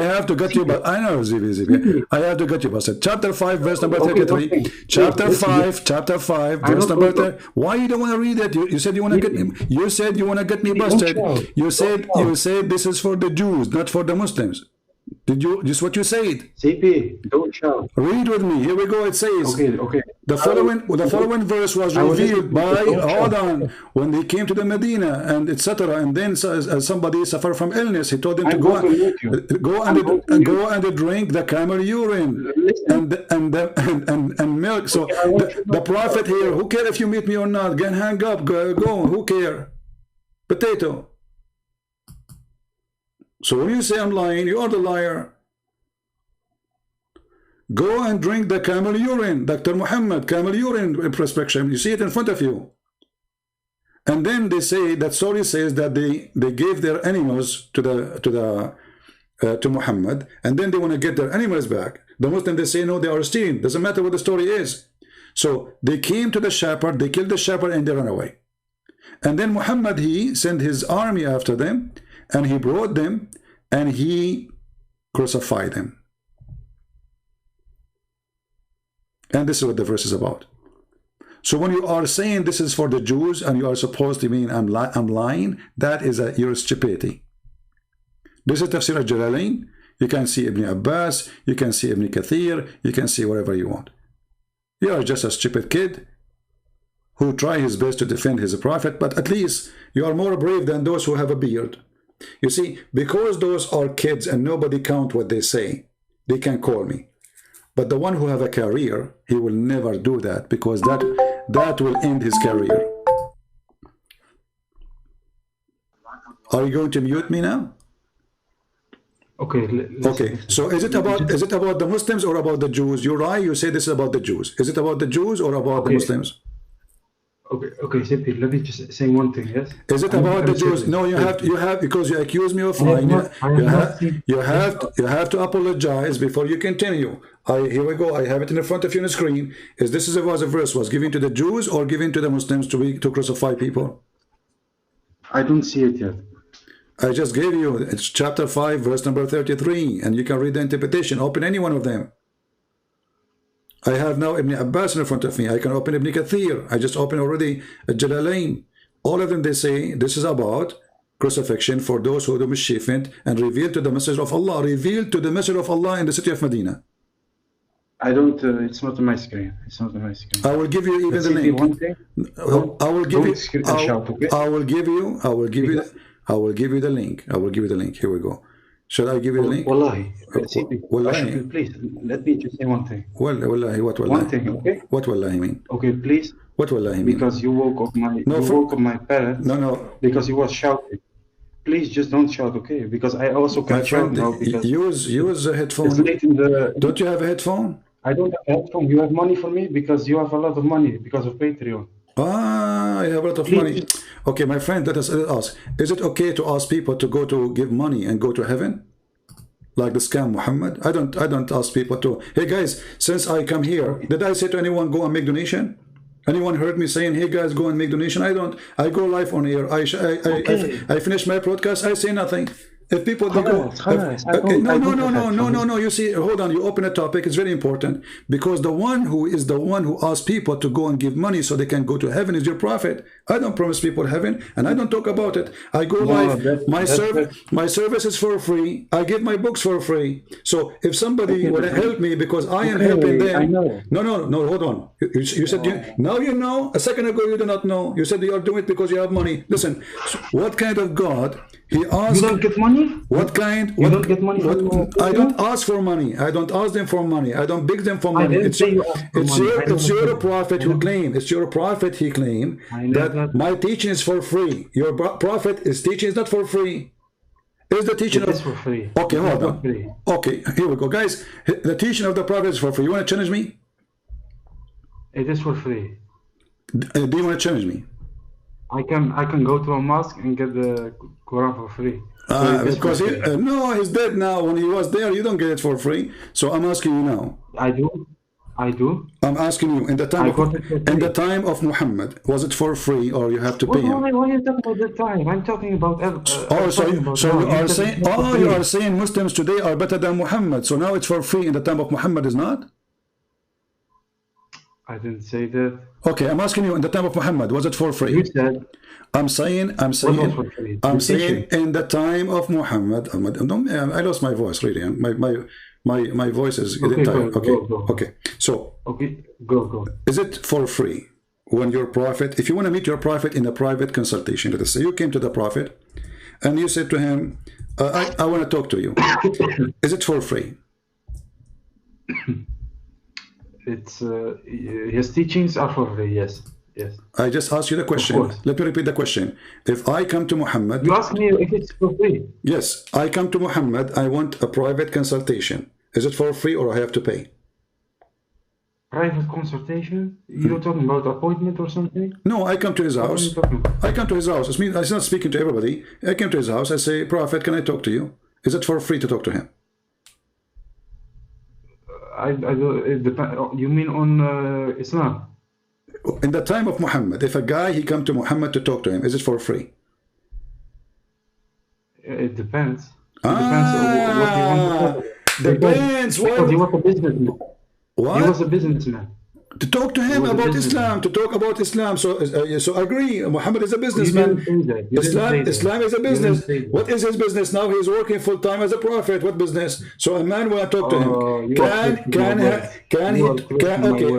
have to get you, but I know I have to get you busted. Chapter 5, verse number 33. Chapter 5, verse number 30. Why you don't want to read it? You said you want to get me. You said you want to get me busted. You said this is for the Jews, not for the Muslims. Did you? Just what you said. CP, don't shout. Read with me. Here we go. It says. Okay. The following verse was revealed by. Hold on. When they came to the Medina and etc. And then somebody suffered from illness. He told them to go and drink the camel urine and milk. So the prophet here. Who cares if you meet me or not? Get hang up. Go. Who care? Potato. So when you say I'm lying, you are the liar. Go and drink the camel urine, Dr. Muhammad, camel urine prescription. You see it in front of you. And then they say that story says that they gave their animals to Muhammad, and then they want to get their animals back. The Muslims, they say no, they are stealing. Doesn't matter what the story is. So they came to the shepherd, they killed the shepherd, and they ran away. And then Muhammad, he sent his army after them. And he brought them and he crucified them. And this is what the verse is about. So when you are saying this is for the Jews and you are supposed to mean I'm lying, that is your stupidity. This is Tafsir al-Jalalain. You can see Ibn Abbas, you can see Ibn Kathir, you can see whatever you want. You are just a stupid kid who try his best to defend his prophet, but at least you are more brave than those who have a beard. You see, because those are kids and nobody count what they say, they can call me. But the one who have a career, he will never do that, because that will end his career. Are you going to mute me now? Okay. So is it about the Muslims or about the Jews? You're right. You say this is about the Jews. Is it about the Jews or about the Muslims? Okay, simply let me just say one thing. Yes. Is it about the Jews? No, you have because you accuse me of lying. You have to apologize before you continue. Here we go. I have it in front of you on the screen. This was a verse was given to the Jews or given to the Muslims to crucify people? I don't see it yet. I just gave you, it's chapter 5, verse number 33, and you can read the interpretation. Open any one of them. I have now Ibn Abbas in front of me. I can open Ibn Kathir. I just opened already Jalalain. All of them, they say this is about crucifixion for those who do mischievement and revealed to the message of Allah, revealed to the message of Allah in the city of Medina. I don't, it's not on my screen. It's not on my screen. I will give you even the link. I will give you, I will give you, I will give you the link. I will give you the link. Here we go. Should I give you the link? Wallahi. Wallahi. Please, let me just say one thing. Wallahi, what wallahi? One thing, okay? What wallahi mean? Okay, please. What wallahi mean? Because you woke up my, woke up my parents. No. Because he was shouting. Please just don't shout, okay? Because I also can't shout now. Because use a headphone. It's late in the... Don't you have a headphone? I don't have a headphone. You have money for me because you have a lot of money because of Patreon. I have a lot of money. Okay, my friend, let us ask. Is it okay to ask people to go to give money and go to heaven? Like the scam Muhammad? I don't ask people to, hey guys, since I come here, did I say to anyone go and make donation? Anyone heard me saying, hey guys, go and make donation? I don't. I go live on air. I finish my broadcast, I say nothing. If people they go, no. You see, hold on. You open a topic. It's very important because the one who asks people to go and give money so they can go to heaven is your prophet. I don't promise people heaven, and I don't talk about it. I go live. My service is for free. I give my books for free. So if somebody want to help me because I am helping them, no. Hold on. You said now you know. A second ago you do not know. You said you are doing it because you have money. Listen, what kind of God? He asked. You don't get money. What kind? You don't get money. I don't ask for money. I don't ask them for money. I don't beg them for money. It's your prophet who claim. It's your prophet he claim that my teaching is for free. Your prophet is teaching is not for free. Is the teaching of for free? Okay, hold on. Okay, here we go, guys. The teaching of the prophet is for free. You want to challenge me? It is for free. Do you want to challenge me? I can go to a mosque and get the Quran for free. Because no, he's dead now. When he was there, you don't get it for free. So I'm asking you now. I do. I'm asking you in the time of Muhammad, was it for free or you have to pay him? Why are you talking about the time? I'm talking about. You are saying Muslims today are better than Muhammad. So now it's for free in the time of Muhammad is not? I didn't say that. Okay, I'm asking you in the time of Muhammad, was it for free? You said. I'm saying in the time of Muhammad. I lost my voice really. My voice is getting tired. Okay. So go. Is it for free when your prophet, if you want to meet your prophet in a private consultation, let us say you came to the prophet and you said to him, I want to talk to you. Is it for free? It's his teachings are for free. Yes. I just asked you the question. Let me repeat the question. If I come to Muhammad, you ask me if it's for free. Yes, I come to Muhammad. I want a private consultation. Is it for free or I have to pay? Private consultation? You're talking about appointment or something? No, I come to his house. I come to his house. It means I'm not speaking to everybody. I came to his house. I say, Prophet, can I talk to you? Is it for free to talk to him? It depends. You mean on Islam? In the time of Muhammad, if a guy he come to Muhammad to talk to him, is it for free? It depends. It depends on what you want to talk. Depends. Because he was a businessman. What? He was a businessman. To talk to him about Islam, to talk about Islam. So agree, Muhammad is a businessman. Islam is a business. What is his business now? He's working full time as a prophet. What business? So a man will talk to him.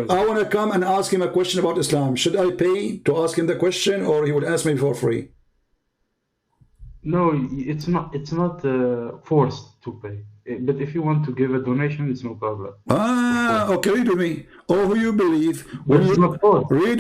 I want to come and ask him a question about Islam. Should I pay to ask him the question, or he would ask me for free? No, it's not forced to pay. But if you want to give a donation, it's no problem. Okay, read with me. Oh, who you believe? Read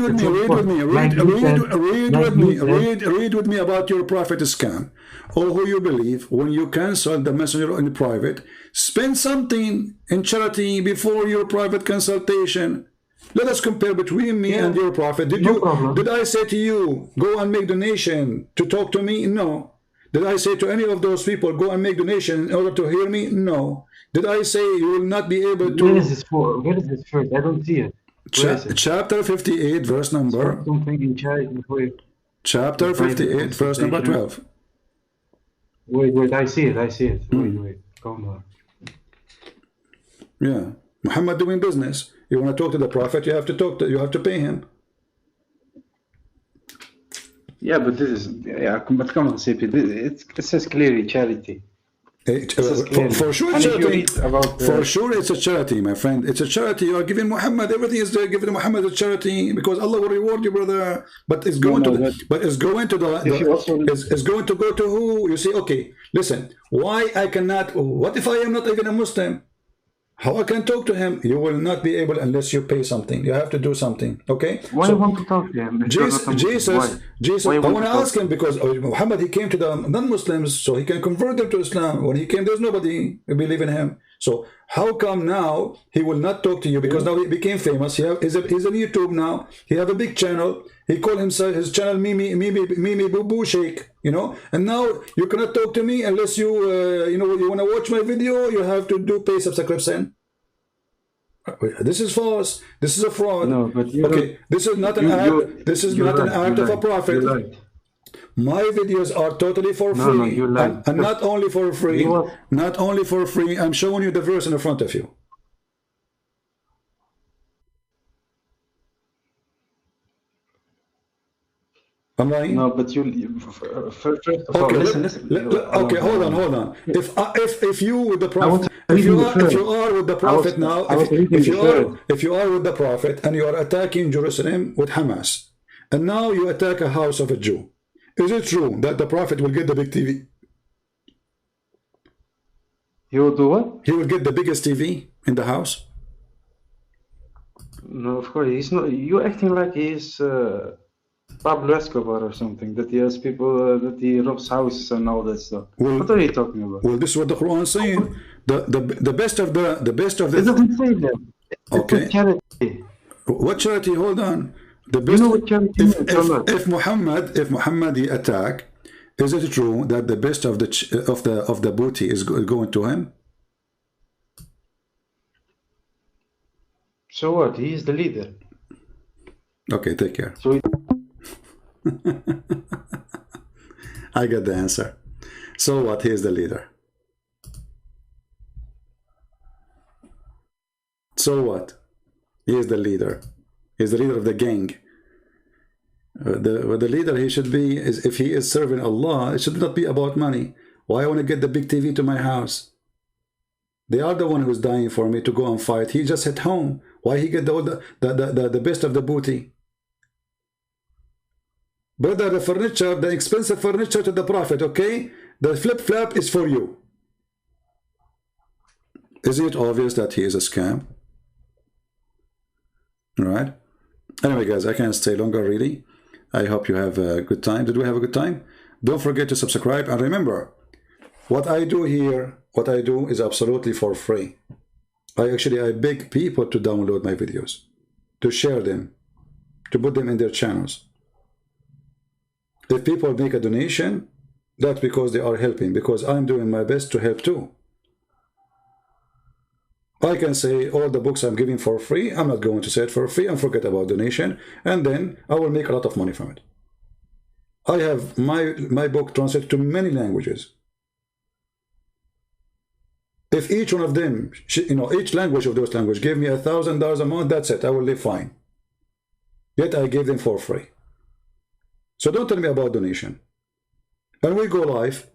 with me about your prophet scam. Oh, who you believe when you cancel the messenger in private, spend something in charity before your private consultation. Let us compare between me and your prophet. Did I say to you, go and make donation to talk to me? No. Did I say to any of those people, go and make donation in order to hear me? No. Did I say you will not be able to... Where is this for? Where is this first? I don't see it. Chapter 58, verse number... Something in charity before you... Chapter 58, verse number 12. Wait, I see it. Wait, calm down. Yeah, Muhammad doing business. You want to talk to the Prophet, you have to pay him. Yeah, but this is, but come on, CP. It says clearly charity. For sure, charity. For sure, it's a charity, my friend. It's a charity. You are giving Muhammad, everything is there, giving Muhammad a charity because Allah will reward you, brother. But it's going it's going to it's going to go to who? You see, okay, listen. Why I cannot? What if I am not even a Muslim? How I can talk to him? You will not be able unless you pay something. You have to do something. Okay? Why do you want to talk to him? Jesus, I want to ask him because Muhammad, he came to the non-Muslims so he can convert them to Islam. When he came, there's nobody who believe in him. So how come now he will not talk to you? Because now he became famous. He's on YouTube now. He have a big channel. He called himself his channel Mimi Boo Boo Sheikh. You know, and now you cannot talk to me unless you you want to watch my video. You have to pay subscription. This is false. This is a fraud. No, but okay, this is not an act. This is not an act of a prophet. My videos are totally for free, and not only for free. Not only for free. I'm showing you the verse in front of you. No, but first of all, listen. Okay, hold on. If you with the prophet, if you are with the prophet now, if you are with the prophet and you are attacking Jerusalem with Hamas, and now you attack a house of a Jew, is it true that the prophet will get the big TV? He will do what? He will get the biggest TV in the house. No, of course he's not. You're acting like he's Pablo Escobar or something, that he has people that he robs houses and all that stuff. Well, what are you talking about? Well, this is what the Quran is saying. The best of the It doesn't say that. Okay. It's charity. What charity? Hold on. The best. You know what charity is? If Muhammad he attack, is it true that the best of the booty is going to him? So what? He is the leader. Okay, take care. So I got the answer. So what? He is the leader. So what? He is the leader. He is the leader of the gang. The leader he should be is, if he is serving Allah, it should not be about money. Why I want to get the big TV to my house? They are the one who's dying for me to go and fight. He just at home. Why he get the best of the booty? Brother, the furniture, the expensive furniture to the Prophet, okay? The flip-flap is for you. Isn't it obvious that he is a scam? Alright? Anyway, guys, I can't stay longer, really. I hope you have a good time. Did we have a good time? Don't forget to subscribe. And remember, what I do here, what I do is absolutely for free. I beg people to download my videos, to share them, to put them in their channels. If people make a donation, that's because they are helping, because I'm doing my best to help too. I can say all the books I'm giving for free, I'm not going to say it for free and forget about donation, and then I will make a lot of money from it. I have my book translated to many languages. If each one of them, each language of those languages gave me $1,000 a month, that's it, I will live fine. Yet I gave them for free. So don't tell me about donation. And we go live,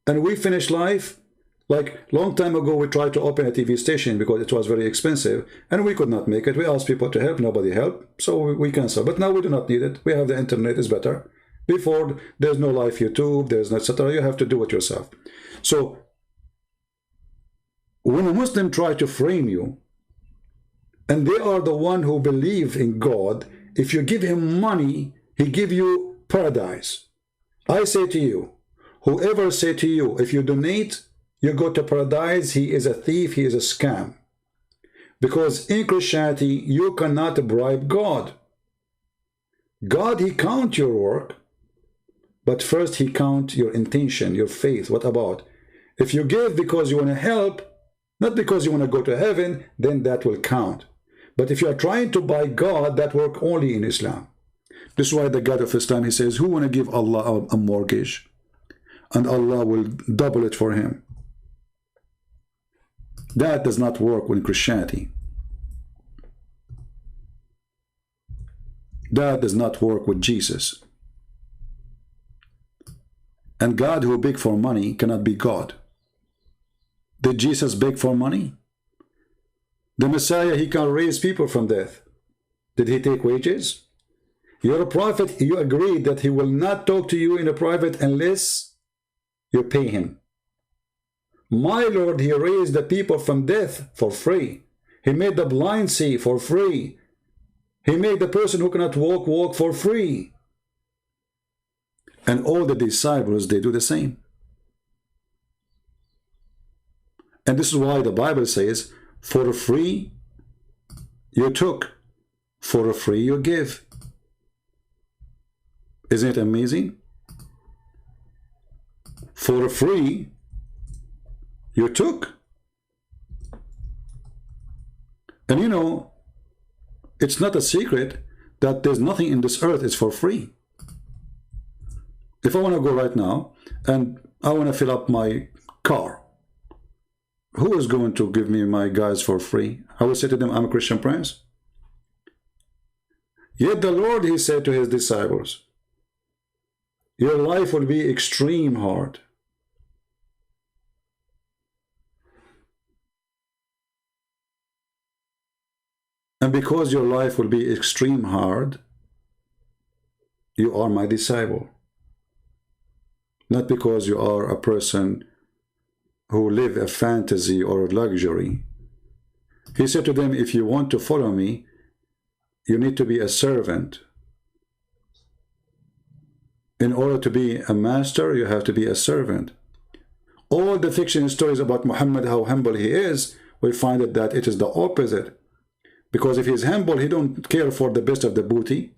and we finish live. Like long time ago, we tried to open a TV station because it was very expensive, and we could not make it. We asked people to help, nobody helped, so we canceled. But now we do not need it. We have the internet, it's better. Before, there's no live YouTube, there's no etc. You have to do it yourself. So when a Muslim try to frame you, and they are the one who believe in God, if you give him money, he give you paradise. I say to you, whoever say to you, if you donate, you go to paradise, he is a thief, he is a scam. Because in Christianity, you cannot bribe God. God, he count your work, but first he count your intention, your faith. What about? If you give because you want to help, not because you want to go to heaven, then that will count. But if you are trying to buy God, that work only in Islam. This is why the God of Islam, he says, who want to give Allah a mortgage? And Allah will double it for him. That does not work with Christianity. That does not work with Jesus. And God who beg for money cannot be God. Did Jesus beg for money? The Messiah, he can raise people from death. Did he take wages? You're a prophet, you agreed that he will not talk to you in a private unless you pay him. My Lord, he raised the people from death for free. He made the blind see for free. He made the person who cannot walk for free. And all the disciples, they do the same. And this is why the Bible says, for free you took, for free you give. Isn't it amazing? For free you took. And you know, it's not a secret that there's nothing in this earth is for free. If I want to go right now and I want to fill up my car, who is going to give me my gas for free? I will say to them, I'm a Christian prince. Yet the Lord, he said to his disciples, your life will be extreme hard. And because your life will be extreme hard, you are my disciple. Not because you are a person who live a fantasy or luxury. He said to them, if you want to follow me, you need to be a servant. In order to be a master, you have to be a servant. All the fiction stories about Muhammad, how humble he is, we find that it is the opposite. Because if he is humble, he don't care for the best of the booty.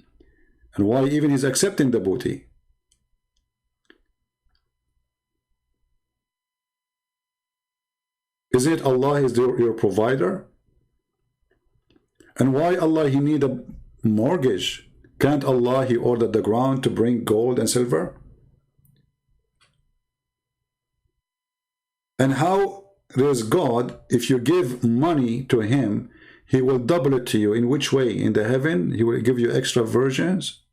And why even he's accepting the booty? Isn't it Allah is your provider? And why Allah he need a mortgage? Can't Allah he ordered the ground to bring gold and silver? And how there's God, if you give money to him, he will double it to you. In which way? In the heaven, he will give you extra versions.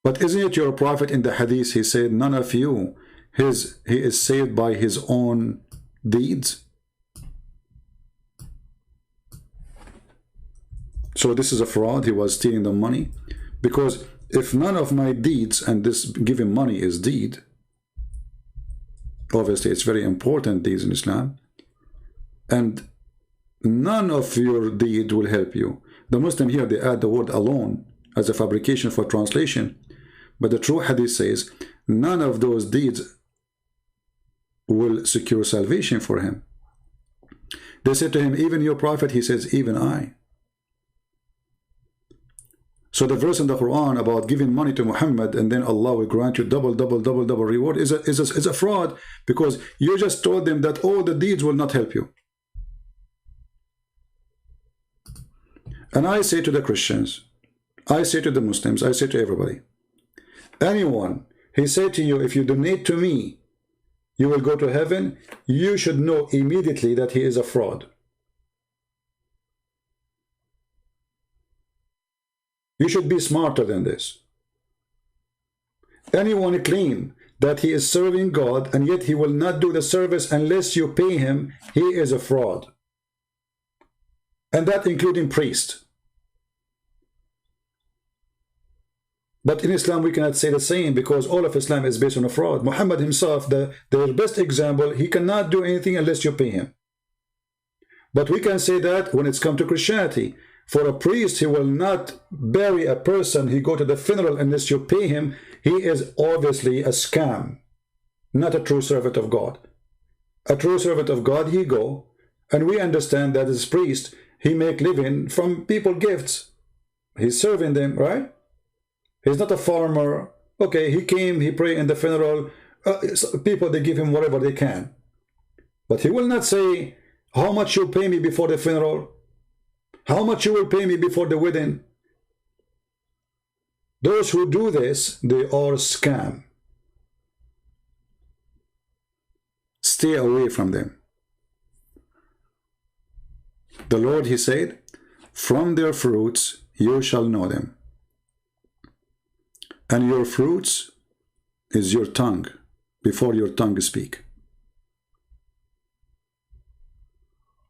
But isn't it your prophet in the hadith, he said, none of you, he is saved by his own deeds? So this is a fraud, he was stealing the money. Because if none of my deeds, and this giving money is deed, obviously it's very important deeds in Islam, and none of your deed will help you. The Muslim here, they add the word alone as a fabrication for translation. But the true hadith says, none of those deeds will secure salvation for him. They said to him, even your prophet, he says, even I. So the verse in the Quran about giving money to Muhammad and then Allah will grant you double reward is a fraud, because you just told them that all the deeds will not help you. And I say to the Christians, I say to the Muslims, I say to everybody, anyone, he said to you, if you donate to me, you will go to heaven, you should know immediately that he is a fraud. You should be smarter than this. Anyone claim that he is serving God and yet he will not do the service unless you pay him, he is a fraud. And that including priests. But in Islam we cannot say the same, because all of Islam is based on a fraud. Muhammad himself, their best example, he cannot do anything unless you pay him. But we can say that when it's come to Christianity. For a priest, he will not bury a person, he go to the funeral unless you pay him. He is obviously a scam, not a true servant of God. A true servant of God, he go, and we understand that as priest, he make living from people gifts. He's serving them, right? He's not a farmer. Okay, he came, he prayed in the funeral. People, they give him whatever they can. But he will not say, how much you pay me before the funeral? How much you will pay me before the wedding? Those who do this, they are scam. Stay away from them. The Lord, he said, from their fruits you shall know them. And your fruits is your tongue, before your tongue speak.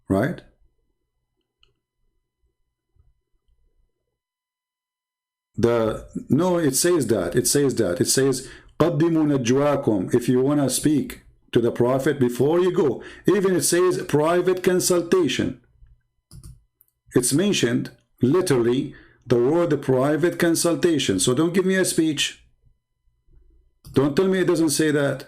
Right? No, it says that. It says قَدِّمُوا نَجْوَاكُمْ. If you want to speak to the prophet before you go. Even it says private consultation. It's mentioned literally the word private consultation. So don't give me a speech. Don't tell me it doesn't say that.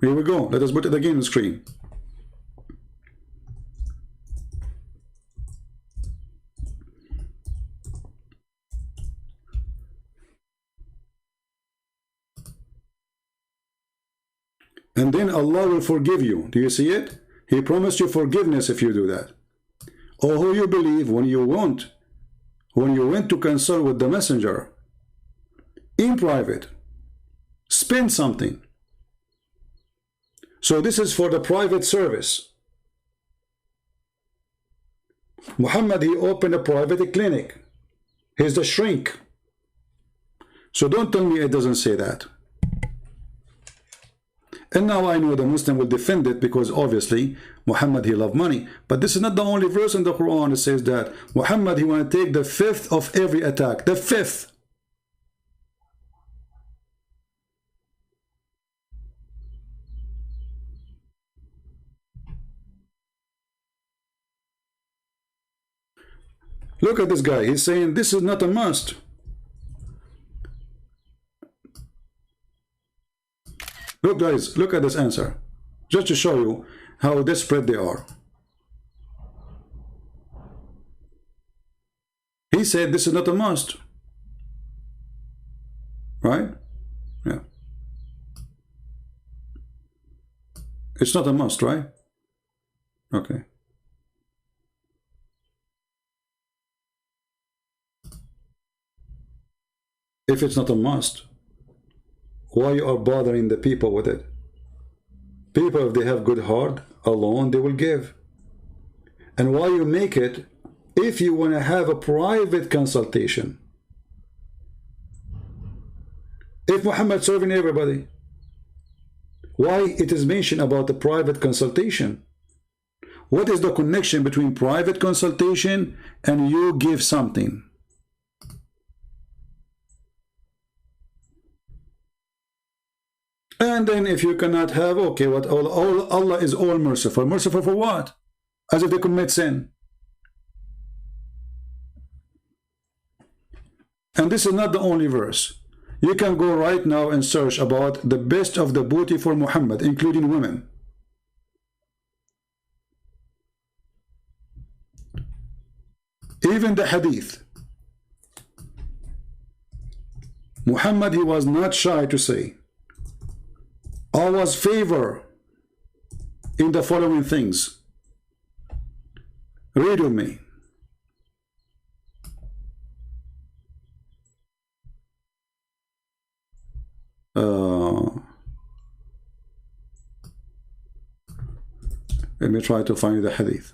Here we go. Let us put it again on the screen. And then Allah will forgive you. Do you see it? He promised you forgiveness if you do that. Or who you believe when you went to consult with the messenger in private, spend something. So this is for the private service. Muhammad, he opened a private clinic. He's the shrink. So don't tell me it doesn't say that. And now I know the Muslim will defend it because obviously Muhammad, he loved money. But this is not the only verse in the Quran that says that. Muhammad, he want to take the fifth of every attack. The fifth. Look at this guy. He's saying this is not a must. Look guys, look at this answer. Just to show you how desperate they are. He said this is not a must. Right? Yeah. It's not a must, right? Okay. If it's not a must, why you are bothering the people with it? People, if they have good heart alone, they will give. And why you make it if you want to have a private consultation? If Muhammad serving everybody, why it is mentioned about the private consultation? What is the connection between private consultation and you give something? And then if you cannot have, okay, what Allah is all merciful. Merciful for what? As if they commit sin. And this is not the only verse. You can go right now and search about the best of the booty for Muhammad, including women. Even the hadith. Muhammad, he was not shy to say, Allah's favor in the following things. Read with me. Let me try to find the hadith.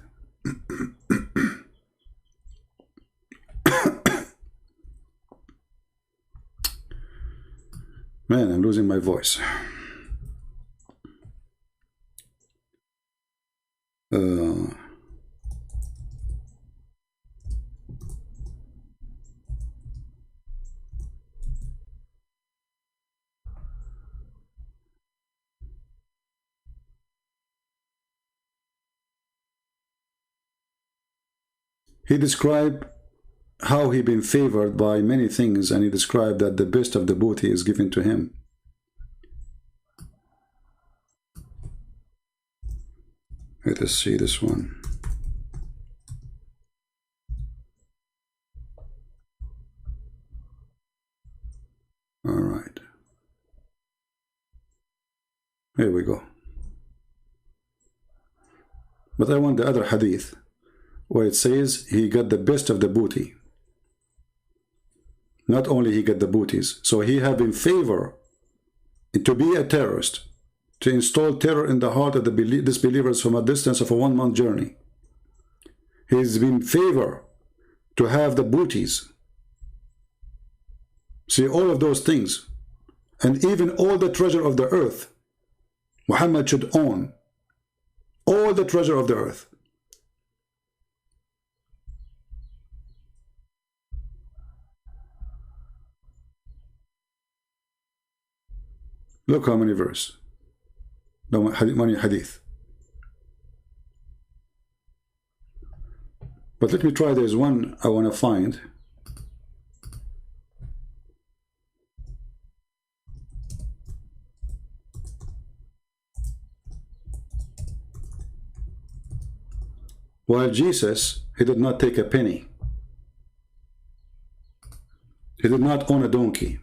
Man, I'm losing my voice. He described how he been favored by many things, and he described that the best of the booty is given to him. Let us see this one. All right. Here we go. But I want the other hadith, where it says he got the best of the booty. Not only he got the booties, so he have in favor to be a terrorist, to install terror in the heart of the disbelievers from a distance of a 1 month journey. He's in favor to have the booties. See, all of those things, and even all the treasure of the earth, Muhammad should own all the treasure of the earth. Look how many verses, many hadith. But let me try, there's one I want to find. While Jesus, he did not take a penny. He did not own a donkey.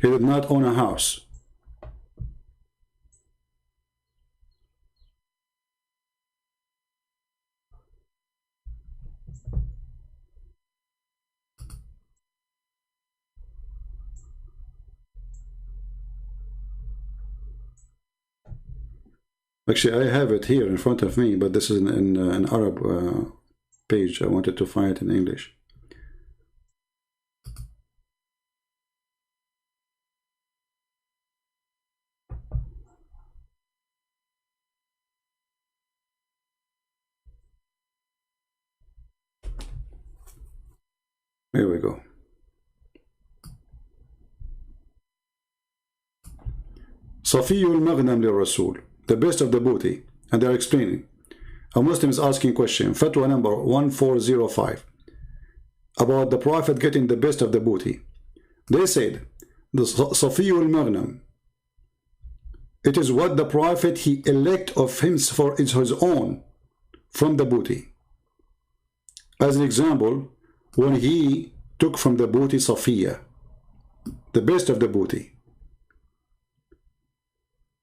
He did not own a house. Actually, I have it here in front of me, but this is in an Arab page. I wanted to find it in English. Here we go. Safiyul Maghnam lil-Rasul, the best of the booty. And they are explaining. A Muslim is asking question, Fatwa number 1405, about the Prophet getting the best of the booty. They said, the Safiyul Maghnam, it is what the Prophet he elect of him for his own from the booty. As an example, when he took from the booty Safiya, the best of the booty.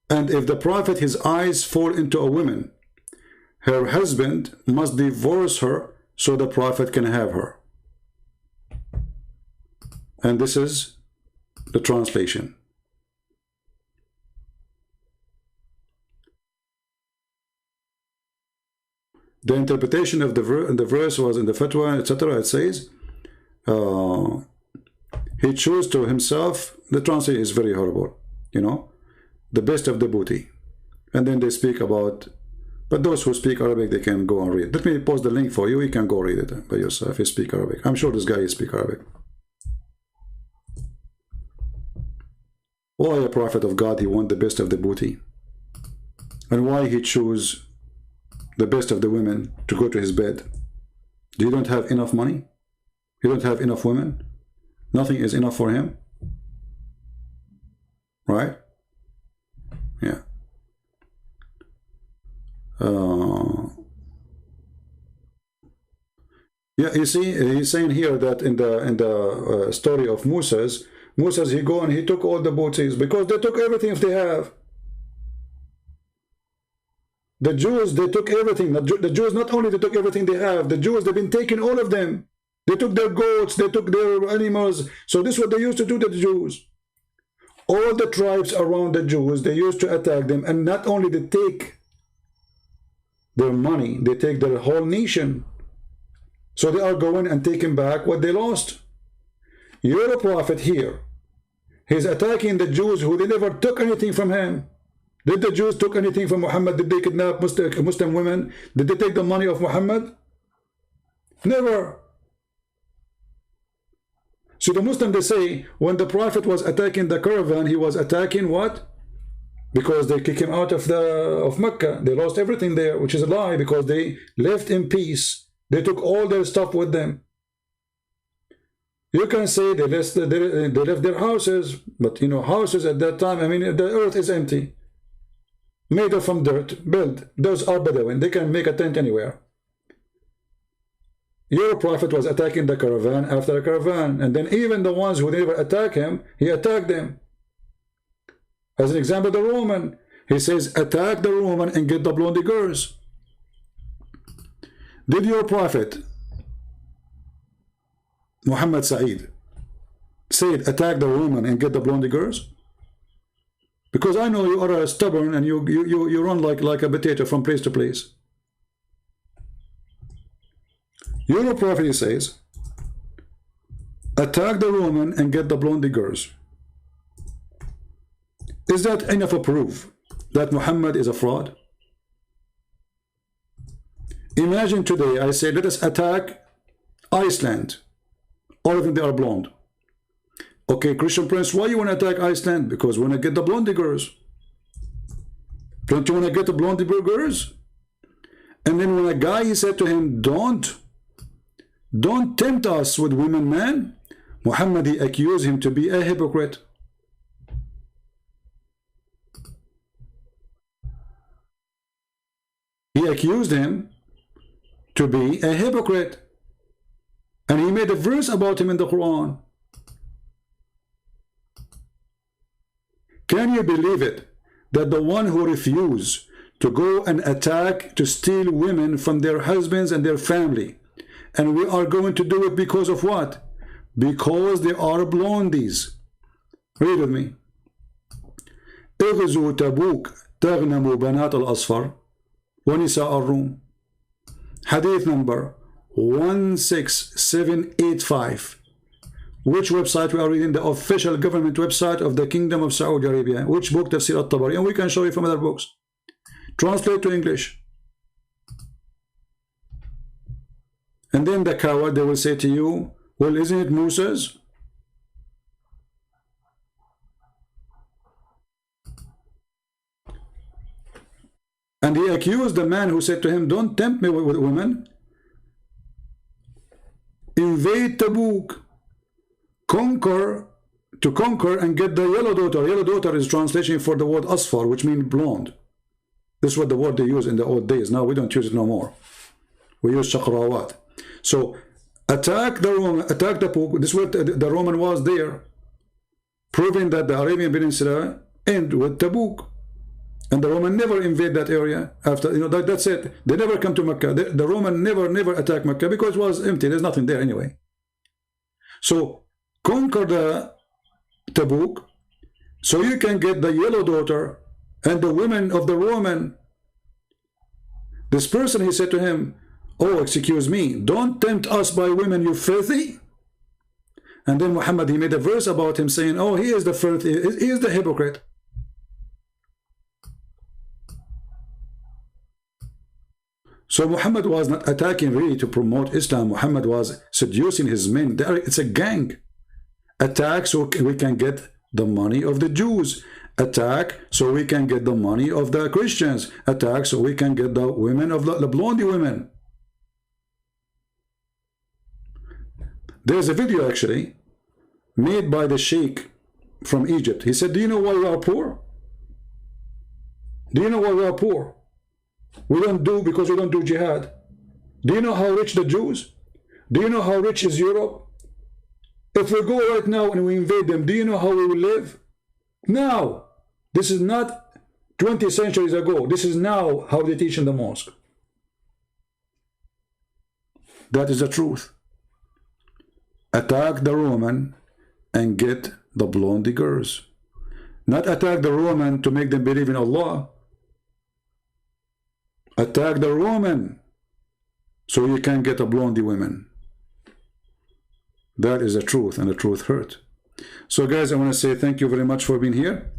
And if the Prophet, his eyes fall into a woman, her husband must divorce her so the Prophet can have her. And this is the translation. The interpretation of the verse was in the fatwa, etc. It says, he chose to himself, the translation is very horrible, you know, the best of the booty. And then they speak about, but those who speak Arabic, they can go and read. Let me post the link for you. You can go read it by yourself if you speak Arabic. I'm sure this guy speaks Arabic. Why a prophet of God, he want the best of the booty? And why he choose the best of the women to go to his bed? You don't have enough money? You don't have enough women? Nothing is enough for him? Right? Yeah. Yeah, you see, he's saying here that in the story of Moses, he go and he took all the booties because they took everything if they have. The Jews, they took everything. The Jews, not only they took everything they have, the Jews, they've been taking all of them. They took their goats, they took their animals. So this is what they used to do to the Jews. All the tribes around the Jews, they used to attack them. And not only they take their money, they take their whole nation. So they are going and taking back what they lost. You're a prophet here. He's attacking the Jews who they never took anything from him. Did the Jews took anything from Muhammad? Did they kidnap Muslim women? Did they take the money of Muhammad? Never. So the Muslim, they say, when the Prophet was attacking the caravan, he was attacking what? Because they kicked him out of Mecca. They lost everything there, which is a lie, because they left in peace. They took all their stuff with them. You can say they left their houses, but you know, houses at that time, I mean, the earth is empty. Made of from dirt, built. Those are Bedouin. They can make a tent anywhere. Your prophet was attacking the caravan after a caravan, and then even the ones who never attack him, he attacked them. As an example, the Roman, He says, attack the woman and get the blondie girls. Did your prophet Muhammad Saeed said, attack the woman and get the blondie girls? Because I know you are stubborn and you run like a potato from place to place. Your prophet says, attack the woman and get the blondie girls. Is that enough of proof that Muhammad is a fraud? Imagine today I say, let us attack Iceland. All of them, they are blonde. Okay, Christian Prince, why you want to attack Iceland? Because we want to get the blondie girls. Don't you want to get the blondie girls? And then when a guy, he said to him, don't tempt us with women, man. Muhammad, he accused him to be a hypocrite. He accused him to be a hypocrite. And he made a verse about him in the Quran. Can you believe it? That the one who refused to go and attack, to steal women from their husbands and their family, and we are going to do it because of what? Because they are blondies. Read with me. اغزوا تبوك تغنموا بنات الأصفر ونساء الروم. Hadith number 16785. Which website we are reading? The official government website of the Kingdom of Saudi Arabia. Which book? Tafsir al-Tabari. And we can show you from other books. Translate to English. And then the coward, they will say to you, well, isn't it Moses? And he accused the man who said to him, don't tempt me with women. Invade Tabuk. To conquer and get the yellow daughter. Yellow daughter is translation for the word asfar, which means blonde. This is what the word they use in the old days. Now we don't use it no more. We use shaqrawat. So attack the Roman, attack the Pope. This is what the Roman was there, proving that the Arabian Peninsula end with Tabuk. And the Roman never invade that area after, that's it. They never come to Mecca. The Roman never attacked Mecca because it was empty. There's nothing there anyway. So conquer the Tabuk so you can get the yellow daughter and the women of the Roman. This person, he said to him, oh, excuse me, don't tempt us by women, you filthy. And then Muhammad, he made a verse about him saying, oh, he is the filthy, he is the hypocrite. So Muhammad was not attacking really to promote Islam. Muhammad was seducing his men. It's a gang. Attack so we can get the money of the Jews. Attack so we can get the money of the Christians. Attack so we can get the women of the blondie women. There's a video actually made by the sheikh from Egypt. He said, do you know why we are poor? Do you know why we are poor? We don't do because we don't do jihad. Do you know how rich the Jews? Do you know how rich is Europe? If we go right now and we invade them, do you know how we will live? Now. This is not 20 centuries ago. This is now how they teach in the mosque. That is the truth. Attack the Roman and get the blondie girls. Not attack the Roman to make them believe in Allah. Attack the Roman so you can get a blondie women. That is the truth, and the truth hurt. So guys, I want to say thank you very much for being here.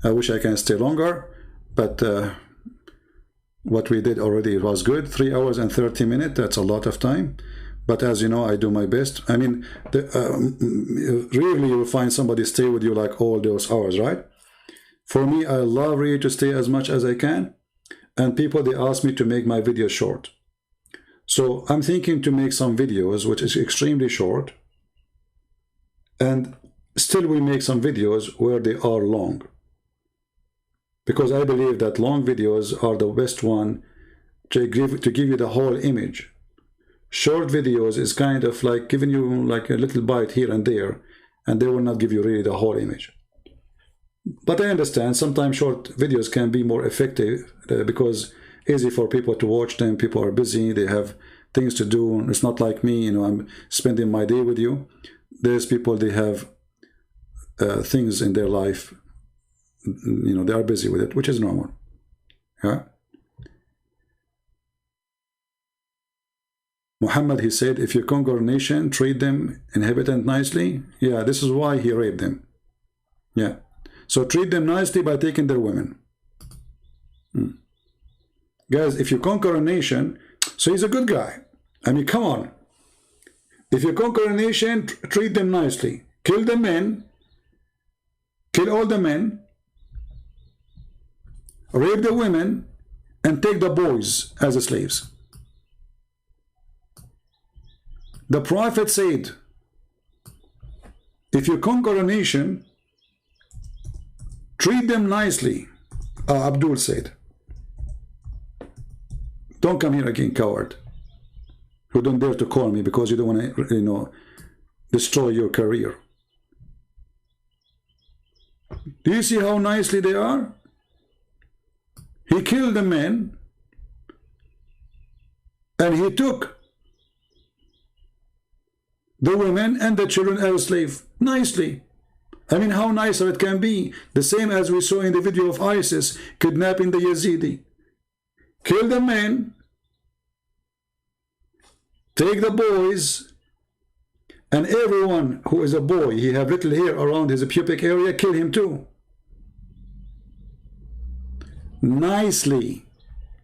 I wish I can stay longer, but what we did already was good. 3 hours and 30 minutes, that's a lot of time. But as you know, I do my best. I mean, rarely you will find somebody stay with you like all those hours, right? For me, I love really to stay as much as I can. And people, they ask me to make my videos short. So I'm thinking to make some videos which is extremely short, and still we make some videos where they are long, because I believe that long videos are the best one to give you the whole image. Short videos is kind of like giving you like a little bite here and there, and they will not give you really the whole image. But I understand sometimes short videos can be more effective because easy for people to watch them. People are busy, they have things to do. It's not like me, you know, I'm spending my day with you. There's people, they have things in their life, you know, they are busy with it, which is normal. Yeah. Muhammad, he said, if you conquer a nation, treat them inhabitant nicely. Yeah, this is why he raped them. Yeah. So treat them nicely by taking their women. Guys, if you conquer a nation, so he's a good guy. I mean, come on. If you conquer a nation, treat them nicely. Kill the men. Kill all the men. Rape the women. And take the boys as slaves. The prophet said, if you conquer a nation, treat them nicely. Abdul said, don't come here again, coward. You don't dare to call me because you don't want to, you know, destroy your career. Do you see how nicely they are? He killed the men and he took the women and the children as slaves nicely. I mean, how nicer it can be. The same as we saw in the video of ISIS kidnapping the Yazidi. Kill the men, take the boys, and everyone who is a boy, he have little hair around his pubic area, kill him too. Nicely.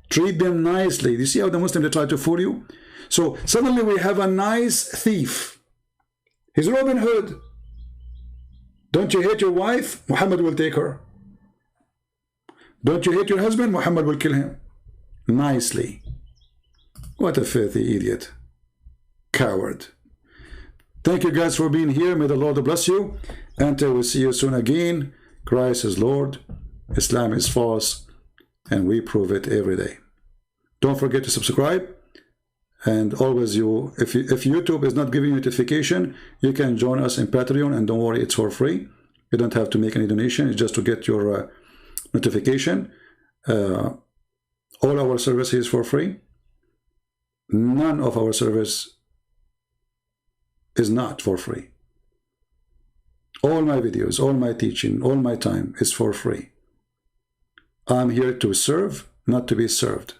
Treat them nicely. You see how the Muslims, they try to fool you? So suddenly we have a nice thief. He's Robin Hood. Don't you hate your wife? Muhammad will take her. Don't you hate your husband? Muhammad will kill him. Nicely. What a filthy idiot. Coward. Thank you guys for being here. May the Lord bless you. Until we see you soon again. Christ is Lord. Islam is false. And we prove it every day. Don't forget to subscribe. And always, if YouTube is not giving you notification, you can join us in Patreon, and don't worry, it's for free. You don't have to make any donation. It's just to get your notification. All our service is for free. None of our service is not for free. All my videos, all my teaching, all my time is for free. I'm here to serve, not to be served.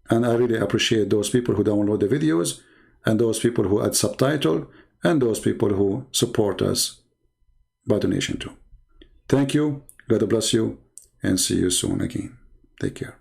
And I really appreciate those people who download the videos, and those people who add subtitle, and those people who support us by donation too. Thank you, God bless you, and see you soon again. Take care.